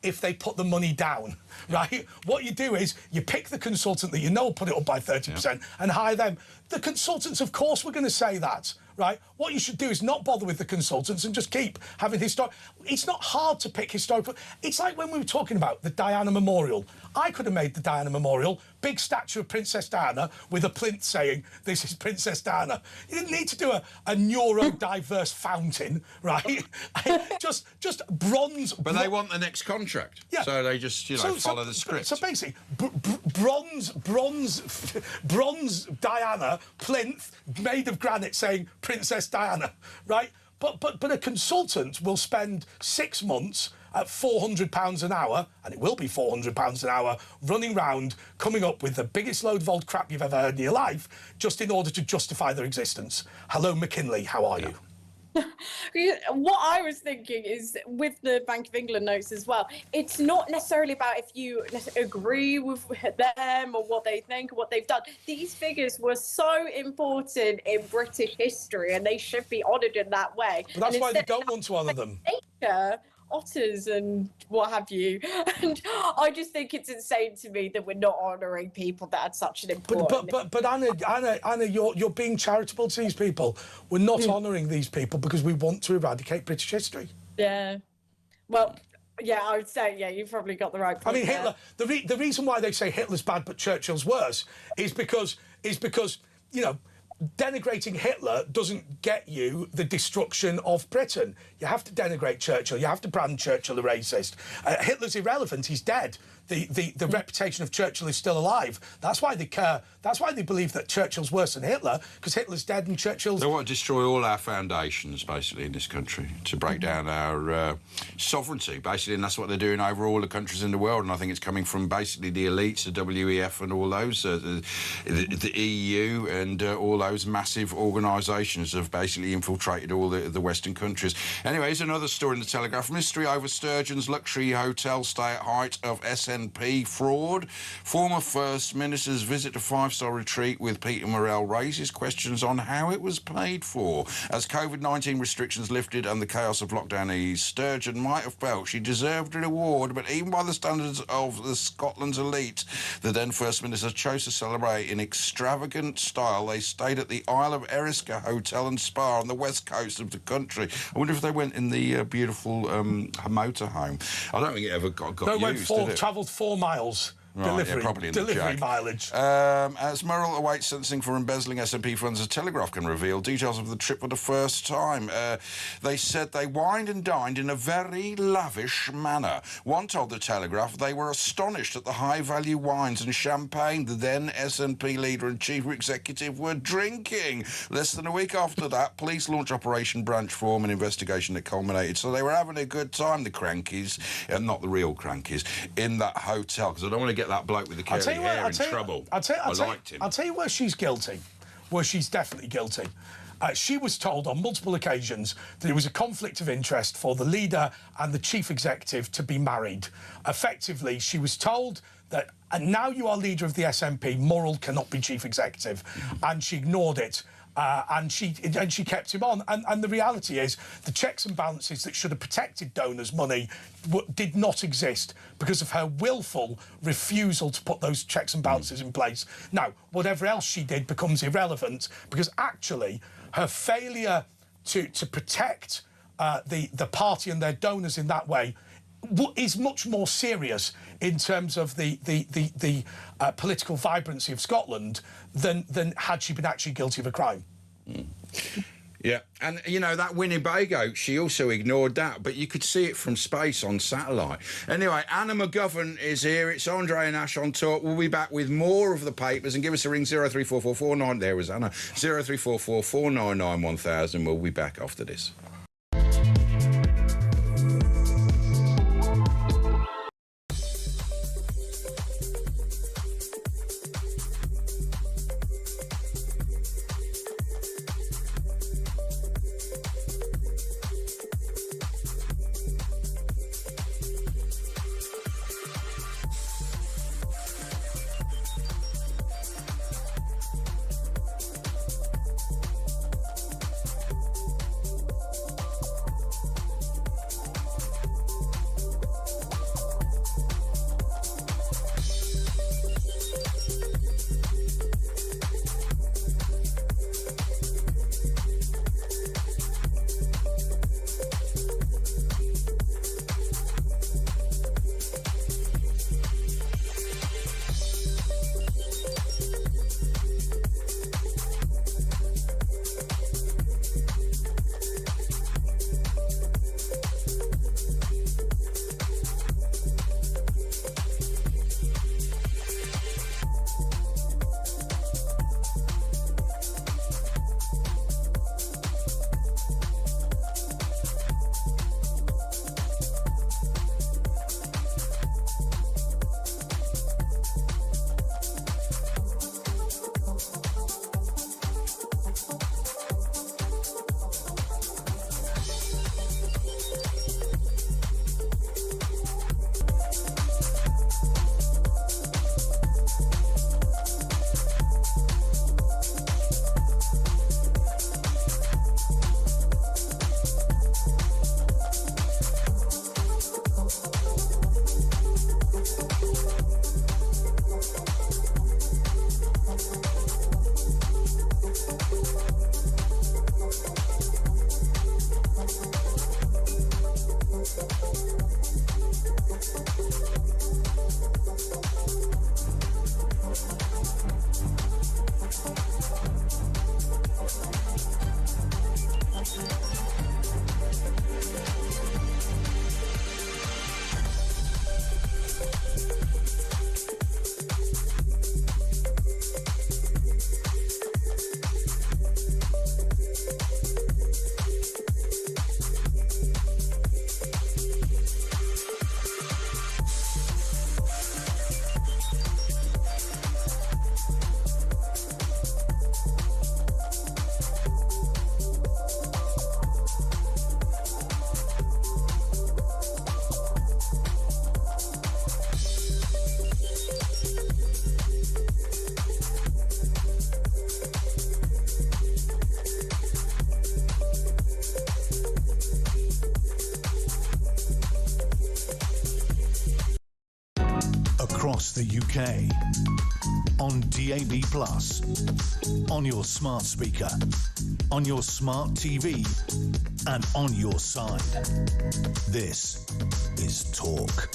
if they put the money down, right? What you do is you pick the consultant that you know will put it up by 30% and hire them. The consultants, of course, were going to say that, right? What you should do is not bother with the consultants and just keep having historic... It's not hard to pick historical... It's like when we were talking about the Diana Memorial. I could have made the Diana Memorial, big statue of Princess Diana with a plinth saying, this is Princess Diana. You didn't need to do a neurodiverse fountain, right? just bronze... But they want the next contract. Yeah. So they just, follow the script. So basically, bronze Diana plinth made of granite saying Princess Diana, right? But a consultant will spend 6 months at £400 an hour, and it will be £400 an hour, running round, coming up with the biggest load of old crap you've ever heard in your life, just in order to justify their existence. Hello, McKinley, how are you? What I was thinking is, with the Bank of England notes as well, it's not necessarily about if you agree with them or what they think or what they've done. These figures were so important in British history, and they should be honoured in that way. But that's why they don't want to honour them. Otters and what have you, and I just think it's insane to me that we're not honouring people that had such an important... But Anna, you're being charitable to these people. We're not honouring these people because we want to eradicate British history. Yeah. Well, yeah, I would say, yeah, you've probably got the right point. I mean, Hitler... The reason why they say Hitler's bad but Churchill's worse is because denigrating Hitler doesn't get you the destruction of Britain. You have to denigrate Churchill. You have to brand Churchill a racist. Hitler's irrelevant. He's dead. The reputation of Churchill is still alive. That's why they care. That's why they believe that Churchill's worse than Hitler, because Hitler's dead and Churchill's... They want to destroy all our foundations, basically, in this country, to break down our sovereignty, basically, and that's what they're doing over all the countries in the world, and I think it's coming from basically the elites, the WEF and all those, the EU and all those massive organisations have basically infiltrated all the Western countries. Anyway, here's another story in the Telegraph. Mystery over Sturgeon's luxury hotel stay at height of SNP fraud. Former First Minister's visit to five-star retreat with Peter Morrell raises questions on how it was paid for. As COVID-19 restrictions lifted and the chaos of lockdown eased, Sturgeon might have felt she deserved an award, but even by the standards of the Scotland's elite, the then First Minister chose to celebrate in extravagant style. They stayed at the Isle of Eriska Hotel and Spa on the west coast of the country. I wonder if they went in the beautiful motorhome. I don't think it ever got used, did it? Travelled 4 miles. Right, probably in delivery mileage. As Murrell awaits sentencing for embezzling SNP funds, the Telegraph can reveal details of the trip for the first time. They said they wined and dined in a very lavish manner. One told the Telegraph they were astonished at the high-value wines and champagne the then SNP leader and chief executive were drinking. Less than a week after that, police launched Operation Branch Form, an investigation that culminated. So they were having a good time, the crankies, and not the real crankies, in that hotel, because I don't want to get that bloke with the curly hair in trouble. I liked him. I'll tell you where she's guilty, where she's definitely guilty. She was told on multiple occasions that it was a conflict of interest for the leader and the chief executive to be married. Effectively, she was told that, and now you are leader of the SNP, Murrell cannot be chief executive, and she ignored it. and she kept him on. And the reality is, the checks and balances that should have protected donors' money did not exist because of her willful refusal to put those checks and balances in place. Now, whatever else she did becomes irrelevant because actually her failure to protect the party and their donors in that way is much more serious in terms of the political vibrancy of Scotland than had she been actually guilty of a crime. Yeah, and, you know, that Winnebago, she also ignored that, but you could see it from space on satellite. Anyway, Anna McGovern is here. It's Andre and Ash on Talk. We'll be back with more of the papers, and give us a ring, 0344449. There was Anna. 03444991000. We'll be back after this. Across the UK, on DAB+, on your smart speaker, on your smart TV, and on your side. This is Talk.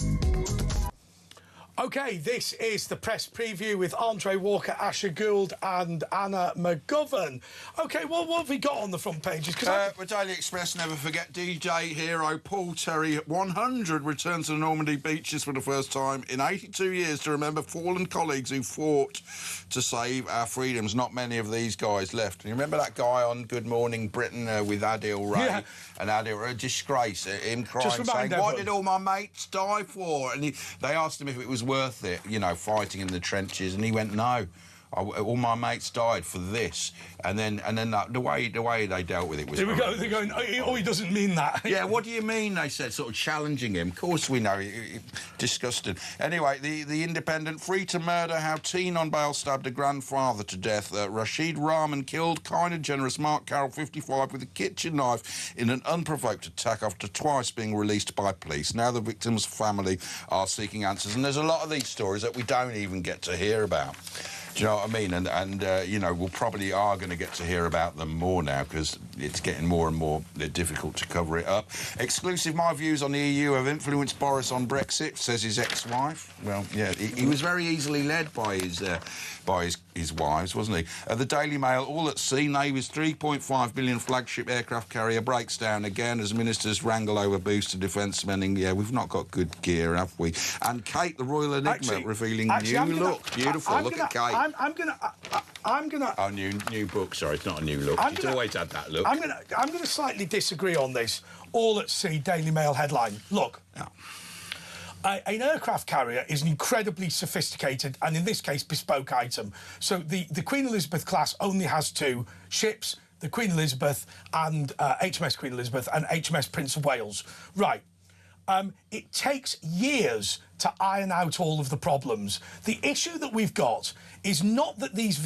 OK, this is the press preview with Andre Walker, Asher Gould and Anna McGovern. OK, well, what have we got on the front pages? With Daily Express, never forget DJ hero Paul Terry, 100, returns to the Normandy beaches for the first time in 82 years to remember fallen colleagues who fought to save our freedoms. Not many of these guys left. You remember that guy on Good Morning Britain with Adil Ray? Yeah. And Adil, a disgrace, him crying, saying, what did all my mates die for? And they asked him if it was worth it, you know, fighting in the trenches, and he went, no. all my mates died for this, and then the way they dealt with it was. Here we go. They're going. Oh, he doesn't mean that. Yeah, what do you mean? They said, sort of challenging him. Of course, we know. Disgusting. Anyway, the Independent, free to murder: how teen on bail stabbed a grandfather to death. Rashid Rahman killed kind and generous Mark Carroll, 55, with a kitchen knife in an unprovoked attack after twice being released by police. Now the victim's family are seeking answers, and there's a lot of these stories that we don't even get to hear about. Do you know what I mean? And you know, we'll probably are going to get to hear about them more now because it's getting more and more difficult to cover it up. Exclusive, my views on the EU have influenced Boris on Brexit, says his ex-wife. Well, yeah, he was very easily led by his wives, wasn't he? The Daily Mail, all at sea, Navy's £3.5 billion flagship aircraft carrier breaks down again as ministers wrangle over boost to defence spending. Yeah, we've not got good gear, have we? And Kate, the Royal Enigma, revealing new look. Beautiful. Look at Kate. I'm gonna. Oh, new book. Sorry, it's not a new look. It's always had that look. I'm gonna slightly disagree on this. All at sea, Daily Mail headline. Look. Oh. An aircraft carrier is an incredibly sophisticated and, in this case, bespoke item. So the Queen Elizabeth class only has two ships, the Queen Elizabeth and HMS Queen Elizabeth and HMS Prince of Wales. Right. It takes years to iron out all of the problems. The issue that we've got is not that these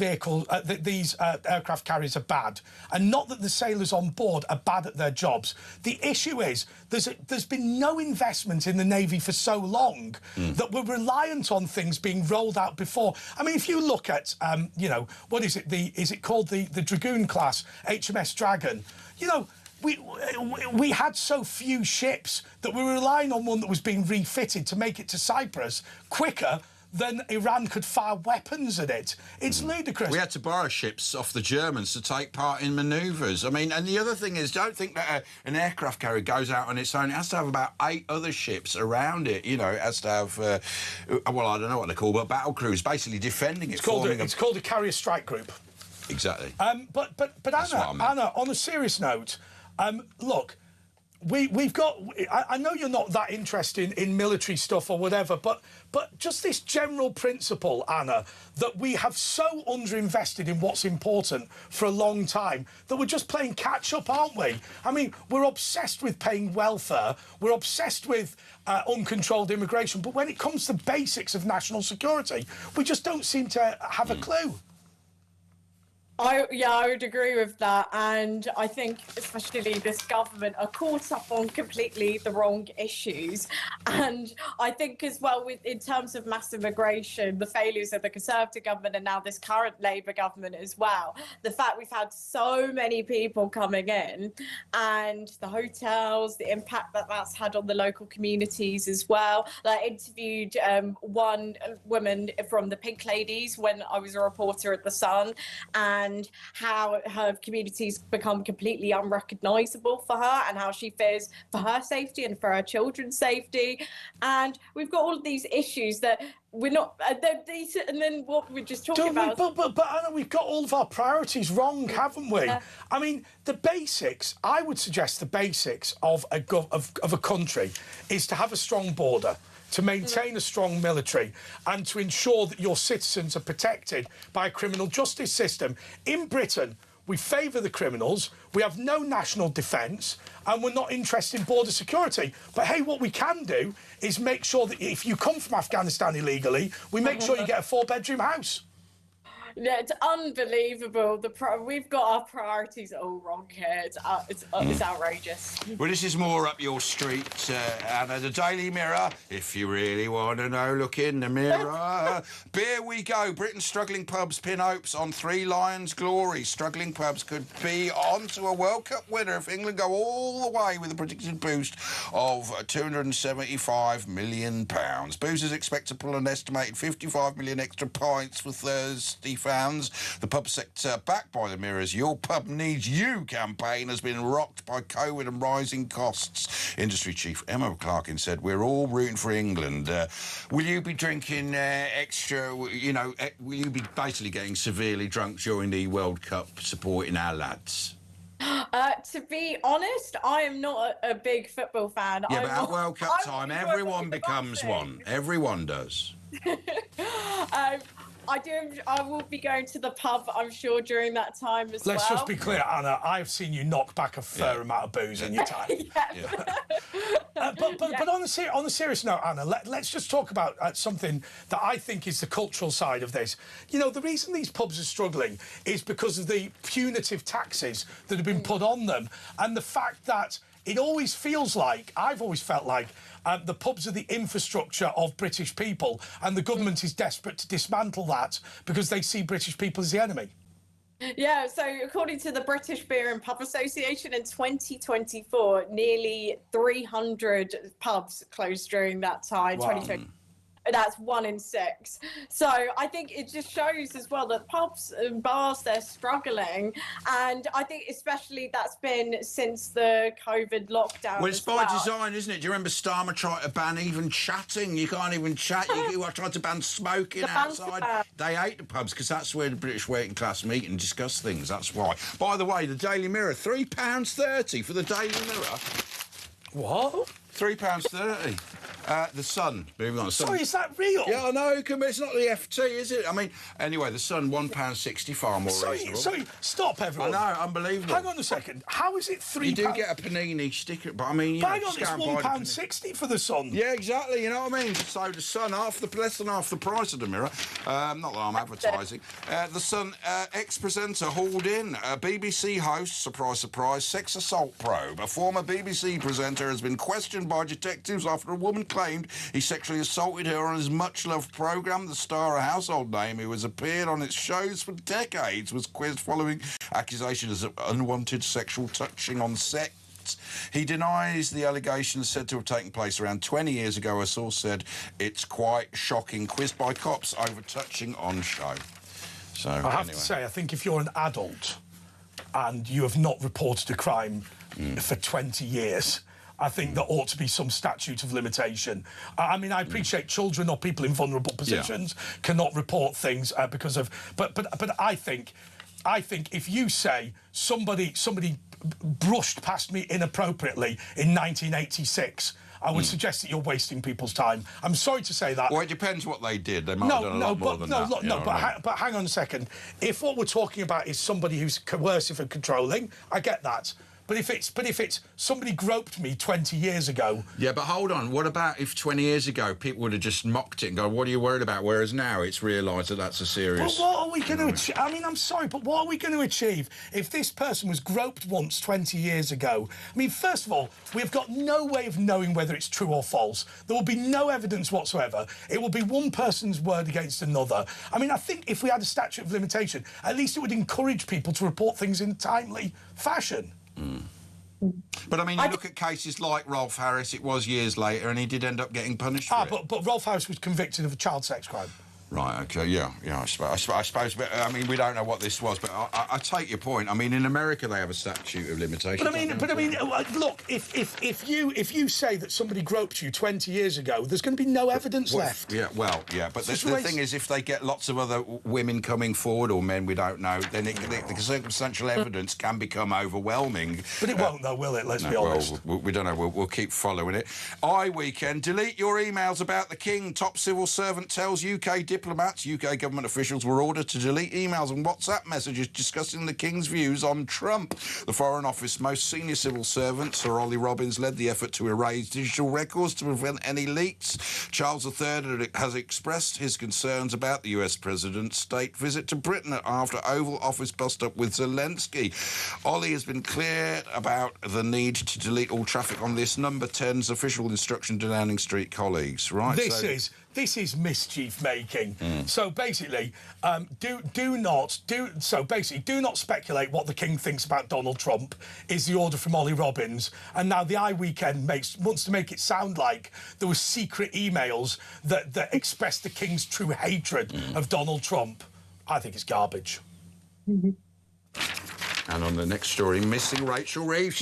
aircraft carriers are bad, and not that the sailors on board are bad at their jobs. The issue is there's been no investment in the Navy for so long that we're reliant on things being rolled out before. I mean, if you look at, you know, what is it? Is it called the Dragoon class, HMS Dragon? You know, we had so few ships that we were relying on one that was being refitted to make it to Cyprus quicker than Iran could fire weapons at it. It's ludicrous. We had to borrow ships off the Germans to take part in manoeuvres. I mean, and the other thing is, don't think that an aircraft carrier goes out on its own. It has to have about 8 other ships around it. You know, it has to have, well, I don't know what they're called, but battle crews basically defending it. It's called a carrier strike group. Exactly. But Anna, on a serious note, look, we've got. I know you're not that interested in military stuff or whatever, but just this general principle, Anna, that we have so underinvested in what's important for a long time that we're just playing catch up, aren't we? I mean, we're obsessed with paying welfare, we're obsessed with uncontrolled immigration, but when it comes to basics of national security, we just don't seem to have a clue. I would agree with that, and I think especially this government are caught up on completely the wrong issues. And I think as well, in terms of mass immigration, the failures of the Conservative government and now this current Labour government as well, the fact we've had so many people coming in and the hotels, the impact that that's had on the local communities as well. I interviewed one woman from the Pink Ladies when I was a reporter at The Sun, and how her communities become completely unrecognisable for her, and how she fears for her safety and for her children's safety. And we've got all of these issues that we're not, and then what we're just talking about. But Anna, we've got all of our priorities wrong, haven't we? I mean, the basics. I would suggest the basics of a country is to have a strong border, to maintain a strong military, and to ensure that your citizens are protected by a criminal justice system. In Britain, we favour the criminals, we have no national defence, and we're not interested in border security. But hey, what we can do is make sure that if you come from Afghanistan illegally, we make sure you get a 4-bedroom house. Yeah, it's unbelievable. We've got our priorities all wrong here. It's outrageous. Well, this is more up your street, Anna. The Daily Mirror. If you really want to know, look in the mirror. Beer we go. Britain's struggling pubs pin hopes on 3 Lions' glory. Struggling pubs could be on to a World Cup winner if England go all the way with a predicted boost of £275 million. Boozers expect to pull an estimated 55 million extra pints for Thursday fans. The pub sector, backed by the Mirror's Your Pub Needs You campaign, has been rocked by COVID and rising costs. Industry chief Emma McClarkin said, "We're all rooting for England." Will you be drinking extra, you know, will you be basically getting severely drunk during the World Cup supporting our lads? To be honest, I am not a big football fan. Yeah, but at World Cup time, everyone becomes one. Everyone does. I will be going to the pub, I'm sure, during that time as well. Let's just be clear, Anna. I've seen you knock back a fair amount of booze in your time. But on the serious note, Anna, let's just talk about something that I think is the cultural side of this. You know, the reason these pubs are struggling is because of the punitive taxes that have been put on them, and the fact that it always feels like, I've always felt like, the pubs are the infrastructure of British people, and the government is desperate to dismantle that because they see British people as the enemy. Yeah, so according to the British Beer and Pub Association in 2024, nearly 300 pubs closed during that time. Wow. 2020. That's 1 in 6. So I think it just shows as well that pubs and bars, they're struggling. And I think especially that's been since the COVID lockdown. Well, it's by design, isn't it? Do you remember Starmer tried to ban even chatting? You can't even chat. You tried to ban smoking outside. They hate the pubs because that's where the British working class meet and discuss things. That's why. By the way, the Daily Mirror, £3.30 for the Daily Mirror. What? £3.30. The Sun, moving on. Sorry, is that real? Yeah, I know. It's not the FT, is it? I mean, anyway, the Sun, £1.60, far more reasonable. Sorry, stop, everyone. I know, unbelievable. Hang on a second. How is it £3? You do get a panini sticker, but I mean, you hang on, it's £1.60 for the Sun. Yeah, exactly. You know what I mean? So the Sun, less than half the price of the Mirror. Not that I'm advertising. The Sun ex-presenter hauled in. BBC host, surprise, surprise, sex assault probe. A former BBC presenter has been questioned by detectives after a woman claimed he sexually assaulted her on his much-loved programme. The star, a household name who has appeared on its shows for decades, was quizzed following accusations of unwanted sexual touching on set. He denies the allegations said to have taken place around 20 years ago. A source said it's quite shocking. Quizzed by cops over touching on show. So I have to say, I think if you're an adult and you have not reported a crime for 20 years, I think there ought to be some statute of limitation. I mean, I appreciate children or people in vulnerable positions cannot report things because of... But I think if you say somebody brushed past me inappropriately in 1986, I would suggest that you're wasting people's time. I'm sorry to say that. Well, it depends what they did. They might have done a lot more than that. But hang on a second. If what we're talking about is somebody who's coercive and controlling, I get that. But if it's somebody groped me 20 years ago... Yeah, but hold on. What about if 20 years ago people would have just mocked it and gone, what are you worried about? Whereas now it's realised that that's a serious... Well, what are we going to achieve? I mean, I'm sorry, but what are we going to achieve if this person was groped once 20 years ago? I mean, first of all, we've got no way of knowing whether it's true or false. There will be no evidence whatsoever. It will be one person's word against another. I mean, I think if we had a statute of limitation, at least it would encourage people to report things in a timely fashion. But, I mean, you look at cases like Rolf Harris, it was years later, and he did end up getting punished for it. But Rolf Harris was convicted of a child sex crime. Right, OK, yeah, I suppose, but, I mean, we don't know what this was, but I take your point. I mean, in America, they have a statute of limitations. But I mean, look, if you say that somebody groped you 20 years ago, there's going to be no evidence left. Yeah, well, yeah, but the thing is, if they get lots of other women coming forward, or men, we don't know, then the circumstantial evidence can become overwhelming. But it won't, though, will it? Let's be honest. Well, we don't know. We'll keep following it. iWeekend, delete your emails about the King. Top civil servant tells UK diplomats, UK government officials were ordered to delete emails and WhatsApp messages discussing the King's views on Trump. The Foreign Office most senior civil servant, Sir Ollie Robbins, led the effort to erase digital records to prevent any leaks. Charles III has expressed his concerns about the US president's state visit to Britain after Oval Office bust-up with Zelensky. Ollie has been clear about the need to delete all traffic on this. Number 10's official instruction to Downing Street colleagues. Right. This is mischief making. So basically, do not speculate what the King thinks about Donald Trump is the order from Ollie Robbins. And now the iWeekend wants to make it sound like there were secret emails that expressed the King's true hatred of Donald Trump. I think it's garbage. And on the next story, missing Rachel Reeves.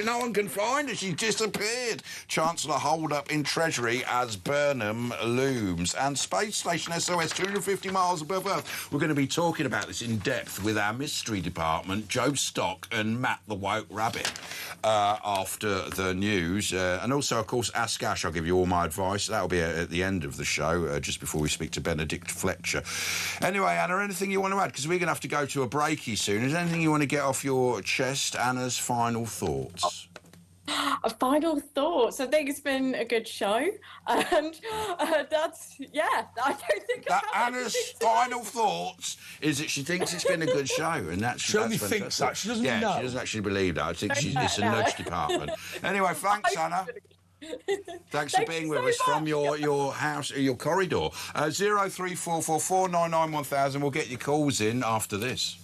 No one can find her. She disappeared. Chancellor hold up in Treasury as Burnham looms. And Space Station SOS, 250 miles above Earth. We're going to be talking about this in depth with our mystery department, Joe Stock and Matt the Woke Rabbit, after the news. And also, of course, Ask Ash. I'll give you all my advice. That'll be at the end of the show, just before we speak to Benedict Fletcher. Anyway, Anna, anything you want to add? Because we're going to have to go to a breaky soon. Is there anything you want to get off your chest? Anna's final thoughts. Final thoughts. I think it's been a good show, and that's I don't think that Anna's final thoughts is that she thinks it's been a good show, and she only thinks that. She doesn't know. She doesn't actually believe that. I think it's a nudge department. Anyway, thanks, Anna. Thanks for being with us from your house, your corridor. 0344 499 1000. We'll get your calls in after this.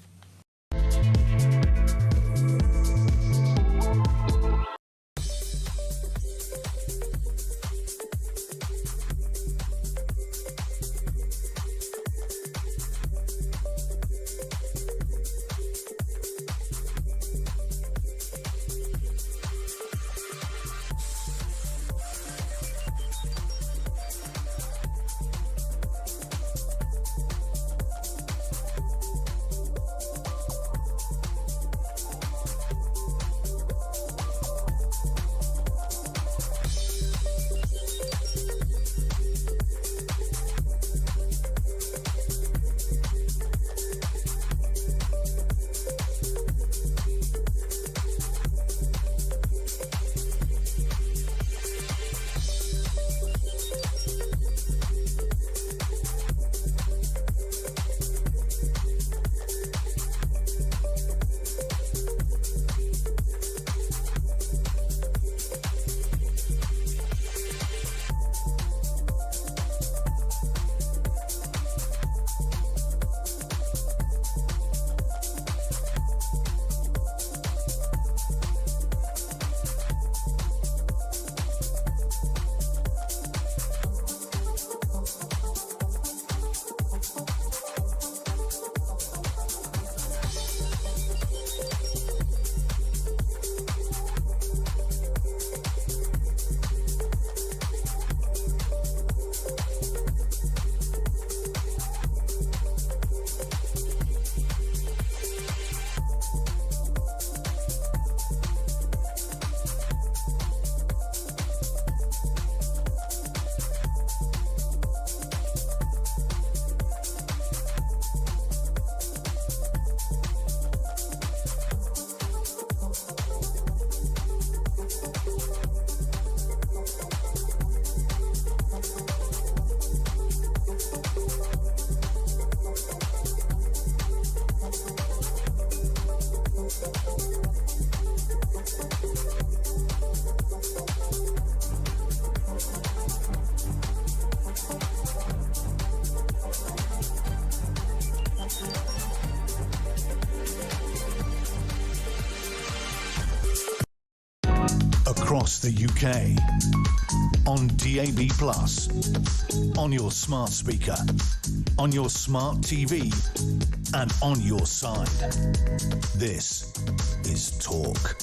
Across the UK, on DAB+, on your smart speaker, on your smart TV, and on your side. This is Talk.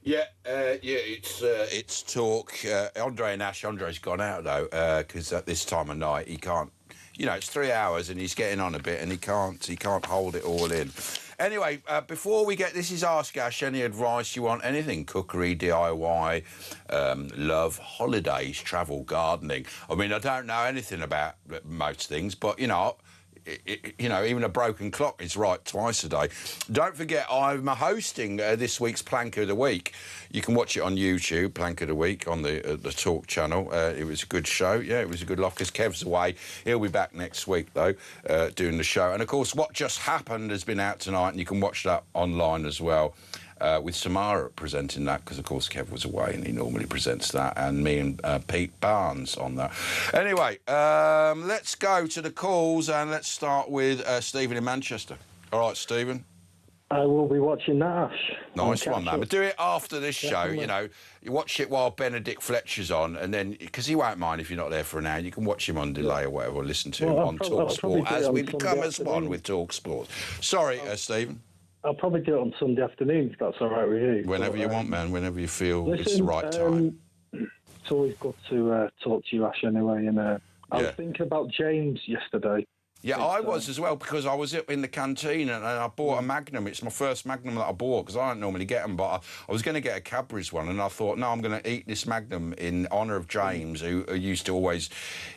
It's Talk. Andre and Ash. Andre's gone out though, because at this time of night he can't. It's 3 hours and he's getting on a bit, and he can't hold it all in. Anyway, before we get... This is Ask Ash. Any advice you want? Anything? Cookery, DIY, love, holidays, travel, gardening. I mean, I don't know anything about most things, but, even a broken clock is right twice a day. Don't forget, I'm hosting this week's Plank of the Week. You can watch it on YouTube, Plank of the Week, on the Talk channel. It was a good show. Yeah, it was a good lot, because Kev's away. He'll be back next week, though, doing the show. And, of course, What Just Happened has been out tonight, and you can watch that online as well. With Samara presenting that, because, of course, Kev was away and he normally presents that, and me and Pete Barnes on that. Anyway, let's go to the calls, and let's start with Stephen in Manchester. All right, Stephen. I will be watching that, Ash. Nice one, man. But do it after this show, You watch it while Benedict Fletcher's on, and then, because he won't mind if you're not there for an hour, you can watch him on delay or whatever, or listen to him on Talk Sport, as we become as one with Talk Sport. Sorry, Stephen. I'll probably do it on Sunday afternoon, if that's all right with you. Whenever you want, man. Whenever you feel it's the right time. It's always good to talk to you, Ash, anyway. And I was thinking about James yesterday. Yeah, I was as well, because I was up in the canteen and I bought a Magnum. It's my first Magnum that I bought, because I don't normally get them, but I was going to get a Cadbury's one, and I thought, no, I'm going to eat this Magnum in honour of James, who used to always...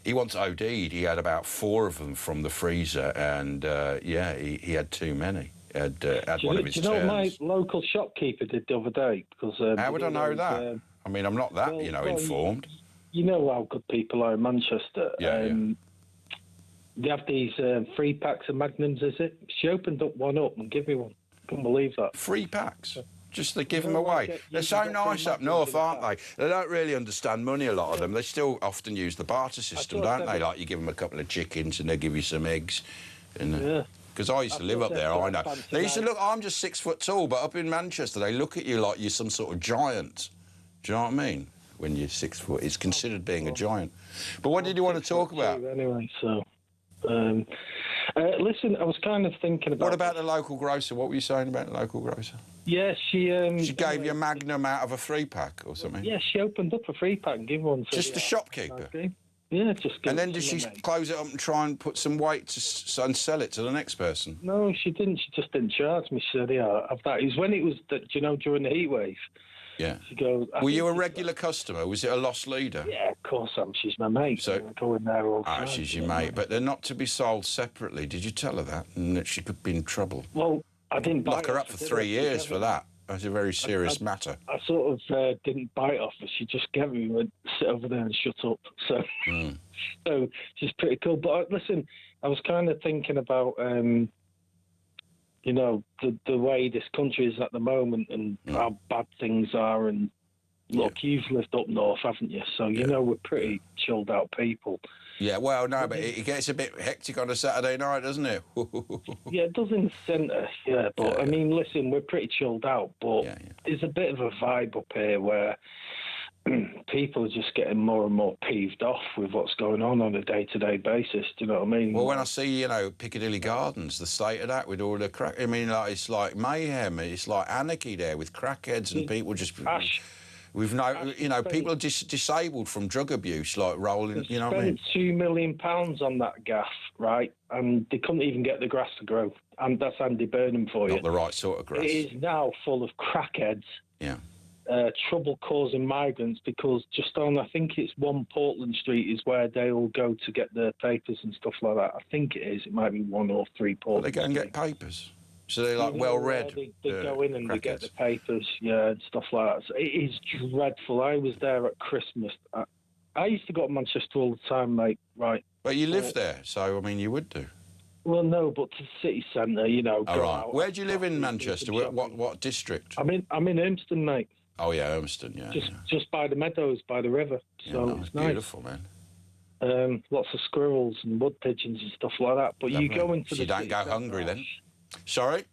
He once OD'd. He had about 4 of them from the freezer, and, he had too many. Had one of his turns. Do you know what my local shopkeeper did the other day? Because how would I know that? I mean, I'm not that, informed. You know how good people are in Manchester. Yeah, They have these 3 packs of Magnums, is it? She opened up one up and gave me one. Couldn't believe that. 3 packs? Just they give them away. They're so nice up north, aren't they? They don't really understand money, a lot of them. They still often use the barter system, don't they? Like, you give them a couple of chickens and they give you some eggs. Because I used to live up there, I know. They used to look... I'm just 6 foot tall, but up in Manchester, they look at you like you're some sort of giant. Do you know what I mean? When you're 6 foot, it's considered being a giant. But what did you want to talk about? Anyway, so... listen, I was kind of thinking about... What about the local grocer? What were you saying about the local grocer? Yeah, she gave you a Magnum out of a 3-pack or something? Yeah, she opened up a 3-pack and gave one to... Just the shopkeeper? Yeah, just... And then did she close it up and try and put some weight and sell it to the next person? No, she didn't. She just didn't charge me. She said, yeah, have that. It was when it was, during the heat wave. Yeah. She goes... Were you a regular customer? Was it a lost leader? Yeah, of course I am. She's my mate. So I go in there all the time. She's your mate. But they're not to be sold separately. Did you tell her that? And that she could be in trouble? Well, I didn't lock her up for 3 years for that. That's a very serious matter. I sort of didn't bite off her. She just gave me went, sit over there and shut up. So, so she's pretty cool. But listen, I was kind of thinking about... the way this country is at the moment and how bad things are. And look, you've lived up north, haven't you? So you know we're pretty chilled out people. Yeah, well, no, but it gets a bit hectic on a Saturday night, doesn't it? Yeah, it does in the centre, But, I mean, listen, we're pretty chilled out, but there's a bit of a vibe up here where people are just getting more and more peeved off with what's going on a day-to-day basis. Do you know what I mean? Well, when I see, Piccadilly Gardens, the state of that with all the crack... I mean, it's like mayhem. It's like anarchy there with crackheads and people just... We've people are disabled from drug abuse, like rolling, you know what I mean? Spent £2 million on that gaff, right? And they couldn't even get the grass to grow. And that's Andy Burnham for you. Not the right sort of grass. It is now full of crackheads. Yeah. Trouble-causing migrants, because just on, I think it's 1 Portland Street is where they all go to get their papers and stuff like that. I think it is. It might be 1 or 3 Portland Street. They go and get papers? So they're like well-read? They go in and they get the papers, and stuff like that. So it is dreadful. I was there at Christmas. I used to go to Manchester all the time, mate, right? But you live there, so, I mean, you would do. Well, no, but to the city centre, All right. Where do you live in Manchester? What district? I'm in Urmston, mate. Oh, yeah, Urmston, just by the meadows, by the river. So it's nice. Beautiful, man. Lots of squirrels and wood pigeons and stuff like that. But you go into the... You don't go hungry, then? Sorry?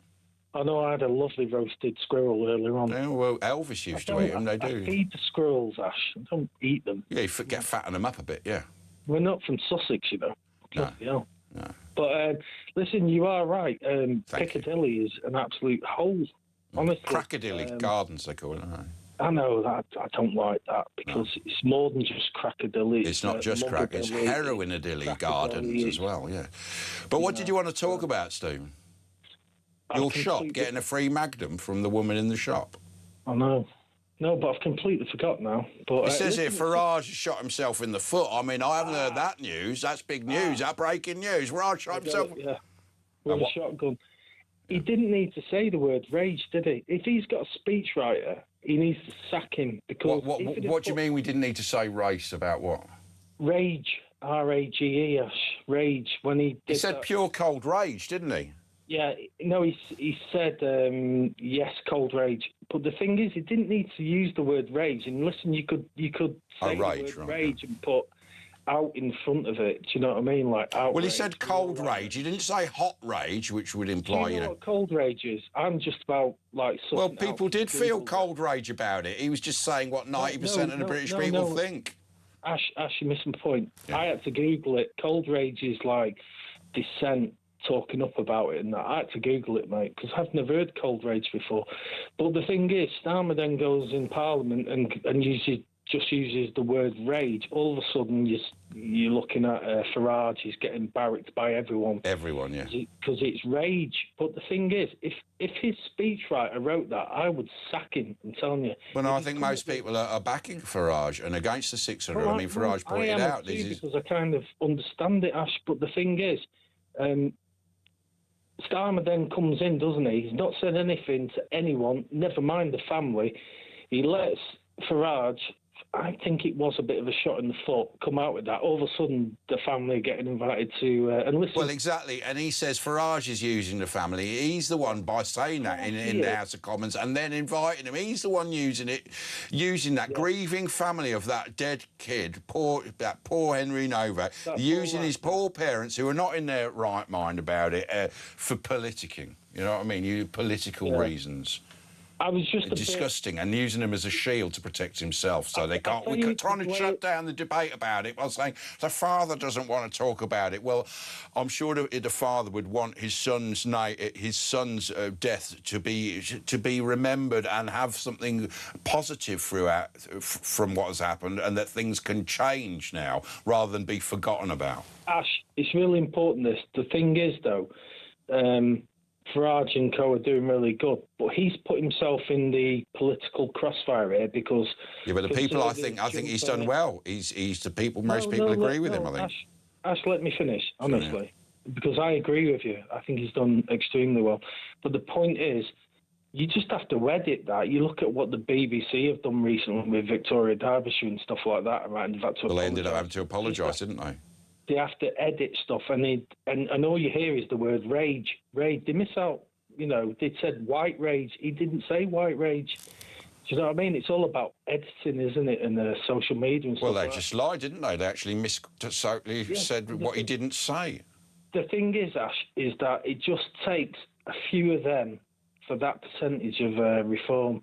I know I had a lovely roasted squirrel earlier on. Yeah, well, Elvis used to eat them, they do. I feed the squirrels, Ash. I don't eat them. Yeah, you get fatten them up a bit, yeah. We're not from Sussex, No. No. But, listen, you are right. Piccadilly is an absolute hole. Honestly. Crackadilly Gardens, they call it, aren't they? I know that. I don't like that because it's more than just Crackadilly. It's not just crack, it's heroinadilly Gardens as well, yeah. But what did you want to talk about, Stephen? Your shop, getting a free Magnum from the woman in the shop. I know. No, but I've completely forgot now. But it says here Farage shot himself in the foot. I mean, I haven't heard that news. That's big news. That breaking news. Farage shot himself. Yeah, with a shotgun. He didn't need to say the word rage, did he? If he's got a speechwriter, he needs to sack him because... What do you mean we didn't need to say race about what? Rage, R-A-G-E, rage. When he said pure cold rage, didn't he? Yeah, no, he said, yes, cold rage. But the thing is, he didn't need to use the word rage. And listen, you could say the word rage and put out in front of it. Do you know what I mean? Like outrage. Well, he said cold rage. He didn't say hot rage, which would imply, Do you know what cold rage is? I'm just about, like... Well, people did feel cold rage about it. He was just saying what 90% of the British people think. Ash, you missed my point. Yeah. I had to Google it. Cold rage is like dissent talking up about it, and that. I had to Google it, mate, because I've never heard cold rage before. But the thing is, Starmer then goes in Parliament and uses the word rage. All of a sudden, you're looking at Farage. He's getting barracked by everyone. Everyone, yeah. Because it's rage. But the thing is, if his speechwriter wrote that, I would sack him. I'm telling you. Well, no, I think most people are backing Farage and against the 600. Well, I mean, Farage pointed out because I kind of understand it, Ash. But the thing is, Starmer then comes in, doesn't he? He's not said anything to anyone. Never mind the family. He lets Farage. I think it was a bit of a shot in the foot, come out with that. All of a sudden, the family are getting invited to... and listen. Well, exactly. And he says Farage is using the family. He's the one, by saying that in the House of Commons and then inviting him, he's the one using that grieving family of that dead kid, that poor Henry Novak, using his poor parents, who are not in their right mind about it, for politicking. You know what I mean? Political reasons. I was just disgusting, and using him as a shield to protect himself, so they can't. We're trying to shut down the debate about it by saying the father doesn't want to talk about it. Well, I'm sure the father would want his son's death to be remembered and have something positive from what has happened, and that things can change now rather than be forgotten about. Ash, it's really important. The thing is, though. Farage and co are doing really good, but he's put himself in the political crossfire here because... Yeah, but the people, I think he's done well. He's the people, most people agree with him, I think. Ash, let me finish, honestly, because I agree with you. I think he's done extremely well. But the point is, you just have to edit that. You look at what the BBC have done recently with Victoria Derbyshire and stuff like that. Right? Well, they ended up having to apologise, didn't they? They have to edit stuff, and all you hear is the word rage. Rage. They miss out. You know, they said white rage. He didn't say white rage. Do you know what I mean? It's all about editing, isn't it? And social media and stuff. Well, they just lied, didn't they? They actually said what he didn't say. The thing is, Ash, is that it just takes a few of them for that percentage of reform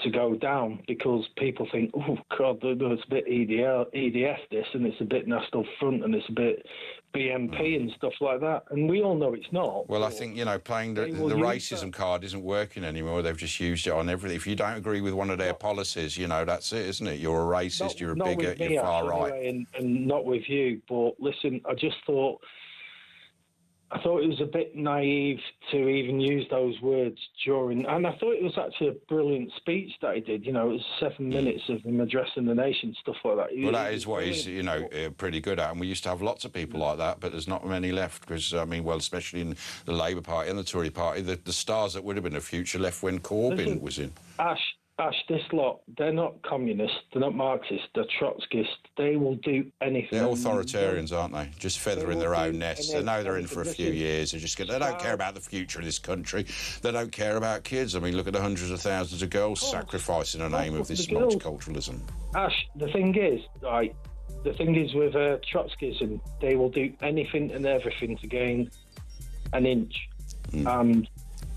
to go down, because people think, oh God, it's a bit EDF this, and it's a bit National Front, and it's a bit BNP and stuff like that, and we all know it's not. Well, I think, you know, playing the racism card isn't working anymore. They've just used it on everything. If you don't agree with one of their policies, you know, that's it, isn't it? You're a racist, you're a bigot, you're far right. Anyway, and not with you, but listen, I thought it was a bit naive to even use those words during, and I thought it was actually a brilliant speech that he did. You know, it was 7 minutes of him addressing the nation, stuff like that. Well, that is what he's, you know, pretty good at, and we used to have lots of people like that, but there's not many left, because, I mean, well, especially in the Labour Party and the Tory Party, the stars that would have been the future left when Corbyn was in. Ash, this lot, they're not communists, they're not Marxists, they're Trotskyists. They will do anything. They're authoritarians, aren't they? Just feathering their own nests. They know they're in for a few years. They don't care about the future of this country. They don't care about kids. I mean, look at the hundreds of thousands of girls sacrificed in the name of this multiculturalism. Ash, the thing is with Trotskyism, they will do anything and everything to gain an inch. And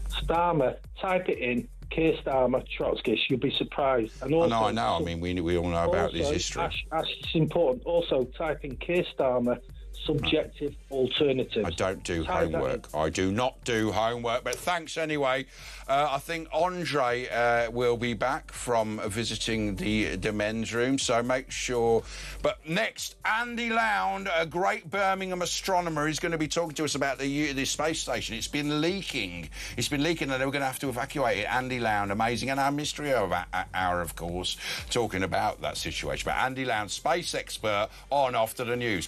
Starmer, type it in, Keir Starmer, Trotskyist, you'll be surprised. And also, I know. I mean, we all know about his history. Ash, it's important. Also, type in Keir Starmer, subjective alternative. I don't do homework. I do not do homework, but thanks anyway. I think Andre will be back from visiting the men's room, so make sure. But next, Andy Lound, a great Birmingham astronomer, is going to be talking to us about the space station. It's been leaking, and they were going to have to evacuate it. Andy Lound, amazing, and our mystery hour, of course, talking about that situation. But Andy Lound, space expert, on After the News.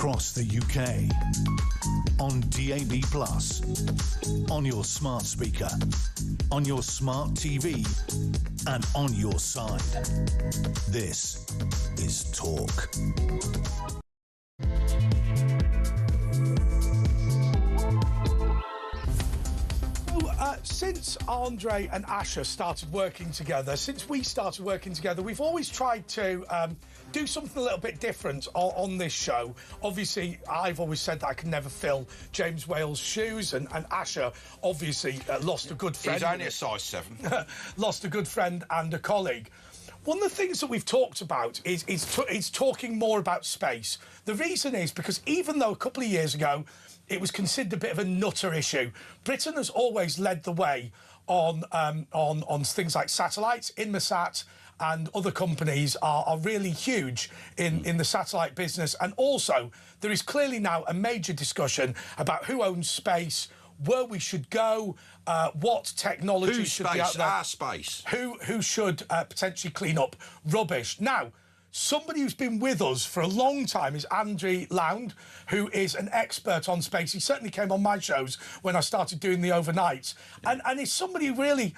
across the UK. On DAB+, on your smart speaker, on your smart TV, and on your side. This is Talk. Since Andre and Asha started working together, we've always tried to do something a little bit different on this show. Obviously, I've always said that I can never fill James Whale's shoes, and Asha obviously lost a good friend. He's only a size 7. Lost a good friend and a colleague. One of the things that we've talked about is talking more about space. The reason is because even though a couple of years ago it was considered a bit of a nutter issue, Britain has always led the way on things like satellites. Inmarsat and other companies are really huge in the satellite business. And also, there is clearly now a major discussion about who owns space, where we should go, what technology should be out there. Our space. Who should potentially clean up rubbish. Now, somebody who's been with us for a long time is Andy Lound, who is an expert on space. He certainly came on my shows when I started doing the overnights. And is somebody who really,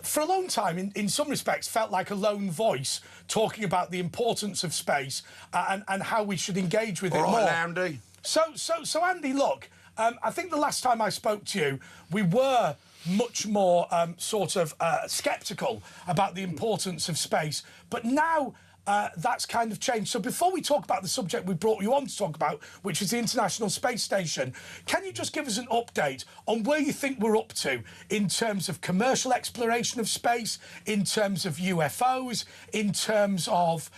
for a long time, in some respects, felt like a lone voice talking about the importance of space and how we should engage with it more. All right, Andy. So Andy, look, I think the last time I spoke to you, we were much more sceptical about the importance of space. But now that's kind of changed. So before we talk about the subject we brought you on to talk about, which is the International Space Station, can you just give us an update on where you think we're up to in terms of commercial exploration of space, in terms of UFOs, in terms of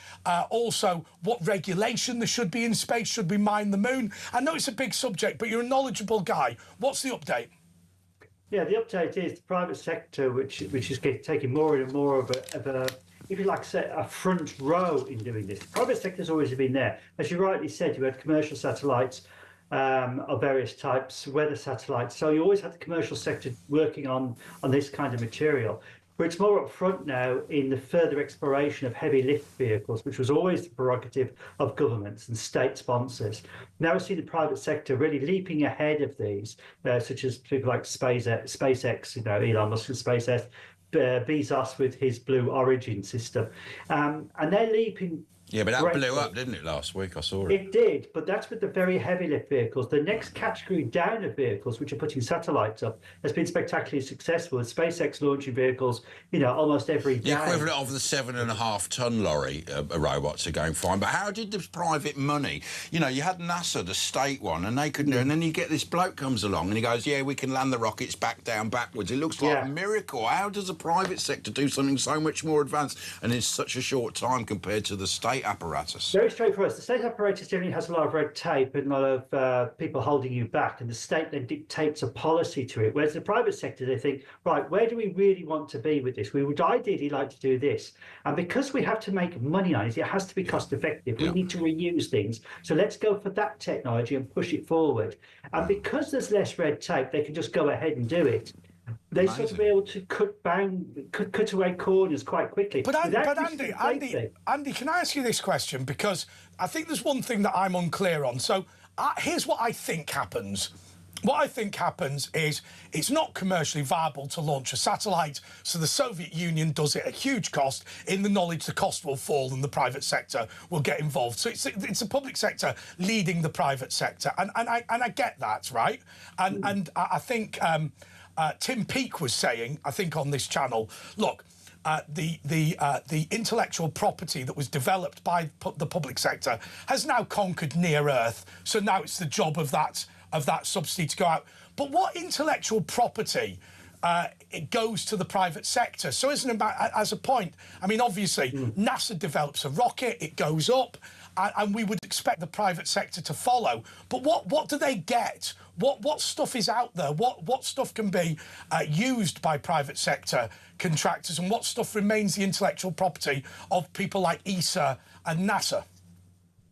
also what regulation there should be in space? Should we mine the moon? I know it's a big subject, but you're a knowledgeable guy. What's the update? Yeah, the update is the private sector, which is taking more and more of a if you like, a front row in doing this. The private sector's always been there. As you rightly said, you had commercial satellites of various types, weather satellites. So you always had the commercial sector working on this kind of material. But it's more up front now in the further exploration of heavy lift vehicles, which was always the prerogative of governments and state sponsors. Now we see the private sector really leaping ahead of these, such as people like SpaceX, Elon Musk and SpaceX, Bezos with his Blue Origin system. And they're leaping. Yeah, but that blew up, didn't it, last week? I saw it. It did, but that's with the very heavy lift vehicles. The next category down of vehicles, which are putting satellites up, has been spectacularly successful, with SpaceX launching vehicles, almost every day. The equivalent of the 7.5-ton lorry robots are going fine. But how did the private money? You had NASA, the state one, and they couldn't do it. And then you get this bloke comes along and he goes, yeah, we can land the rockets backwards. It looks like a miracle. How does the private sector do something so much more advanced and in such a short time compared to the state apparatus? Very straightforward. The state apparatus generally has a lot of red tape and a lot of people holding you back, and the state then dictates a policy to it. Whereas the private sector, they think, right, where do we really want to be with this? We would ideally like to do this. And because we have to make money on it, it has to be cost effective. We need to reuse things. So let's go for that technology and push it forward. And because there's less red tape, they can just go ahead and do it. They sort of be able to cut away corners quite quickly. But Andy, can I ask you this question? Because I think there's one thing that I'm unclear on. So here's what I think happens. What I think happens is it's not commercially viable to launch a satellite, so the Soviet Union does it at huge cost in the knowledge the cost will fall and the private sector will get involved. So it's the public sector leading the private sector, and I get that, right? And I think Tim Peake was saying, I think on this channel, look, the intellectual property that was developed by the public sector has now conquered near Earth, so now it's the job of that subsidy to go out. But what intellectual property it goes to the private sector? So as a point, I mean, obviously, NASA develops a rocket, it goes up, and we would expect the private sector to follow. But what do they get? What stuff is out there? What stuff can be used by private sector contractors, and what stuff remains the intellectual property of people like ESA and NASA?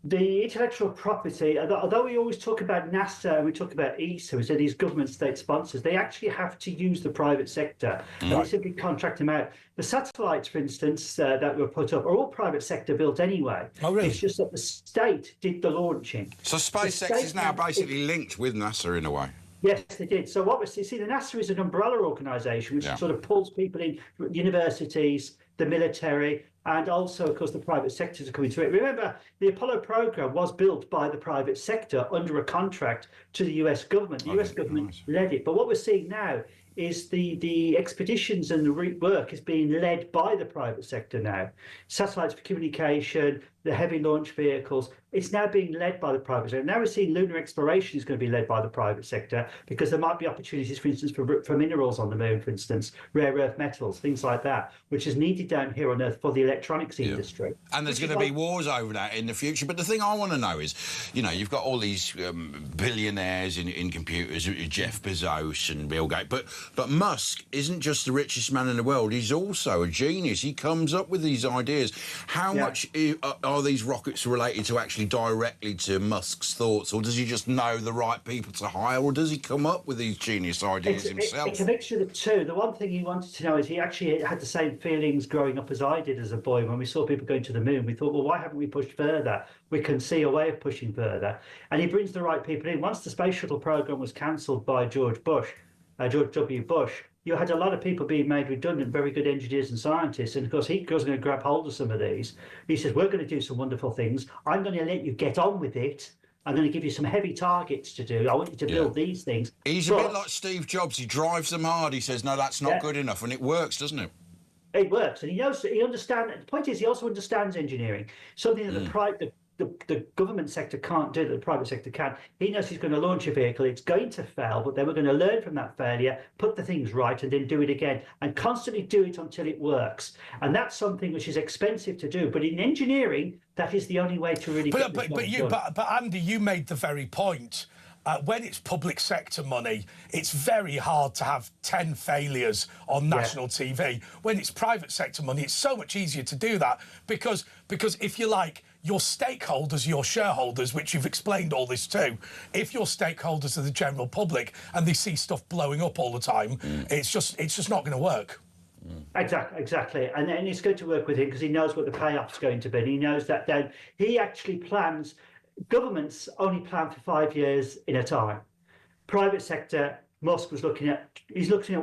The intellectual property, although we always talk about NASA and we talk about ESA, we say these government state sponsors, they actually have to use the private sector and they simply contract them out. The satellites, for instance, that were put up are all private sector built anyway. Oh, really? It's just that the state did the launching. So SpaceX is now basically linked with NASA in a way. Yes, they did. So what we see, the NASA is an umbrella organisation which sort of pulls people in, universities, the military, and also, of course, the private sectors are coming to it. Remember, the Apollo program was built by the private sector under a contract to the US government. The US government led it. But what we're seeing now is the expeditions and the work is being led by the private sector now. Satellites for communication, the heavy launch vehicles, it's now being led by the private sector. Now we're seeing lunar exploration is going to be led by the private sector because there might be opportunities, for instance, for minerals on the moon, for instance, rare earth metals, things like that, which is needed down here on Earth for the electronics industry. And there's going to be wars over that in the future. But the thing I want to know is, you know, you've got all these billionaires in computers, Jeff Bezos and Bill Gates, but Musk isn't just the richest man in the world. He's also a genius. He comes up with these ideas. How much are these rockets related to actually directly to Musk's thoughts, or does he just know the right people to hire, or does he come up with these genius ideas himself? It's a mixture of the two. The one thing he wanted to know is he actually had the same feelings growing up as I did as a boy. When we saw people going to the moon, we thought, well, why haven't we pushed further? We can see a way of pushing further. And he brings the right people in. Once the space shuttle program was cancelled by George W. Bush, you had a lot of people being made redundant, very good engineers and scientists. And of course, he was going to grab hold of some of these. He says, we're going to do some wonderful things. I'm going to let you get on with it. I'm going to give you some heavy targets to do. I want you to build these things. He's a bit like Steve Jobs. He drives them hard. He says, no, that's not good enough. And it works, doesn't it? It works. And he understands. The point is, he also understands engineering, something that the government sector can't do that the private sector can. He knows he's going to launch a vehicle, it's going to fail, but then we're going to learn from that failure, put the things right, and then do it again, and constantly do it until it works. And that's something which is expensive to do. But in engineering, that is the only way to really get this done. But Andy, you made the very point. When it's public sector money, it's very hard to have 10 failures on national TV. When it's private sector money, it's so much easier to do that because if you like, your stakeholders, your shareholders, which you've explained all this to, if your stakeholders are the general public and they see stuff blowing up all the time, it's just not going to work. Exactly. And it's going to work with him because he knows what the payoff's going to be. And he knows that then he actually plans. Governments only plan for 5 years in a time. Private sector, Musk was looking at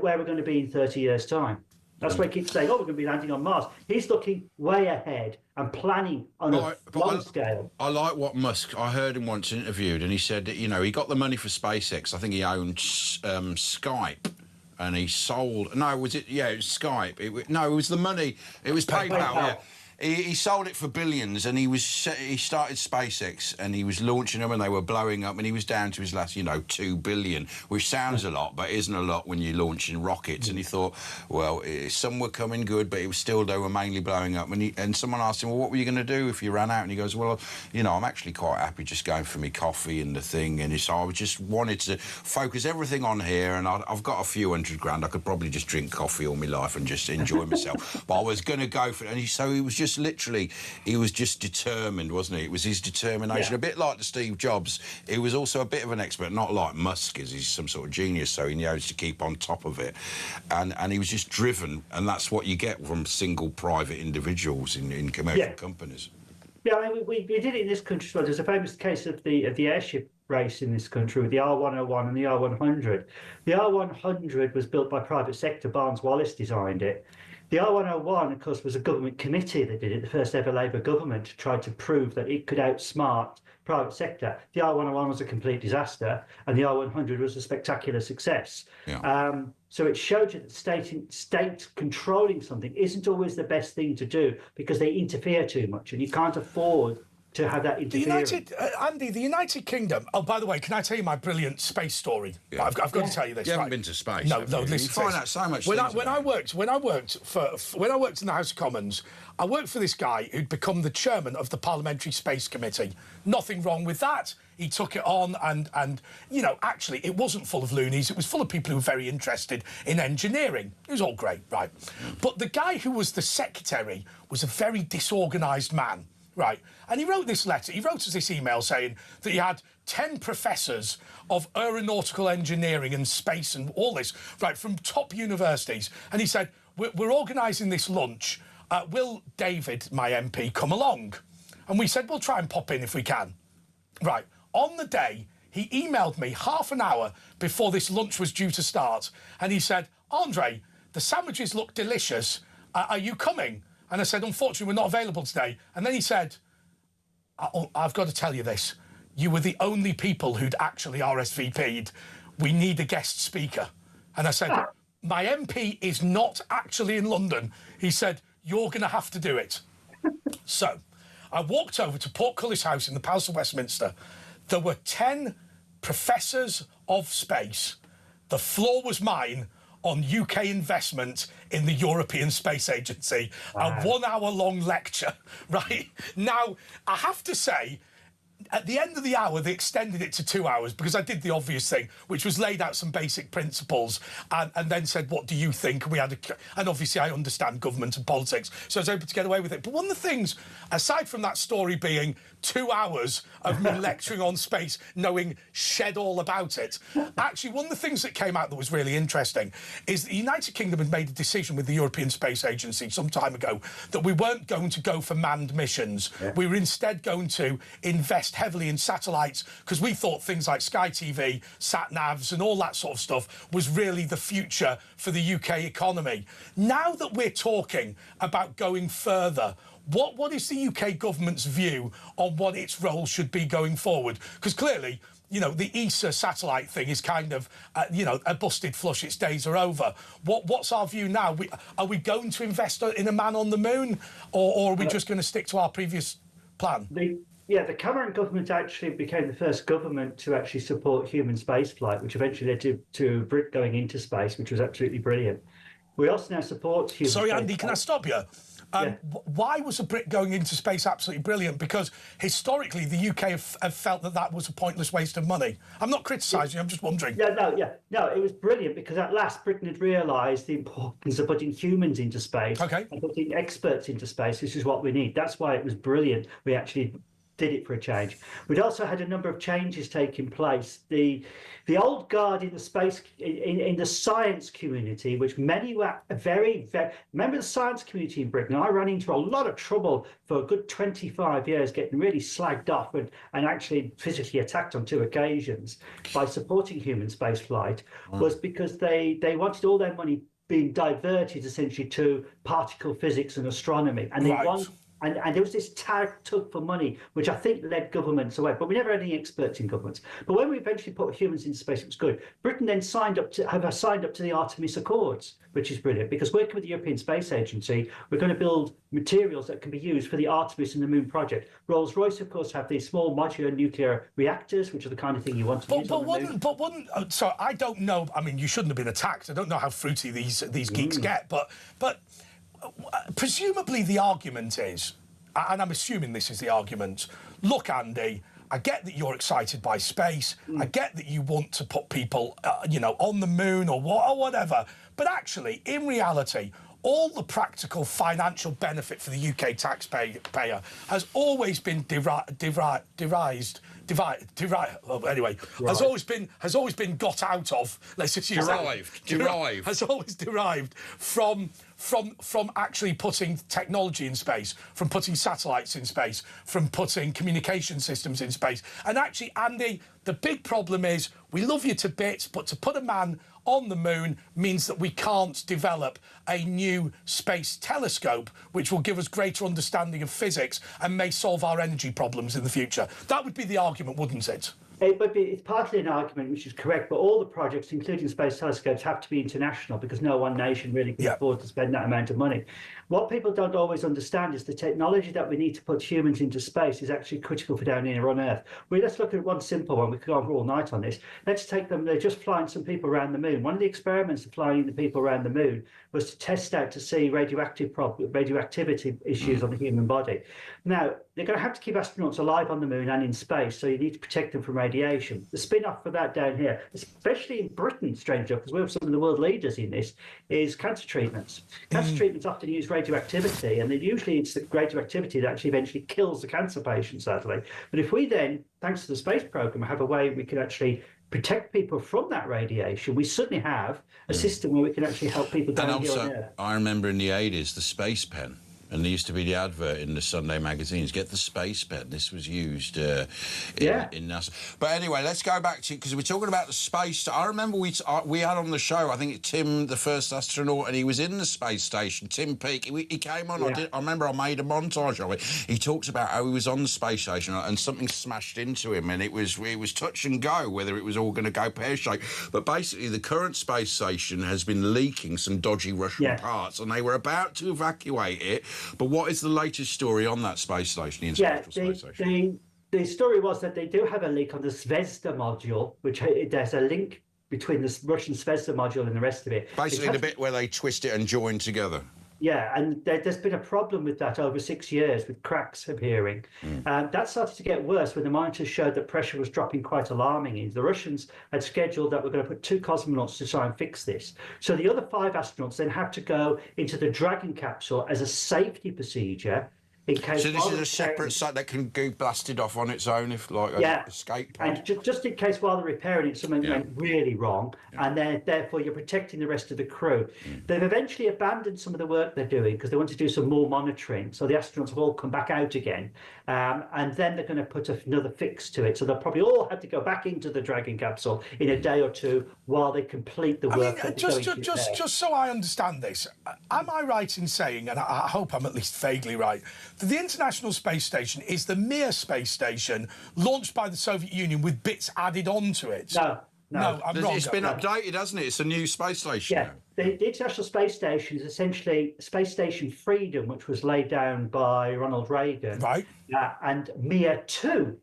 where we're going to be in 30 years' time. That's why he keeps saying, we're going to be landing on Mars. He's looking way ahead and planning on a long scale. I like what Musk, I heard him once interviewed, and he said that, you know, he got the money for SpaceX. I think he owned Skype. And he sold... No, was it... Yeah, it was Skype. It was the money. It was PayPal. Yeah. He sold it for billions, and he started SpaceX, and he was launching them, and they were blowing up, and he was down to his last, 2 billion, which sounds a lot, but isn't a lot when you're launching rockets. And he thought, well, some were coming good, but they were mainly blowing up. And someone asked him, well, what were you going to do if you ran out? And he goes, well, I'm actually quite happy just going for me coffee and the thing. And so I just wanted to focus everything on here, and I've got a few $100,000. I could probably just drink coffee all my life and just enjoy myself. But I was going to go for it. And so he was just determined, wasn't he? It was his determination, a bit like the Steve Jobs. He was also a bit of an expert, not like Musk is. He's some sort of genius, so he knows to keep on top of it. And he was just driven, and that's what you get from single private individuals in commercial companies. Yeah, I mean, we did it in this country as well. There's a famous case of the airship race in this country with the R101 and the R100. The R100 was built by private sector. Barnes Wallis designed it. The R101, of course, was a government committee that did it. The first ever Labour government tried to prove that it could outsmart private sector. The R101 was a complete disaster, and the R100 was a spectacular success. Yeah. So it showed you that state controlling something isn't always the best thing to do because they interfere too much, and you can't afford to have that interference. Andy, the United Kingdom. Oh, by the way, can I tell you my brilliant space story? Yeah. I've got to tell you this. You haven't been to space. No. Listen, you find out so much. When I worked in the House of Commons, I worked for this guy who'd become the chairman of the Parliamentary Space Committee. Nothing wrong with that. He took it on, and actually, it wasn't full of loonies. It was full of people who were very interested in engineering. It was all great, right? But the guy who was the secretary was a very disorganised man. right? And he wrote this letter. He wrote us this email saying that he had 10 professors of aeronautical engineering and space and all this, right, from top universities. And he said, we're organising this lunch. Will David, my MP, come along? And we said, we'll try and pop in if we can. Right. On the day, he emailed me half an hour before this lunch was due to start. And he said, Andre, the sandwiches look delicious. Are you coming? And I said, unfortunately, we're not available today. And then he said, I've got to tell you this. You were the only people who'd actually RSVP'd. We need a guest speaker. And I said, my MP is not actually in London. He said, you're going to have to do it. So I walked over to Portcullis House in the Palace of Westminster. There were 10 professors of space. The floor was mine on UK investment in the European Space Agency. Wow. A 1 hour long lecture, right? Now, I have to say, at the end of the hour, they extended it to 2 hours because I did the obvious thing, which was laid out some basic principles and then said, what do you think? And we had and obviously I understand government and politics, so I was able to get away with it. But one of the things, aside from that story being 2 hours of me lecturing on space, knowing shed all about it, actually one of the things that came out that was really interesting is the United Kingdom had made a decision with the European Space Agency some time ago that we weren't going to go for manned missions. Yeah. We were instead going to invest heavily in satellites because we thought things like Sky TV, sat-navs and all that sort of stuff was really the future for the UK economy. Now that we're talking about going further, what is the UK government's view on what its role should be going forward? Because clearly, you know, the ESA satellite thing is kind of, a busted flush. Its days are over. What's our view now? Are we going to invest in a man on the moon, or are we just going to stick to our previous plan? The Cameron government actually became the first government to actually support human spaceflight, which eventually led to Britain going into space, which was absolutely brilliant. We also now support human Sorry, spaceflight. Andy, can I stop you? Why was a Brit going into space absolutely brilliant? Because historically, the UK have felt that was a pointless waste of money. I'm not criticising you, I'm just wondering. No, it was brilliant because at last Britain had realised the importance of putting humans into space and putting experts into space. This is what we need. That's why it was brilliant. We actually did it for a change. We'd also had a number of changes taking place. The old guard in the space, in the science community, which many were very, remember the science community in Britain? I ran into a lot of trouble for a good 25 years, getting really slagged off and actually physically attacked on 2 occasions by supporting human space flight, was because they wanted all their money being diverted essentially to particle physics and astronomy. And they wanted. And there was this tug for money, which I think led governments away. But we never had any experts in governments. But when we eventually put humans into space, it was good. Britain then signed up to the Artemis Accords, which is brilliant, because working with the European Space Agency, we're going to build materials that can be used for the Artemis and the Moon project. Rolls-Royce, of course, have these small modular nuclear reactors, which are the kind of thing you want to use on the moon. So I don't know. I mean, you shouldn't have been attacked. I don't know how fruity these geeks get, but presumably the argument is, and I'm assuming this is the argument, look, Andy, I get that you're excited by space. I get that you want to put people, on the moon or whatever. But actually, in reality, all the practical financial benefit for the UK taxpayer has always been has always been got out of. Let's just use derived. Has always derived from actually putting technology in space, from putting satellites in space, from putting communication systems in space. And actually, Andy, the big problem is we love you to bits, but to put a man on the moon means that we can't develop a new space telescope which will give us greater understanding of physics and may solve our energy problems in the future. That would be the argument, wouldn't it? It's partly an argument which is correct, but all the projects, including space telescopes, have to be international because no one nation really can afford to spend that amount of money. What people don't always understand is the technology that we need to put humans into space is actually critical for down here on Earth. Let's look at one simple one. We could go on all night on this. Let's take them. They're just flying some people around the moon. One of the experiments of flying the people around the moon was to test out to see radioactivity issues on the human body. Now, they're going to have to keep astronauts alive on the moon and in space, so you need to protect them from radiation. The spin-off for that down here, especially in Britain, strangely, because we're some of the world leaders in this, is cancer treatments. Cancer treatments often use radioactivity, and usually it's the radioactivity that actually eventually kills the cancer patient, sadly. But if we then, thanks to the space program, have a way we can actually protect people from that radiation, we certainly have a system where we can actually help people down here on Earth. I remember in the 80s, the space pen. And there used to be the advert in the Sunday magazines, get the space pen. This was used in NASA. But anyway, let's go back to, because we're talking about the space. I remember we had on the show, I think, Tim, the first astronaut, and he was in the space station, Tim Peake. He came on, I remember I made a montage of it. He talks about how he was on the space station and something smashed into him, and it was touch and go, whether it was all going to go pear-shaped. But basically, the current space station has been leaking some dodgy Russian parts, and they were about to evacuate it. But what is the latest story on that space station, the International Space Station? The story was that they do have a leak on the Zvezda module, which there's a link between the Russian Zvezda module and the rest of it. Basically, the bit where they twist it and join together. Yeah, and there's been a problem with that over 6 years, with cracks appearing. That started to get worse when the monitors showed that pressure was dropping quite alarmingly. The Russians had scheduled that we're going to put 2 cosmonauts to try and fix this. So the other 5 astronauts then have to go into the Dragon capsule as a safety procedure. In case so this is a separate site that can go blasted off on its own if, like, an escape pod. And just in case while they're repairing it, something went really wrong, and then therefore you're protecting the rest of the crew. They've eventually abandoned some of the work they're doing because they want to do some more monitoring. So the astronauts have all come back out again, and then they're going to put another fix to it. So they'll probably all have to go back into the Dragon capsule in a day or two while they complete the work. I mean, just so I understand this, am I right in saying, and I hope I'm at least vaguely right, that the International Space Station is the Mir space station launched by the Soviet Union with bits added onto it? No, I'm wrong. It's been updated, hasn't it? It's a new space station. Yeah, the International Space Station is essentially Space Station Freedom, which was laid down by Ronald Reagan. Right. And Mir 2,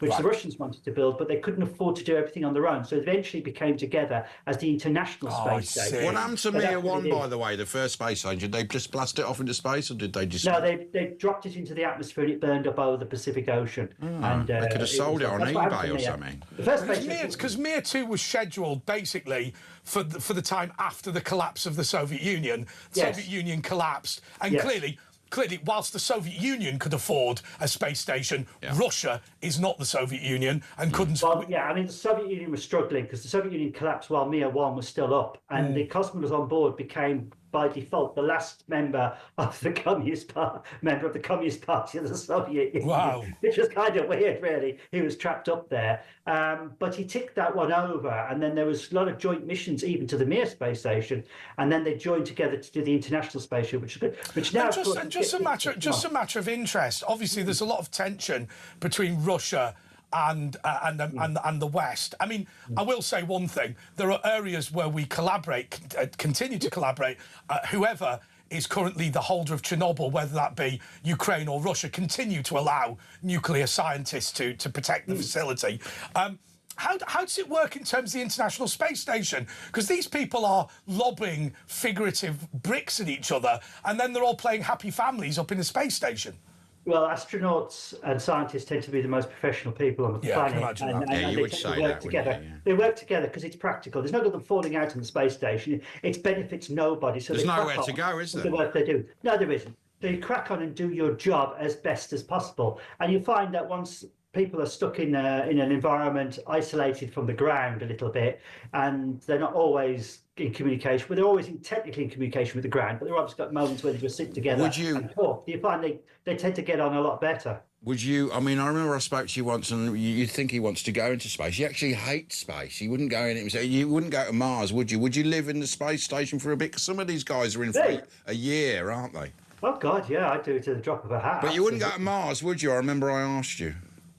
which the Russians wanted to build, but they couldn't afford to do everything on their own. So it eventually became together as the International Space Station. What happened to Mir 1, by the way, the first space station? Did they just blast it off into space, or did they just... No, they dropped it into the atmosphere and it burned up over the Pacific Ocean. And they could have sold it on eBay or something. The first because Mir 2 was scheduled basically for the time after the collapse of the Soviet Union. The Soviet Union collapsed, and clearly, whilst the Soviet Union could afford a space station, Russia is not the Soviet Union and couldn't... Well, I mean, the Soviet Union was struggling because the Soviet Union collapsed while Mir 1 was still up, and the cosmonauts on board became, by default, the last member of the Communist Party of the Soviet Union. Wow. Which was kind of weird, really. He was trapped up there. But he ticked that one over, and then there was a lot of joint missions even to the Mir space station, and then they joined together to do the International Space Station, which now... Just a matter of interest. Obviously, there's a lot of tension between Russia and the West. I mean, I will say one thing: there are areas where we collaborate, continue to collaborate. Whoever is currently the holder of Chernobyl, whether that be Ukraine or Russia, continue to allow nuclear scientists to protect the facility. How does it work in terms of the International Space Station? Because these people are lobbing figurative bricks at each other, and then they're all playing happy families up in the space station. Well, astronauts and scientists tend to be the most professional people on the planet. I can imagine that. You would say that, wouldn't you? They work together because it's practical. There's no good them falling out on the space station. It benefits nobody. So there's nowhere to go, is there? The work they do. No, there isn't. So you crack on and do your job as best as possible. And you find that once people are stuck in an environment isolated from the ground a little bit, and they're not always in communication. Well, they're always technically in communication with the ground, but they're obviously got moments where they just sit together and talk. You find they tend to get on a lot better. Would you? I mean, I remember I spoke to you once, and you'd think he wants to go into space. He actually hates space. He wouldn't go in it himself. You wouldn't go to Mars, would you? Would you live in the space station for a bit? 'Cause some of these guys are in for a year, aren't they? Oh God, yeah, I'd do it to the drop of a hat. But you wouldn't go to Mars, would you? I remember I asked you.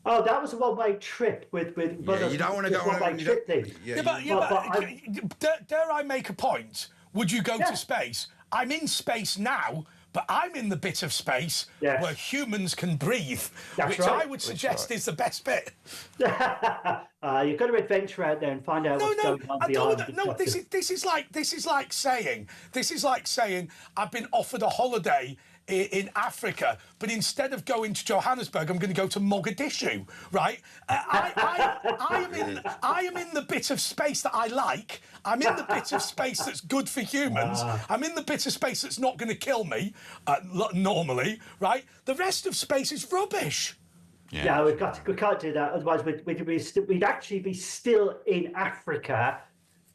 Oh, that was a one-way trip with you don't want to go on a one-way trip thing. Dare I make a point? Would you go to space? I'm in space now, but I'm in the bit of space where humans can breathe, which I would suggest is the best bit. You've got to adventure out there and find out what's going on beyond. This is like saying I've been offered a holiday in Africa, but instead of going to Johannesburg, I'm going to go to Mogadishu, right? I am in the bit of space that I like. I'm in the bit of space that's good for humans. I'm in the bit of space that's not going to kill me, normally, right? The rest of space is rubbish. Yeah, we can't do that. Otherwise, we'd actually be still in Africa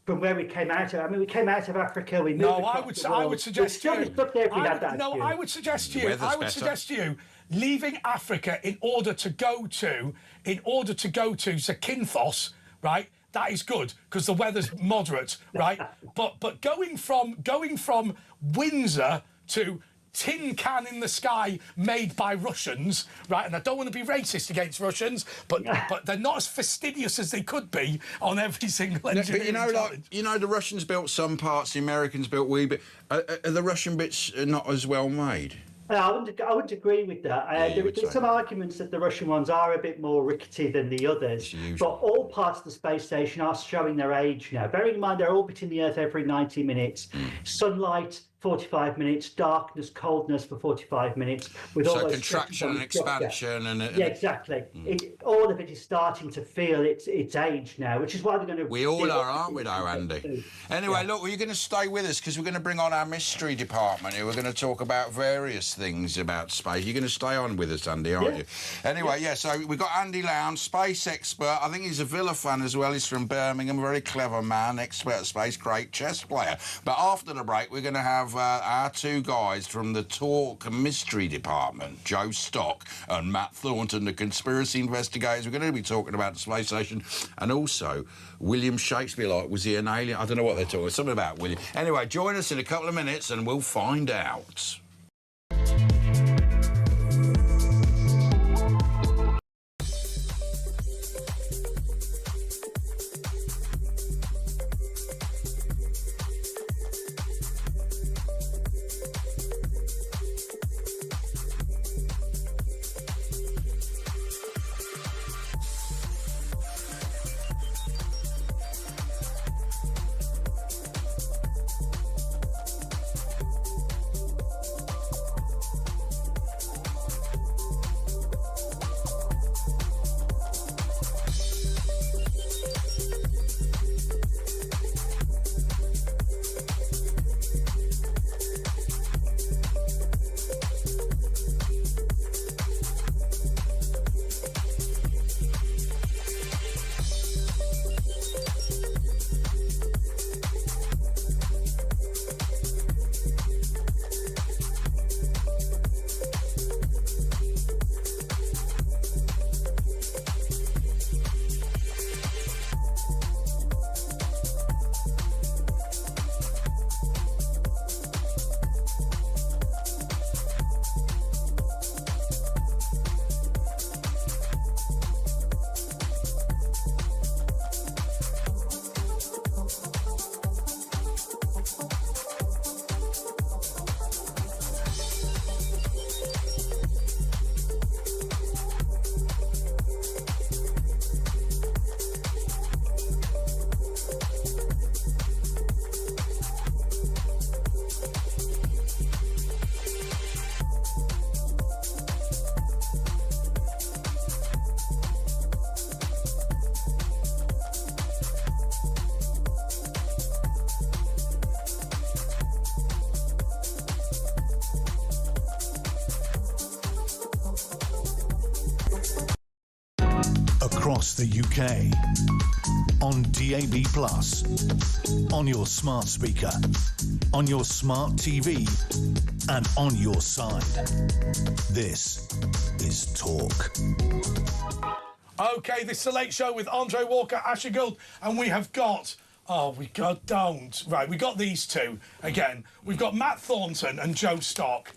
from where we came out of. I mean, we came out of Africa. We moved across the world. I would suggest to you. I would suggest to you leaving Africa in order to go to Zakynthos, right? That is good because the weather's moderate, right? But going from Windsor to tin can in the sky made by Russians, right? And I don't want to be racist against Russians, but they're not as fastidious as they could be on every single engineering challenge. The Russians built some parts, the Americans built wee bit. Are the Russian bits not as well made? I wouldn't agree with that. There's some arguments that the Russian ones are a bit more rickety than the others, but all parts of the space station are showing their age now. Bearing in mind they're orbiting the Earth every 90 minutes. Sunlight, 45 minutes, darkness, coldness for 45 minutes. With all those contraction and expansion. Yeah, exactly. All of it is starting to feel its age now, which is why they're going to... We all are, aren't we, though, Andy? Anyway, look, you're going to stay with us because we're going to bring on our mystery department here. We're going to talk about various things about space. You're going to stay on with us, Andy, aren't you? Anyway, so we've got Andy Lowndes, space expert. I think he's a Villa fan as well. He's from Birmingham, a very clever man, expert at space, great chess player. But after the break, we're going to have our two guys from the Talk Mystery Department, Joe Stock and Matt Thornton, the conspiracy investigators. We're going to be talking about the space station and also William Shakespeare. Like, was he an alien? I don't know what they're talking. Something about William. Anyway, join us in a couple of minutes and we'll find out. Across the UK, on DAB+, on your smart speaker, on your smart TV, and on your side. This is Talk. Okay, this is the Late Show with Andre Walker, Asher Gould, and we have got... we got these two again. We've got Matt Thornton and Joe Stock,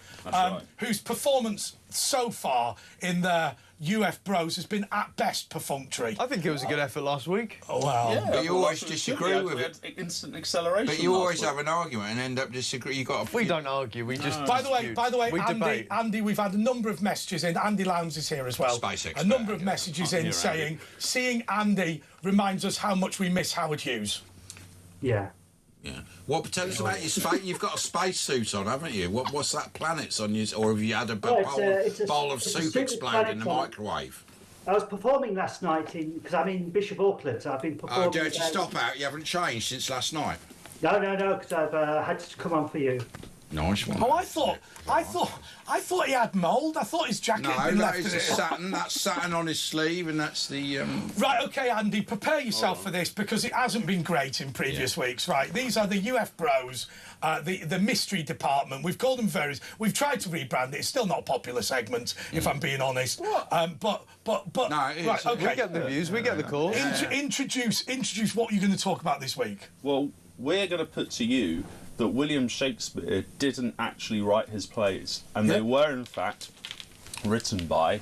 whose performance so far in their UF Bros has been at best perfunctory. I think it was a good effort last week. Oh, wow. Yeah, but you always disagree with it. Instant acceleration. But you always have an argument and end up disagreeing. We don't argue. We just. By the way, we Andy, we've had a number of messages in. Andy Lowndes is here as well. Space expert. A number of messages in saying, seeing Andy reminds us how much we miss Howard Hughes. Yeah. Yeah. What? Tell us about your space. You've got a space suit on, haven't you? What's that planet's on you? Or have you had a bowl of soup explode in the microwave? I was performing last night because I'm in Bishop Auckland, so I've been performing. Oh, don't you stop out? You haven't changed since last night. No, because I've had to come on for you. Nice one. Oh, I thought he had mould. I thought his jacket had been left in it. Satin. That's satin on his sleeve, and that's the. Right, okay, Andy, prepare yourself for this because it hasn't been great in previous weeks. Right, these are the UF Bros, the mystery department. We've called them various. We've tried to rebrand it. It's still not a popular segment, if I'm being honest. What? But no, it is. Right, okay. We get the views. We get the calls. Introduce what you're going to talk about this week. Well, we're going to put to you that William Shakespeare didn't actually write his plays, and they were in fact written by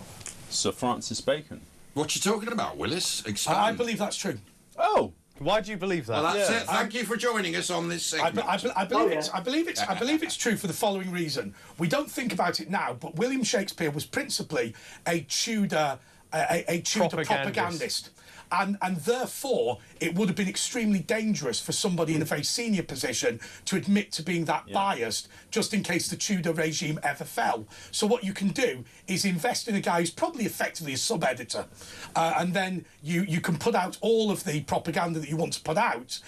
Sir Francis Bacon. What you talking about, Willis? Expand. I believe that's true. Oh, why do you believe that? Well, that's it. Thank you for joining us on this segment. I believe it's true for the following reason. We don't think about it now, but William Shakespeare was principally a Tudor propagandist. And therefore, it would have been extremely dangerous for somebody in a very senior position to admit to being that biased, just in case the Tudor regime ever fell. So what you can do is invest in a guy who's probably effectively a sub-editor, and then you can put out all of the propaganda that you want to put out,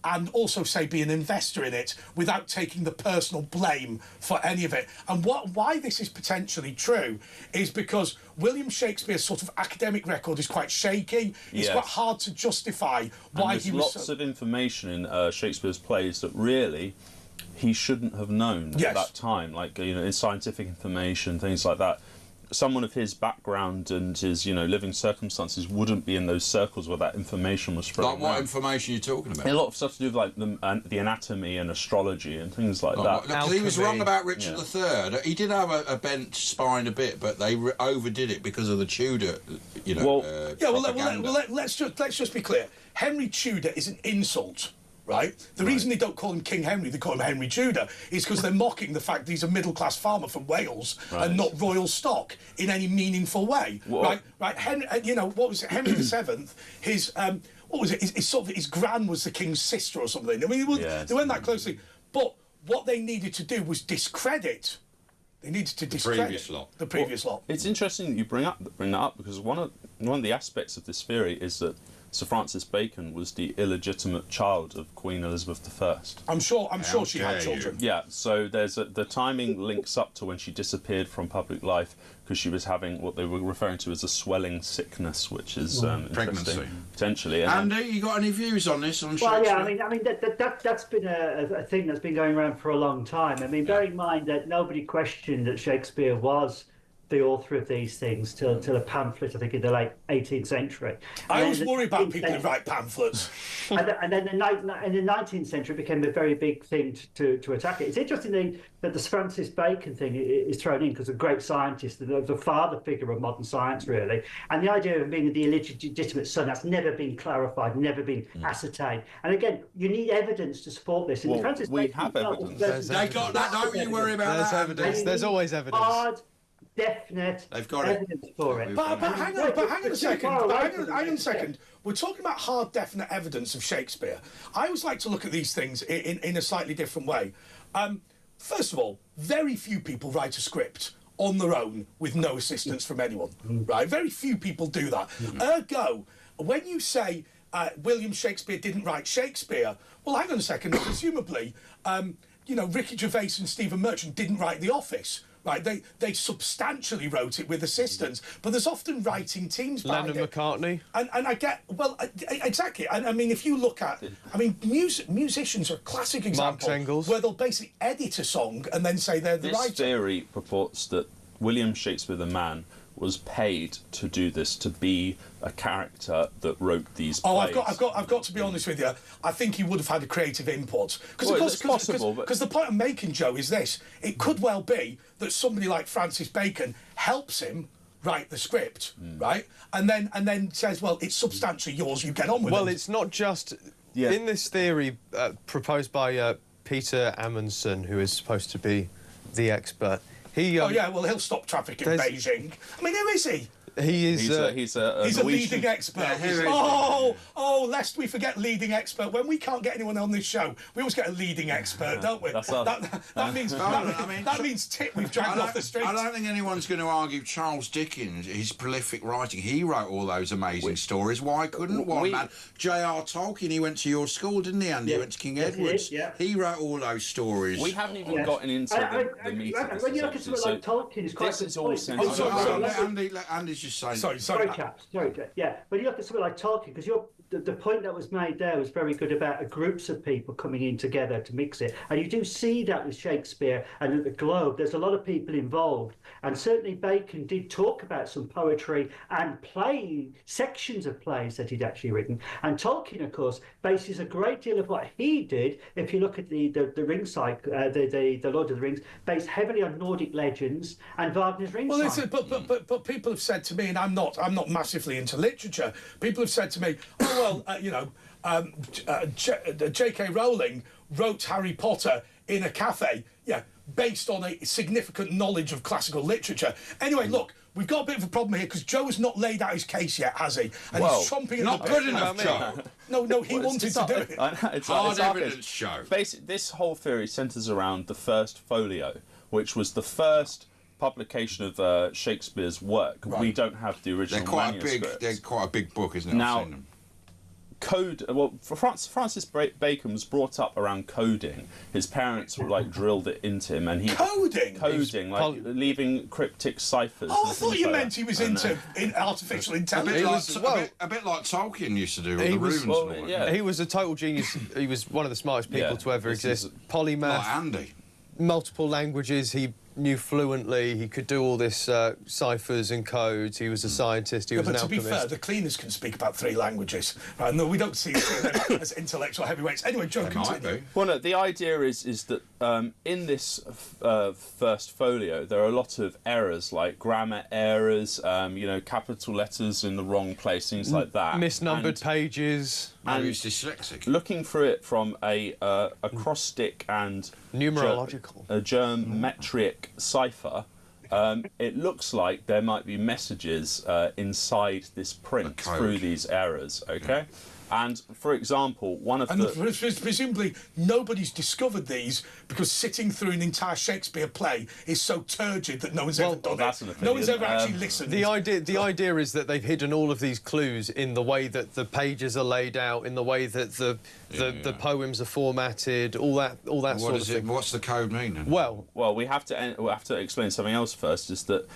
and also, say, be an investor in it without taking the personal blame for any of it. And why this is potentially true is because William Shakespeare's sort of academic record is quite shaky. It's quite hard to justify why he was. There's lots of information in Shakespeare's plays that really he shouldn't have known at that time, like in scientific information, things like that. Someone of his background and his living circumstances wouldn't be in those circles where that information was spread. Like what information are you talking about? A lot of stuff to do with like the anatomy and astrology and things like that. Look, he was wrong about Richard III. He did have a bent spine a bit, but they overdid it because of the Tudor, propaganda. Let's just be clear. Henry Tudor is an insult. Right? The reason they don't call him King Henry, they call him Henry Tudor, is because they're mocking the fact that he's a middle-class farmer from Wales and not royal stock in any meaningful way. Right? Henry, what was it? Henry VII. His what was it? His gran was the king's sister or something. I mean, they weren't that closely. But what they needed to do was discredit. They needed to discredit the previous lot. It's interesting that you bring that up because one of the aspects of this theory is that Sir Francis Bacon was the illegitimate child of Queen Elizabeth I. I'm sure she had children. Yeah, so the timing links up to when she disappeared from public life because she was having what they were referring to as a swelling sickness, which is pregnancy, potentially. Andy, you got any views on this? Well, yeah, I mean that's been a thing that's been going around for a long time. I mean, bear in mind that nobody questioned that Shakespeare was the author of these things till a pamphlet, I think, in the late 18th century. I always worry about people who write pamphlets. and then in the 19th century, it became a very big thing to attack it. It's interesting that the Francis Bacon thing is thrown in because a great scientist, the father figure of modern science, really. And the idea of him being the illegitimate son, that's never been clarified, never been ascertained. And again, you need evidence to support this. And well, we have evidence. They got that, don't you worry about that. There's evidence. There's always evidence. Hard, definite evidence for it. But hang on a second. We're talking about hard, definite evidence of Shakespeare. I always like to look at these things in a slightly different way. First of all, very few people write a script on their own with no assistance from anyone, right? Very few people do that. Ergo, when you say William Shakespeare didn't write Shakespeare, well, hang on a second. Presumably, Ricky Gervais and Stephen Merchant didn't write The Office. Right, they substantially wrote it with assistants, but there's often writing teams behind Lennon McCartney. And I get, exactly. And I mean, if you look at, musicians are a classic example where they'll basically edit a song and then say they're the writer. This theory purports that William Shakespeare the man was paid to do this, to be a character that wrote these plays. I've got to be honest with you. I think he would have had a creative input. It's possible. Because the point I'm making, Joe, is this: it could well be that somebody like Francis Bacon helps him write the script, right, and then says, "Well, it's substantially yours. You get on with it." Well, it's not just in this theory proposed by Peter Amundsen, who is supposed to be the expert. He'll stop traffic in Beijing. I mean, who is he? He is. He's a leading expert. Lest we forget leading expert. When we can't get anyone on this show, we always get a leading expert, don't we? That means we've dragged off the streets. I don't think anyone's going to argue Charles Dickens, his prolific writing. He wrote all those amazing stories. Why couldn't one man? J.R. Tolkien, he went to your school, didn't he, Andy? He went to King Edward's. He wrote all those stories. We haven't even gotten into the meat of this. When you look at something like Tolkien, it's quite this is all Andy's just saying. Sorry, chaps. Yeah, when you look at something like Tolkien, because the point that was made there was very good about groups of people coming in together to mix it, and you do see that with Shakespeare and at the Globe. There's a lot of people involved, and certainly Bacon did talk about some poetry and sections of plays that he'd actually written. And Tolkien, of course, bases a great deal of what he did. If you look at the ring cycle, the Lord of the Rings, based heavily on Nordic legends and Wagner's ring cycle. But people have said to me, and I'm not massively into literature. People have said to me, J.K. Rowling wrote Harry Potter in a cafe, based on a significant knowledge of classical literature. Anyway, look, we've got a bit of a problem here because Joe has not laid out his case yet, has he? And he's chomping not good enough, Joe. No, he wanted to do it. It's hard evidence show. Basically, this whole theory centres around the first folio, which was the first publication of Shakespeare's work. Right. We don't have the original manuscript. They're quite a big book, isn't it? Now, Francis Bacon was brought up around coding. His parents drilled it into him, and coding, leaving cryptic ciphers. I thought you meant he was into artificial intelligence. A bit like Tolkien used to do with the runes. He was a total genius. He was one of the smartest people to ever exist. Polymath. Like Andy. Multiple languages. He knew fluently. He could do all this ciphers and codes. He was a scientist. He was an alchemist. But to be fair, the cleaners can speak about 3 languges. Right? No, we don't see them as intellectual heavyweights. Anyway, Joe, continue. Well, no, the idea is that in this first folio, there are a lot of errors, like grammar errors, capital letters in the wrong place, things like that. Misnumbered pages. And he's dyslexic. Looking through it from a acrostic and numerological, a geometric cipher, it looks like there might be messages inside this print through these errors. Okay. And, for example, presumably nobody's discovered these because sitting through an entire Shakespeare play is so turgid that no one's ever done it. No one's ever actually listened. The idea is that they've hidden all of these clues in the way that the pages are laid out, in the way that the poems are formatted, all that sort of thing. What's the code mean? Then? Well, we have to explain something else first. Is that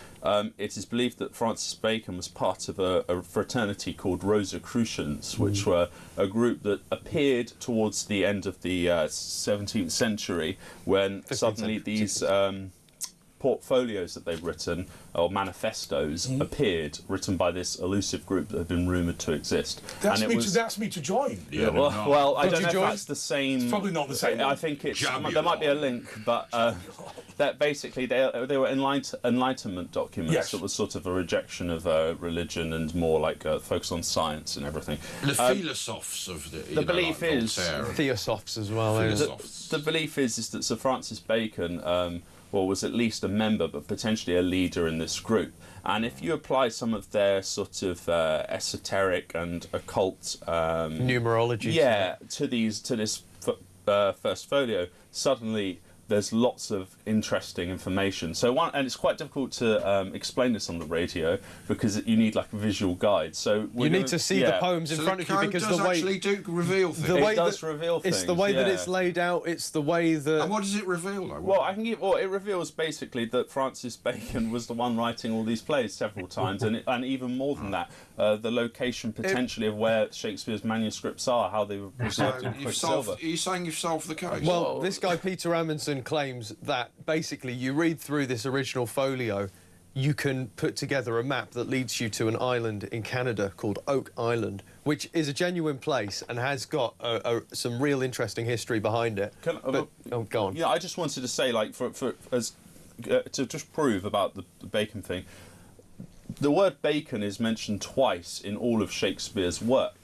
it is believed that Francis Bacon was part of a fraternity called Rosicrucians, which were a group that appeared towards the end of the 17th century, when suddenly these portfolios that they've written, or manifestos, appeared, written by this elusive group that had been rumoured to exist. That's me to join. Yeah, well, I don't know if that's the same. It's probably not the same. I think there might be a link, but that basically they were Enlightenment documents. That was sort of a rejection of religion and more like focus on science and everything. The philosophes of the belief is theosophes as well. The belief is that Sir Francis Bacon was at least a member, but potentially a leader in this group. And if you apply some of their sort of esoteric and occult numerology, to this first folio, suddenly there's lots of interesting information. And it's quite difficult to explain this on the radio because you need like a visual guide. So you need to see the poems in front of you because the way actually do reveal things. It does reveal things. It's the way that it's laid out. It's the way that. And what does it reveal? Though? Well, it reveals basically that Francis Bacon was the one writing all these plays several times, and even more than that, the location potentially of where Shakespeare's manuscripts are, how they were preserved in quicksilver. Are you saying you've solved the case? Well, this guy Peter Amundsen claims that basically you read through this original folio, you can put together a map that leads you to an island in Canada called Oak Island, which is a genuine place and has got some real interesting history behind it. Go on. Yeah, I just wanted to say, to just prove about the bacon thing, the word bacon is mentioned twice in all of Shakespeare's work.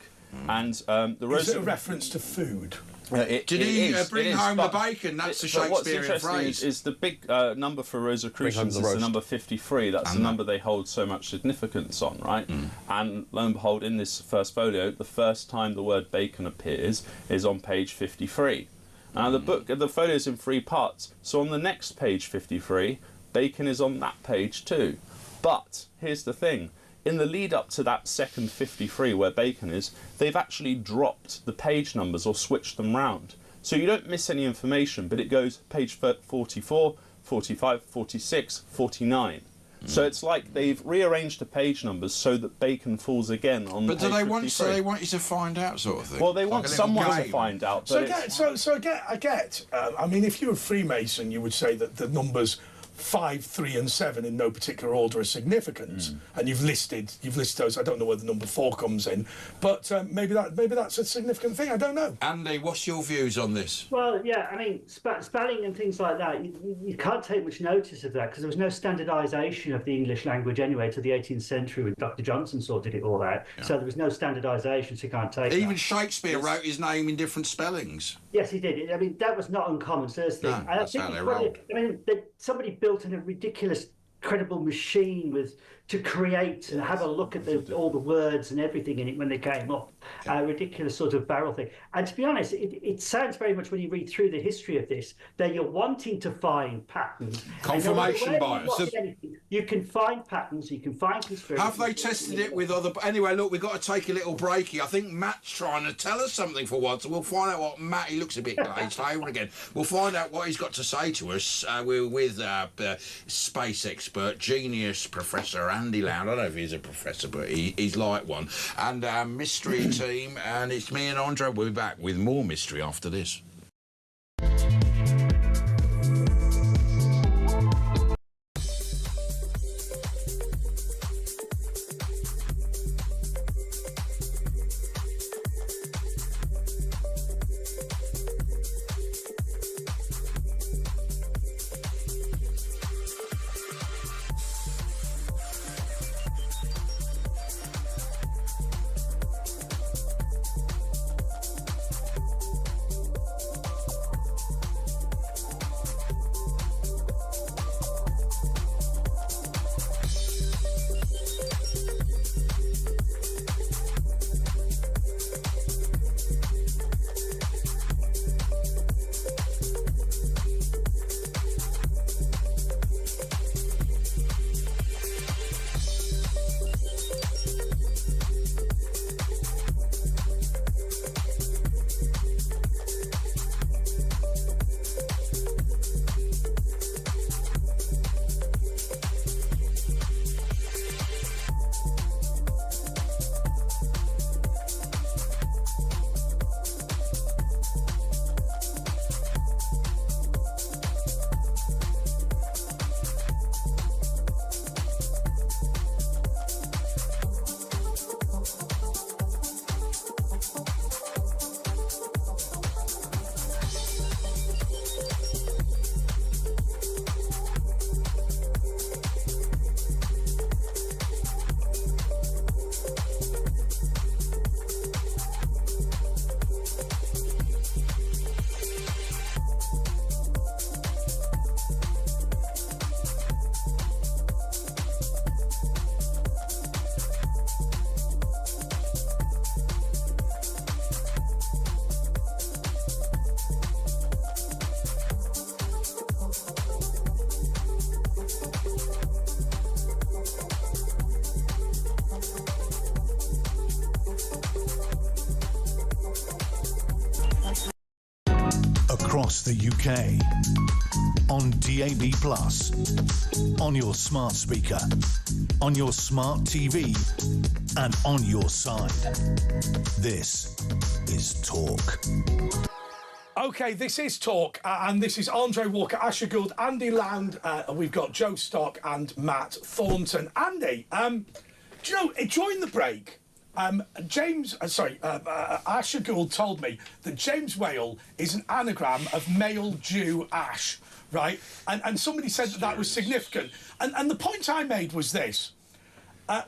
And is it a reference to food? Did he bring home the bacon? That's a Shakespearean phrase. Is the big number for Rosicrucians is the number 53. That's the number they hold so much significance on, right? And lo and behold, in this first folio, the first time the word bacon appears is on page 53. Now the folio is in 3 parts, so on the next page 53, bacon is on that page too. But here's the thing. In the lead up to that second 53 where bacon is, they've actually dropped the page numbers or switched them round. So you don't miss any information, but it goes page 44, 45, 46, 49. So it's like they've rearranged the page numbers so that bacon falls again on page 53. But they want you to find out, sort of thing? Well, they want someone to find out. But I get. I mean, if you're a Freemason, you would say that the numbers 5, 3, and 7 in no particular order of significance, and you've listed those. I don't know where the number 4 comes in, but maybe that's a significant thing. I don't know. Andy, what's your views on this? Well, yeah, I mean, spelling and things like that, you can't take much notice of that because there was no standardisation of the English language anyway till the 18th century when Dr. Johnson sorted it all out. Yeah. So there was no standardisation, so you can't take Even Shakespeare wrote his name in different spellings. Yes, he did. I mean, that was not uncommon, certainly. No, that's how they roll. I mean, somebody built in a ridiculous, credible machine to create and have a look at all the words and everything in it when they came up. A ridiculous sort of barrel thing. And to be honest, it sounds very much when you read through the history of this that you're wanting to find patterns. Confirmation bias. You can find patterns, you can find conspiracies. Have they tested it with other... Anyway, look, we've got to take a little breaky. I think Matt's trying to tell us something for once. We'll find out what Matt... He looks a bit glazed over again. We'll find out what he's got to say to us. We're with space expert, genius Professor Andy Loud. I don't know if he's a professor, but he's like one. And our mystery team, and it's me and Andre. We'll be back with more mystery after this. Across the UK, on DAB+, on your smart speaker, on your smart TV, and on your side. This is Talk. OK, this is Talk, and this is Andre Walker, Asher Gould, Andy Loud. We've got Joe Stock and Matt Thornton. Andy, do you know, during the break, Asher Gould told me that James Whale is an anagram of male Jew Ash, right? And somebody said that was significant. And the point I made was this.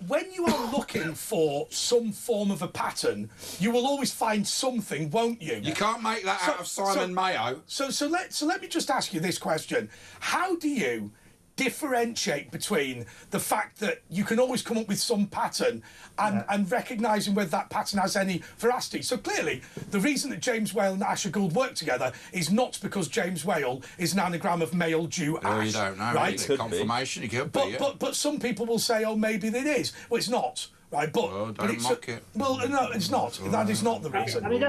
when you are looking for some form of a pattern, you will always find something, won't you? You can't make that out of Simon Mayo. So let me just ask you this question: how do you differentiate between the fact that you can always come up with some pattern and recognising whether that pattern has any veracity? So clearly, the reason that James Whale and Asher Gould work together is not because James Whale is an anagram of male Jew Ash. You don't know, right? Confirmation, it could be, but some people will say, oh, maybe it is. Well, it's not. Right, don't mock it. Well, no, it's not. That is not the reason. I mean,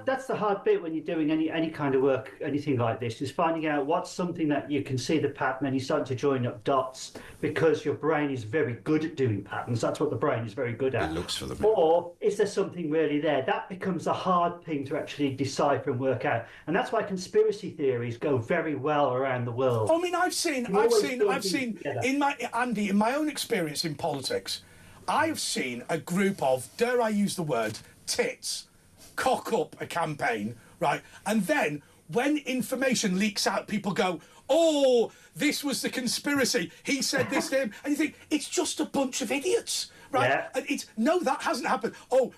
that's the hard bit when you're doing any kind of work, anything like this, is finding out what's something that you can see the pattern and you start to join up dots because your brain is very good at doing patterns. That's what the brain is very good at. It looks for them. Or is there something really there? That becomes a hard thing to actually decipher and work out. And that's why conspiracy theories go very well around the world. I mean, I've seen in my own experience in politics, I've seen a group of, dare I use the word, tits, cock up a campaign, right? And then when information leaks out, people go, oh, this was the conspiracy. He said this to him. And you think, it's just a bunch of idiots, right? Yeah. And no, that hasn't happened. Oh,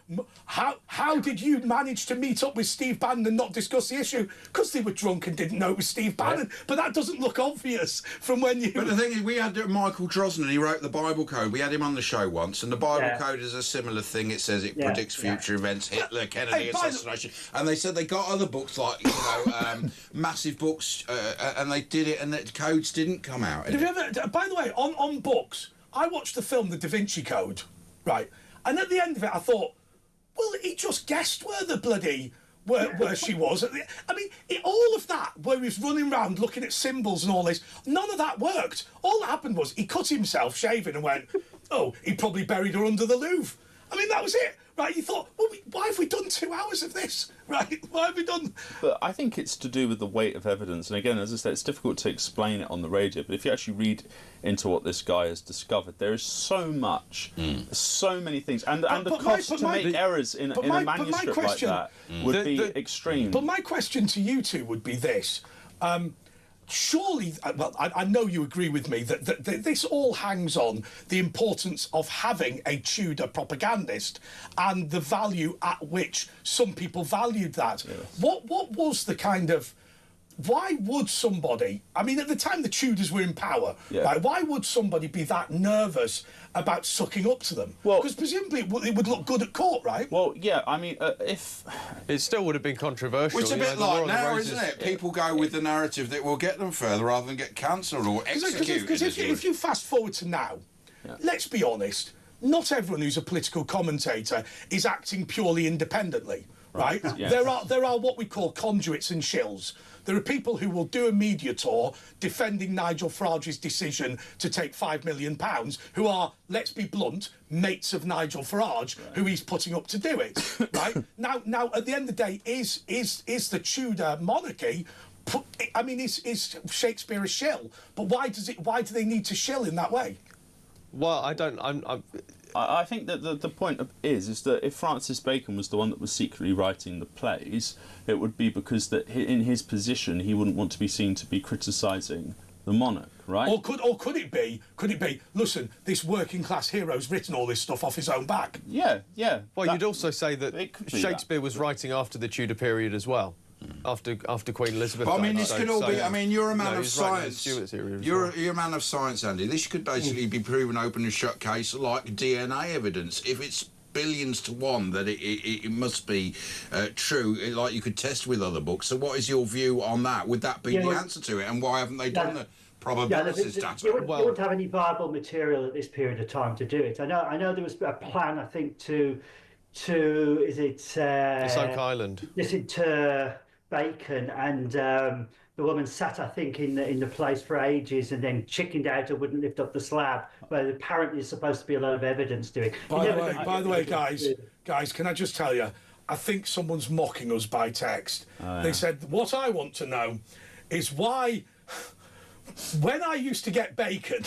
how did you manage to meet up with Steve Bannon and not discuss the issue? Because they were drunk and didn't know it was Steve Bannon. Yeah. But that doesn't look obvious from when you... But the thing is, we had Michael Drosnin, he wrote the Bible Code. We had him on the show once, and the Bible Code is a similar thing. It says it predicts future events, Hitler, Kennedy, assassination. And they said they got other books, like, massive books, and they did it, and the codes didn't come out. Have you ever, by the way, on books, I watched the film The Da Vinci Code, right? And at the end of it, I thought, well, he just guessed where the bloody... Where she was. I mean, all of that, where he was running around looking at symbols and all this, none of that worked. All that happened was he cut himself shaving and went, oh, he probably buried her under the Louvre. I mean, that was it. Right, you thought, well, why have we done 2 hours of this? Right, why have we done... But I think it's to do with the weight of evidence. And again, as I said, it's difficult to explain it on the radio. But if you actually read into what this guy has discovered, there is so much, so many things. And the cost to make errors in a manuscript like that would be extreme. But my question to you two would be this. Surely, well, I know you agree with me that this all hangs on the importance of having a Tudor propagandist and the value at which some people valued that. Yes. What was the kind of... Why would somebody... I mean, at the time the Tudors were in power, right, why would somebody be that nervous about sucking up to them? Well, because presumably it would look good at court, right? Well, yeah, I mean, if... It still would have been controversial. It's a bit like now, isn't it? People go with the narrative that will get them further rather than get cancelled or executed. Because if you fast forward to now, let's be honest, not everyone who's a political commentator is acting purely independently, right? Yes. There are what we call conduits and shills. There are people who will do a media tour defending Nigel Farage's decision to take £5 million, who are, let's be blunt, mates of Nigel Farage, who he's putting up to do it, right? Now, at the end of the day, is the Tudor monarchy... I mean, is Shakespeare a shill? But why do they need to shill in that way? Well, I think that the point is that if Francis Bacon was the one that was secretly writing the plays, it would be because that in his position he wouldn't want to be seen to be criticising the monarch, right? Or could it be? Listen, this working class hero's written all this stuff off his own back. Yeah. Well, you'd also say that Shakespeare was writing after the Tudor period as well. After Queen Elizabeth. But, I mean, this could all be. I mean, you're a man of science. You're a man of science, Andy. This could basically be proven open and shut case like DNA evidence. If it's billions to one that it must be true, like you could test with other books. So, what is your view on that? Would that be the answer to it? And why haven't they done the probabilities data? You wouldn't have any viable material at this period of time to do it. I know there was a plan. I think to is it Oak Island? Is it Bacon and the woman sat, I think, in the place for ages and then chickened out and wouldn't lift up the slab. Where apparently there's supposed to be a lot of evidence to it. By the way, guys, can I just tell you? I think someone's mocking us by text. They said, "What I want to know is why, when I used to get bacon,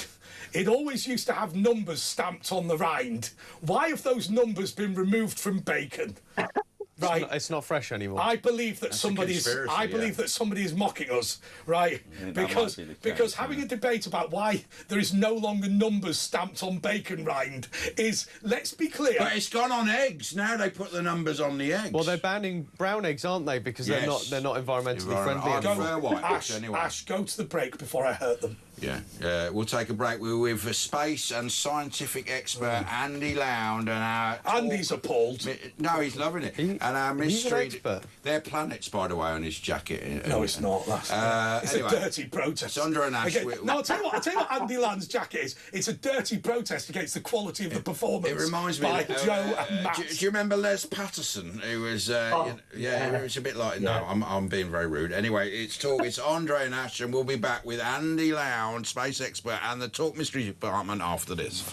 it always used to have numbers stamped on the rind. Why have those numbers been removed from bacon?" right? It's not fresh anymore. I believe that somebody is mocking us, right? Because having a debate about why there is no longer numbers stamped on bacon rind is, let's be clear. But it's gone on eggs. Now they put the numbers on the eggs. Well, they're banning brown eggs, aren't they? Because they're not environmentally friendly. Ash, go to the break before I hurt them. Yeah, we'll take a break. We're with space and scientific expert Andy Lound and our... Andy's appalled. No, he's loving it. And our mystery... They're planets, by the way, on his jacket. No, it's not. It's anyway, a dirty protest. It's under an ash... I'll tell you what Andy Land's jacket is. It's a dirty protest against the quality of the performance. It reminds me by Joe and Matt. Do you remember Les Patterson, who was... it was a bit like... No, I'm being very rude. Anyway, it's Andre and Ash, and we'll be back with Andy Lound, space expert, and the Talk Mystery Department after this.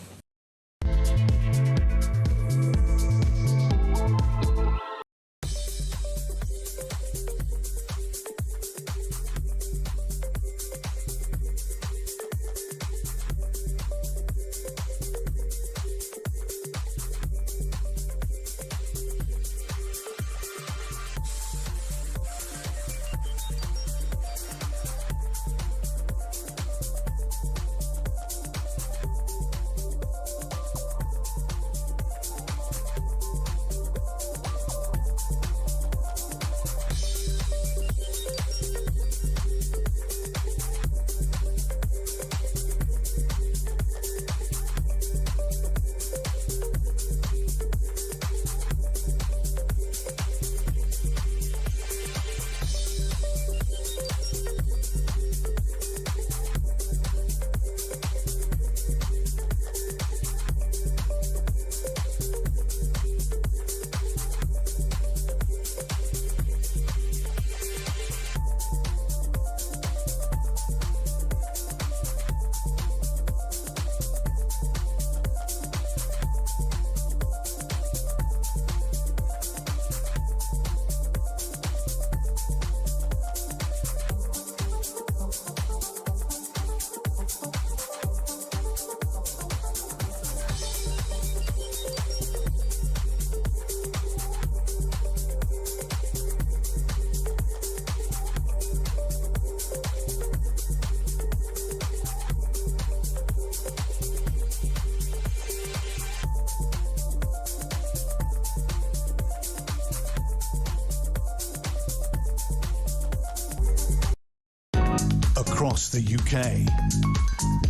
Across the UK,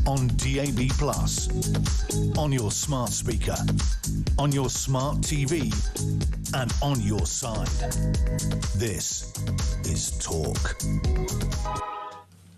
on DAB+, on your smart speaker, on your smart TV, and on your side. This is Talk.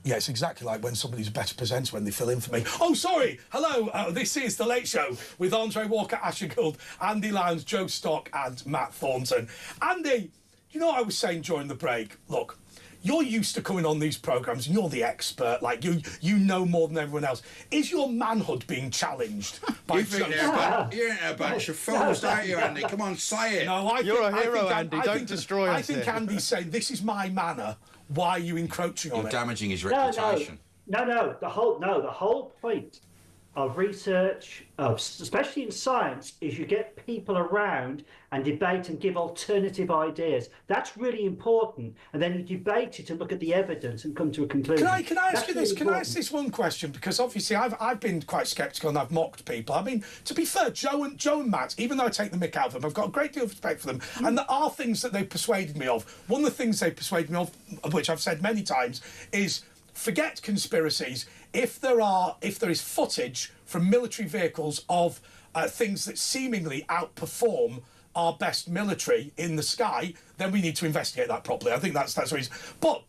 Yeah, it's exactly like when somebody's a better presenter when they fill in for me. Oh, sorry. Hello. This is The Late Show with Andre Walker, Asher Gould, Andy Lowndes, Joe Stock, and Matt Thornton. Andy, you know what I was saying during the break? Look, you're used to coming on these programmes and you're the expert, like you know more than everyone else. Is your manhood being challenged by Joe? You're a bunch of fools, don't you, Andy? Come on, say it. No, you're a hero, Andy. Don't destroy us. I think Andy's saying, this is my manor. Why are you encroaching on it? You're damaging his reputation. No. The whole point of research, especially in science, is you get people around and debate and give alternative ideas. That's really important. And then you debate it and look at the evidence and come to a conclusion. Can I ask you this? Can I ask this one question? Because obviously I've been quite sceptical and I've mocked people. I mean, to be fair, Joe and Matt, even though I take the mick out of them, I've got a great deal of respect for them. And there are things that they've persuaded me of. One of the things they persuaded me of, which I've said many times, is forget conspiracies. If there is footage from military vehicles of things that seemingly outperform our best military in the sky, then we need to investigate that properly. I think that's the reason. But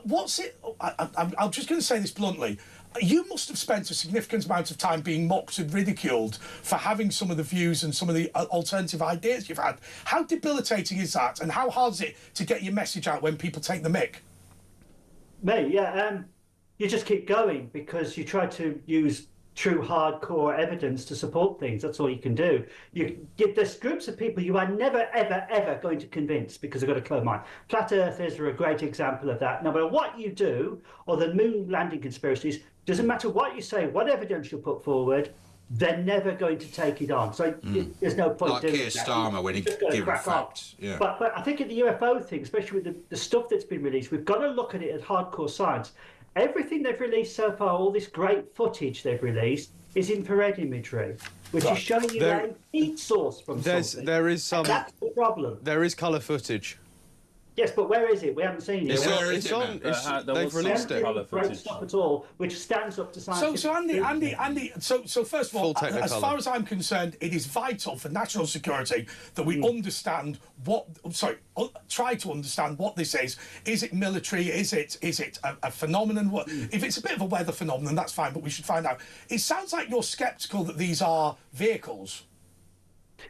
what's it? I'm just going to say this bluntly. You must have spent a significant amount of time being mocked and ridiculed for having some of the views and some of the alternative ideas you've had. How debilitating is that? And how hard is it to get your message out when people take the mick? You just keep going because you try to use true hardcore evidence to support things. That's all you can do. There's groups of people you are never, ever, ever going to convince because they've got a closed mind. Flat earthers are a great example of that. No matter what you do, or the moon landing conspiracies, doesn't matter what you say, what evidence you put forward, they're never going to take it on. So there's no point doing Keir Starmer when he gave facts. Yeah. But I think in the UFO thing, especially with the stuff that's been released, we've got to look at it as hardcore science. Everything they've released so far, all this great footage they've released, is infrared imagery, which is showing you a heat source from something. There is some. That's the problem. There is colour footage. Yes, but where is it? We haven't seen it. They've released it. Great stuff at all, which stands up to science. So Andy. So first of all, as far as I'm concerned, it is vital for national security that we understand what. Try to understand what this is. Is it military? Is it a phenomenon? What if it's a bit of a weather phenomenon? That's fine, but we should find out. It sounds like you're sceptical that these are vehicles.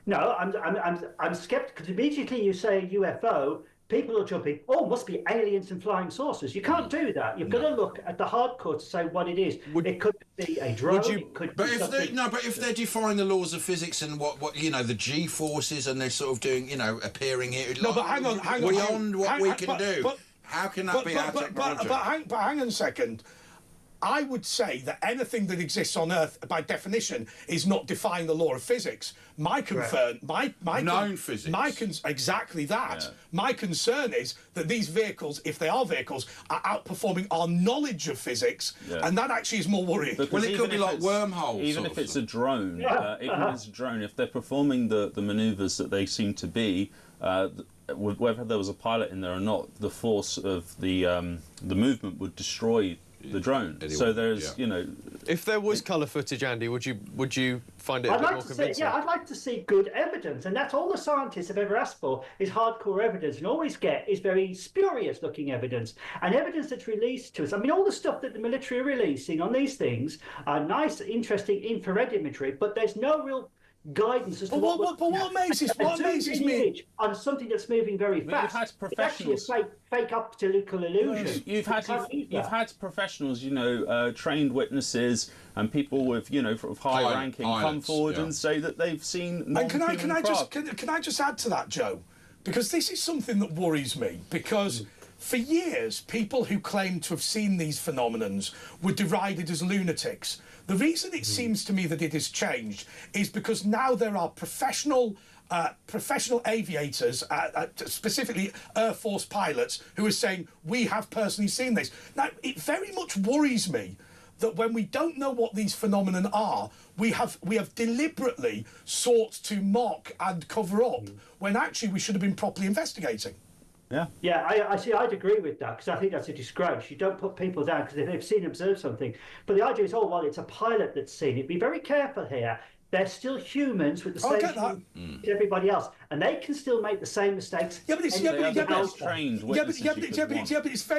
No, I'm sceptical because immediately you say UFO. People are jumping, must be aliens and flying saucers. You can't do that. You've got to look at the hardcore to say what it is. It could be a drone. If they're defying the laws of physics and what the G forces and they're sort of doing, appearing here. No, but hang on. Beyond what we can do. How can that be our technology? But hang on a second. I would say that anything that exists on Earth, by definition, is not defying the law of physics. My concern, known physics, exactly that. Yeah. My concern is that these vehicles, if they are vehicles, are outperforming our knowledge of physics, and that actually is more worrying. Well, it could be like wormholes. Even if it's a drone, if they're performing the manoeuvres that they seem to be. Whether there was a pilot in there or not, the force of the movement would destroy the drone. So there's, if there was colour footage, Andy, would you find it a bit more convincing? I'd like to see good evidence, and that's all the scientists have ever asked for is hardcore evidence, and all we get is very spurious-looking evidence, and evidence that's released to us. I mean, all the stuff that the military are releasing on these things are nice, interesting infrared imagery, but there's no real guidance as to what amazes me on something that's moving very fast. You've had professionals. It's actually a fake optical illusion. You've had professionals, trained witnesses and people with high ranking come forward and say that they've seen. And can I just add to that, Joe? Because this is something that worries me. Because for years, people who claimed to have seen these phenomenons were derided as lunatics. The reason it seems to me that it has changed is because now there are professional aviators, specifically Air Force pilots, who are saying, we have personally seen this. Now, it very much worries me that when we don't know what these phenomena are, we have deliberately sought to mock and cover up when actually we should have been properly investigating. I'd agree with that because I think that's a disgrace. You don't put people down because they've seen and observed something. But the idea is, it's a pilot that's seen it. Be very careful here. They're still humans with the same as everybody else, and they can still make the same mistakes. But it's very,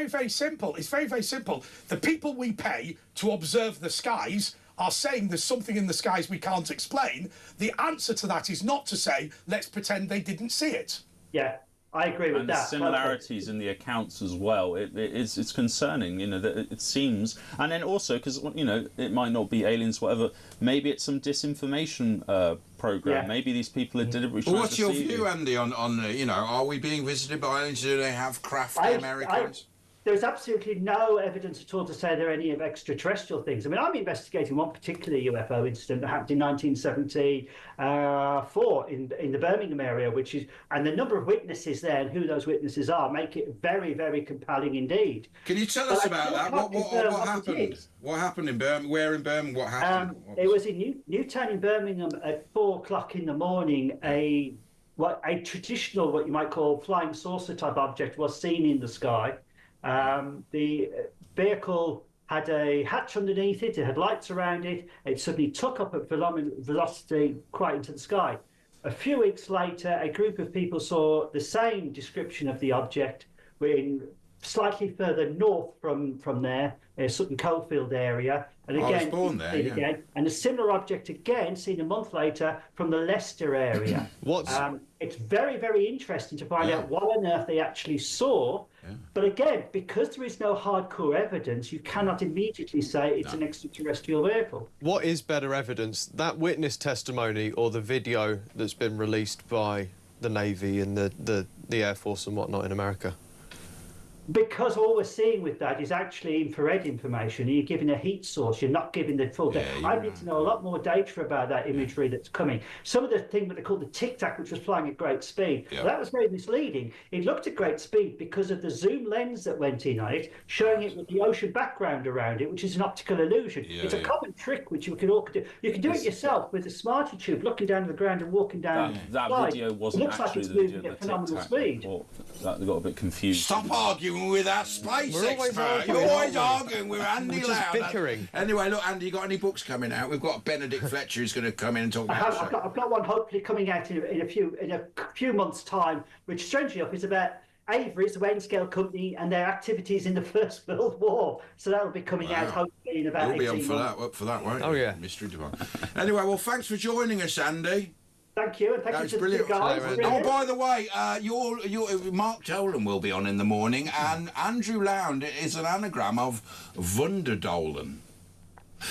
very simple. It's very, very simple. The people we pay to observe the skies are saying there's something in the skies we can't explain. The answer to that is not to say, let's pretend they didn't see it. Yeah. I agree with and that. And the similarities in the accounts as well. It's concerning, that it seems. And then also, because, it might not be aliens, whatever, maybe it's some disinformation program. Yeah. Maybe these people are deliberately trying What's your view, Andy, on are we being visited by aliens? Do they have crafty Americans? There's absolutely no evidence at all to say there are any of extraterrestrial things. I mean, I'm investigating one particular UFO incident that happened in 1974 in the Birmingham area, and the number of witnesses there and who those witnesses are make it very, very compelling indeed. Can you tell us about that? What happened? What happened in Birmingham? Where in Birmingham? What happened? It was in Newtown in Birmingham at 4 o'clock in the morning. A traditional, what you might call flying saucer type object was seen in the sky. The vehicle had a hatch underneath it, it had lights around it, it suddenly took up at velocity quite into the sky. A few weeks later, a group of people saw the same description of the object slightly further north from there, Sutton Coldfield area. And again, I was born there, again, and a similar object again seen a month later from the Leicester area. It's very, very interesting to find out what on earth they actually saw. Yeah. But again, because there is no hardcore evidence, you cannot immediately say it's an extraterrestrial vehicle. What is better evidence, that witness testimony or the video that's been released by the Navy and the Air Force and whatnot in America? Because all we're seeing with that is actually infrared information. You're giving a heat source. You're not giving the full data. I need to know a lot more data about that imagery that's coming. Some of the thing that they call the Tic Tac, which was flying at great speed, that was very misleading. It looked at great speed because of the zoom lens that went in on it, showing it with the ocean background around it, which is an optical illusion. It's a common trick which you can all do. You can do it yourself with a Smarty Tube, looking down to the ground and walking down. That video wasn't it looks actually like it's the moving at phenomenal speed. They got a bit confused. Stop arguing with our space expert. Arguing, You're always arguing with Andy We're just Loud. bickering. Anyway, look, Andy, you got any books coming out? We've got Benedict Fletcher who's going to come in and talk about I've got one hopefully coming out in a few months' time, which strangely enough is about Avery's, the Wayne Scale Company, and their activities in the First World War. So that'll be coming out hopefully in about 18 months. You'll be up for that, won't you? Oh, yeah. Mystery Department. Anyway, well, thanks for joining us, Andy. Thank you, and thank you to the guys. Oh, by the way, Mark Dolan will be on in the morning, and Andrew Lound is an anagram of Wunderdolen.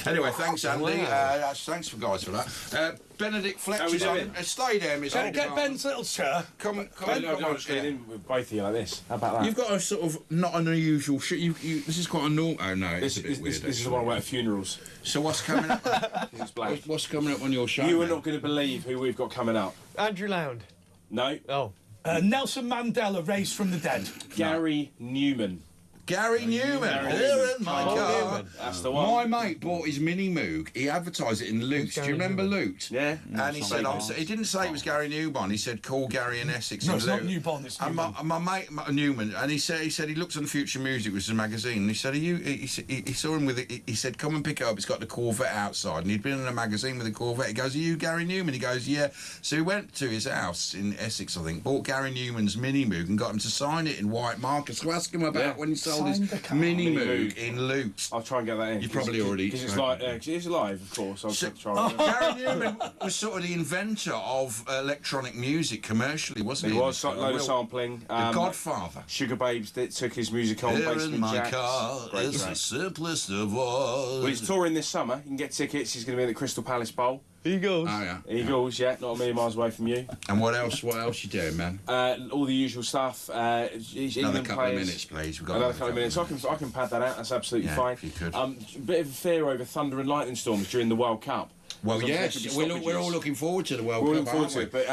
Anyway, thanks, Andy. Wow. Thanks for guys for that. Benedict Fletcher's on. Stay there, Miss. Get Ben's little chair. Come on. I'm just getting in with both of you like this. How about that? You've got a sort of not an unusual shit. This is quite a normal. Oh no, it's a bit weird. This is the one about funerals. So what's coming up? It's black. What's coming up on your show? You are not going to believe who we've got coming up. Andrew Lound. No. Oh. Nelson Mandela raised from the dead. Gary Newman. Gary Newman. Here in my car. That's the one. My mate bought his mini Moog. He advertised it in Loot. Do you remember Loot? Yeah. And he said, he didn't say it was Gary Newbon. He said, call Gary in Essex. No, it's not Newbon. It's Newbon. And my mate Newman, and he said he looked on Future Music, which was a magazine. And he said, he saw him with it. He said, come and pick it up. It's got the Corvette outside. And he'd been in a magazine with a Corvette. He goes, are you Gary Newman? He goes, yeah. So he went to his house in Essex, I think, bought Gary Newman's mini Moog and got him to sign it in white marker. So ask him about when he sold his mini Moog in Loot. I'll try and get that in. You probably already... Because it's like, it's live, of course. I'll try and Gary Newman was sort of the inventor of electronic music commercially, wasn't he? He was, like, load of sampling. The Godfather. Sugar Babes that took his music on. Here Basement in my Jacks. car is the simplest of all. Well, he's touring this summer. You can get tickets. He's going to be at the Crystal Palace Bowl. Eagles. Oh, yeah. Eagles, yeah, not a million miles away from you. And what else you doing, man? All the usual stuff. Another couple of minutes, please. We've got another couple of minutes. I can pad that out. That's absolutely fine. If you could. Bit of fear over thunder and lightning storms during the World Cup. Well, yes, we're all looking forward to the World Cup. We're looking forward to it, but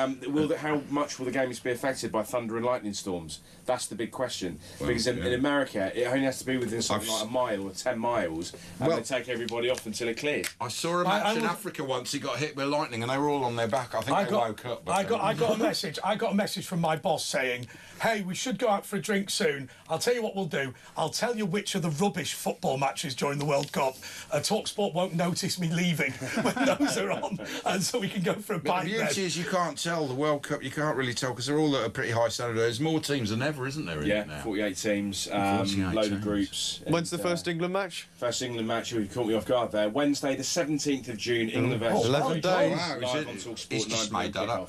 how much will the games be affected by thunder and lightning storms? That's the big question. Well, because in America, it only has to be within something like a mile or 10 miles, and they take everybody off until it clears. I saw a match in Africa once. He got hit with lightning, and they were all on their back. I think they woke up. I got a message. I got a message from my boss saying, "Hey, we should go out for a drink soon. I'll tell you what we'll do. I'll tell you which are the rubbish football matches during the World Cup. TalkSport won't notice me leaving when those are on, and so we can go for a pint." The beauty is you can't tell the World Cup. You can't really tell because they're all at a pretty high standard. There's more teams than ever, isn't there? Yeah, 48 teams, load of groups. When's the first England match? First England match. You caught me off guard there. Wednesday, the 17th of June, England versus 11 days. Wow, live on talkSport. He's just made that up.